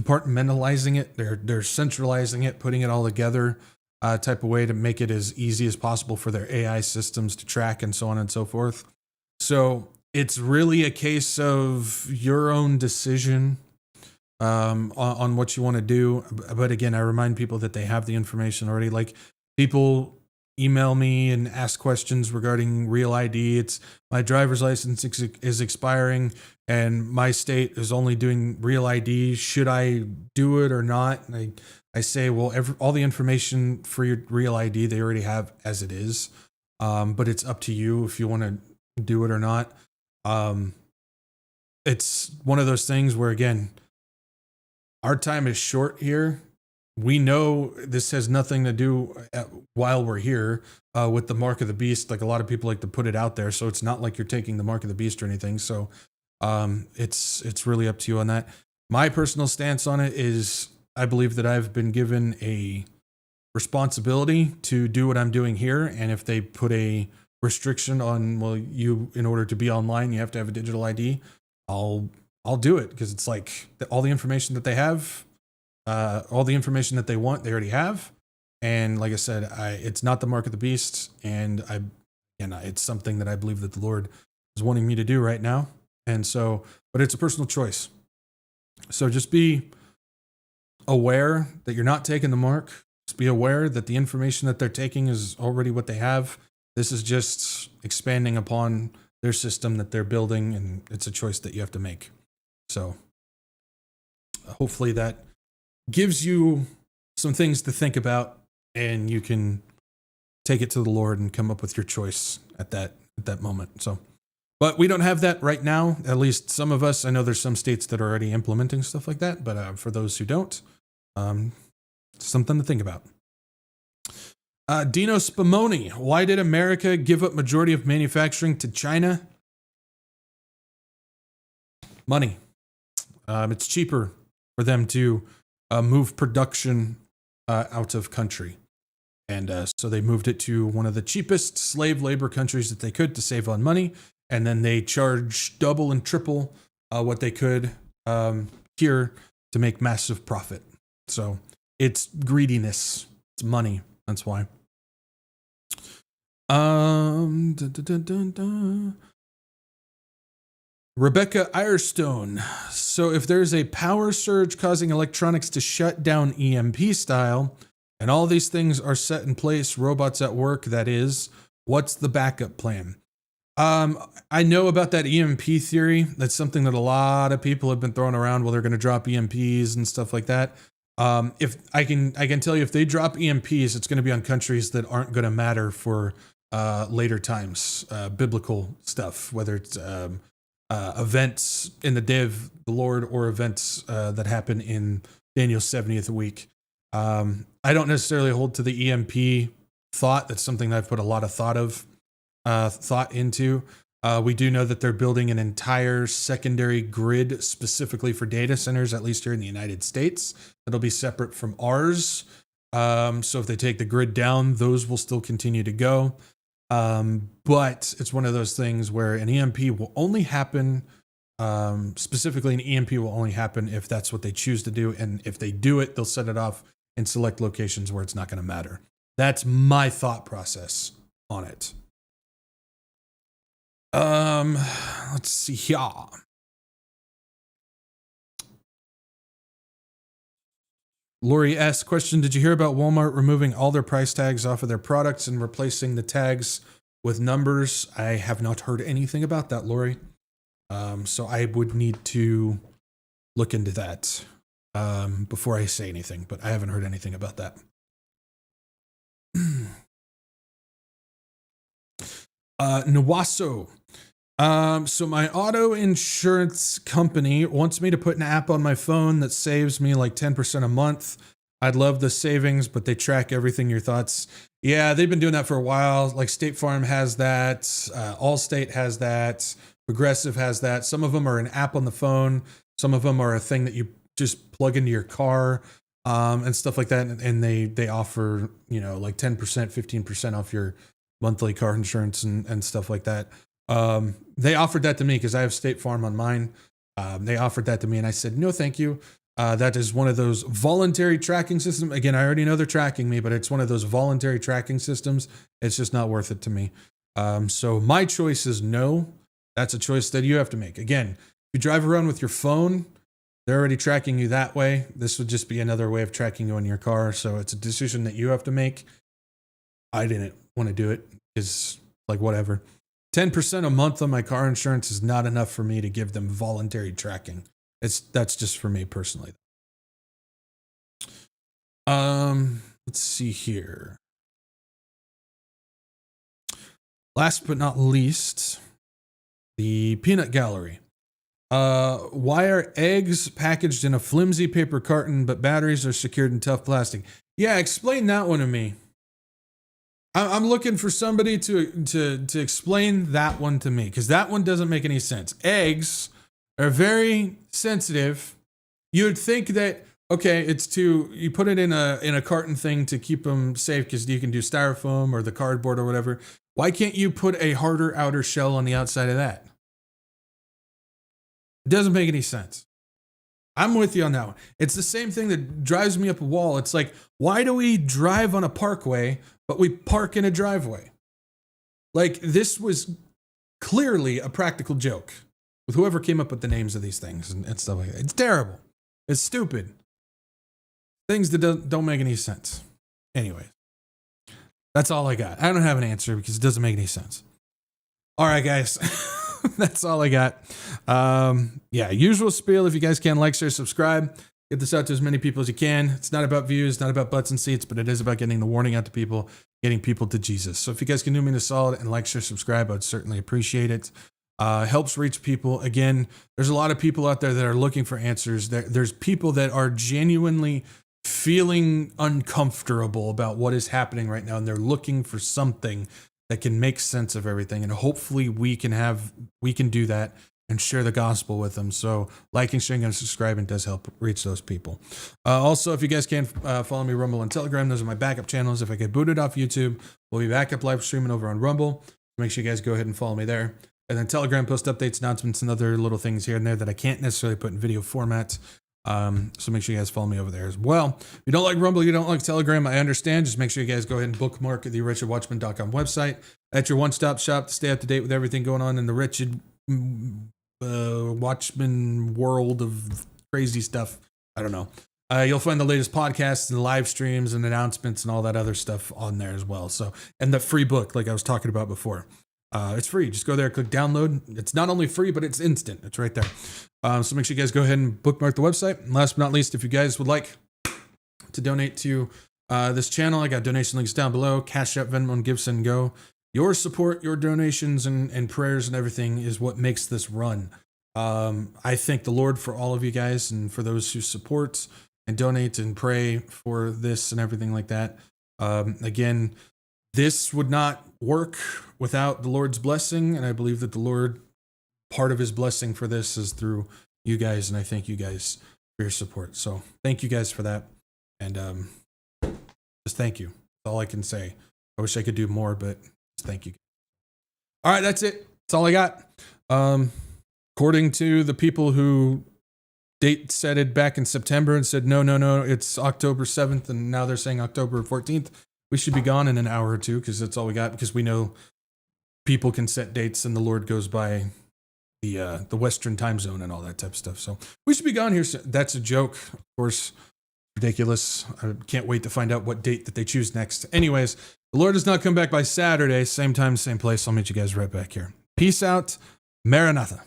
compartmentalizing it. They're centralizing it, putting it all together, type of way to make it as easy as possible for their AI systems to track and so on and so forth. So it's really a case of your own decision on what you want to do. But again, I remind people that they have the information already. Like people email me and ask questions regarding Real ID. It's my driver's license is expiring and my state is only doing Real ID. Should I do it or not? And I say, well, all the information for your Real ID, they already have as it is. But it's up to you if you want to do it or not. It's one of those things where, again, our time is short here. We know this has nothing to do while we're here with the mark of the beast. Like a lot of people like to put it out there. So it's not like you're taking the mark of the beast or anything. So it's really up to you on that. My personal stance on it is I believe that I've been given a responsibility to do what I'm doing here. And if they put a restriction on, well, you, in order to be online, you have to have a digital ID, I'll do it, because it's like all the information that they have, all the information that they want, they already have. And like I said, it's not the mark of the beast. And it's something that I believe that the Lord is wanting me to do right now. And so, but it's a personal choice. So just be aware that you're not taking the mark. Just be aware that the information that they're taking is already what they have. This is just expanding upon their system that they're building, and it's a choice that you have to make. So hopefully that gives you some things to think about, and you can take it to the Lord and come up with your choice at that moment. So, but we don't have that right now. At least some of us. I know there's some states that are already implementing stuff like that, but for those who don't, something to think about. Dino Spumoni, why did America give up majority of manufacturing to China? Money. It's cheaper for them to move production out of country. And so they moved it to one of the cheapest slave labor countries that they could to save on money. And then they charge double and triple what they could here to make massive profit. So it's greediness. It's money. That's why. Rebecca Irestone. So if there's a power surge causing electronics to shut down EMP style, and all these things are set in place, robots at work, that is, what's the backup plan? I know about that EMP theory. That's something that a lot of people have been throwing around. Well, they're going to drop EMPs and stuff like that. If I can tell you, if they drop EMPs, it's going to be on countries that aren't going to matter for later times, biblical stuff, whether it's events in the day of the Lord or events that happen in Daniel's 70th week. I don't necessarily hold to the EMP thought. That's something that I've put a lot of thought into. We do know that they're building an entire secondary grid specifically for data centers, at least here in the United States. That'll be separate from ours. So if they take the grid down, those will still continue to go. But it's one of those things where an EMP will only happen, specifically an EMP will only happen if that's what they choose to do. And if they do it, they'll set it off in select locations where it's not going to matter. That's my thought process on it. Let's see here. Lori asks, question, did you hear about Walmart removing all their price tags off of their products and replacing the tags with numbers? I have not heard anything about that, Lori. So I would need to look into that before I say anything, but I haven't heard anything about that. Nawaso. So my auto insurance company wants me to put an app on my phone that saves me like 10% a month. I'd love the savings, but they track everything. Your thoughts? Yeah, they've been doing that for a while. Like State Farm has that. Allstate has that. Progressive has that. Some of them are an app on the phone. Some of them are a thing that you just plug into your car and stuff like that. And they offer, like 10%, 15% off your monthly car insurance and stuff like that. They offered that to me because I have State Farm on mine. They offered that to me and I said, no, thank you. That is one of those voluntary tracking systems. Again, I already know they're tracking me, but it's one of those voluntary tracking systems. It's just not worth it to me. So my choice is no. That's a choice that you have to make. Again, if you drive around with your phone, they're already tracking you that way. This would just be another way of tracking you in your car. So it's a decision that you have to make. I didn't want to do it because, like, whatever. 10% a month on my car insurance is not enough for me to give them voluntary tracking. That's just for me personally. Let's see here. Last but not least, the peanut gallery. Why are eggs packaged in a flimsy paper carton, but batteries are secured in tough plastic? Yeah, explain that one to me. I'm looking for somebody to explain that one to me, because that one doesn't make any sense. Eggs are very sensitive. You would think that, okay, you put it in a carton thing to keep them safe, because you can do styrofoam or the cardboard or whatever. Why can't you put a harder outer shell on the outside of that? It doesn't make any sense. I'm with you on that one. It's the same thing that drives me up a wall. It's like, why do we drive on a parkway, but we park in a driveway? Like, this was clearly a practical joke with whoever came up with the names of these things and stuff like that. It's terrible. It's stupid. Things that don't make any sense. Anyway, that's all I got. I don't have an answer because it doesn't make any sense. All right, guys. That's all I got. Yeah, usual spiel. If you guys can, like, share, subscribe. Get this out to as many people as you can. It's not about views, not about butts and seats, but it is about getting the warning out to people, getting people to Jesus. So if you guys can do me a solid and like, share, subscribe, I'd certainly appreciate it. Helps reach people. Again, there's a lot of people out there that are looking for answers. There's people that are genuinely feeling uncomfortable about what is happening right now, and they're looking for something that can make sense of everything. And hopefully we can do that and share the gospel with them. So liking, sharing, and subscribing does help reach those people. Also, if you guys can follow me, Rumble and Telegram. Those are my backup channels. If I get booted off YouTube, we'll be back up live streaming over on Rumble. Make sure you guys go ahead and follow me there. And then Telegram, post updates, announcements, and other little things here and there that I can't necessarily put in video format. So make sure you guys follow me over there as well. If you don't like Rumble, you don't like Telegram, I understand. Just make sure you guys go ahead and bookmark the WretchedWatchmen.com website. That's your one-stop shop to stay up to date with everything going on in the Wretched Watchmen world of crazy stuff. I don't know. You'll find the latest podcasts and live streams and announcements and all that other stuff on there as well. So, and the free book, like I was talking about before. It's free. Just go there, click download. It's not only free, but it's instant. It's right there. So make sure you guys go ahead and bookmark the website. And last but not least, if you guys would like to donate to this channel, I got donation links down below. CashApp, Venmo, and Gibson Go. Your support, your donations, and prayers and everything is what makes this run. I thank the Lord for all of you guys and for those who support and donate and pray for this and everything like that. Again, this would not work without the Lord's blessing, and I believe that the Lord, part of his blessing for this is through you guys, and I thank you guys for your support. So thank you guys for that, and just thank you. That's all I can say. I wish I could do more, but just thank you. All right, that's it. That's all I got. According to the people who date set it back in September and said, no, it's October 7th, and now they're saying October 14th. We should be gone in an hour or two because that's all we got, because we know people can set dates and the Lord goes by the Western time zone and all that type of stuff. So we should be gone here. That's a joke, of course. Ridiculous. I can't wait to find out what date that they choose next. Anyways, the Lord does not come back by Saturday. Same time, same place. I'll meet you guys right back here. Peace out. Maranatha.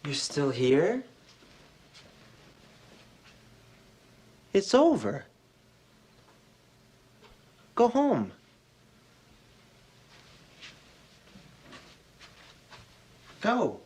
You're still here? It's over. Go home. Go.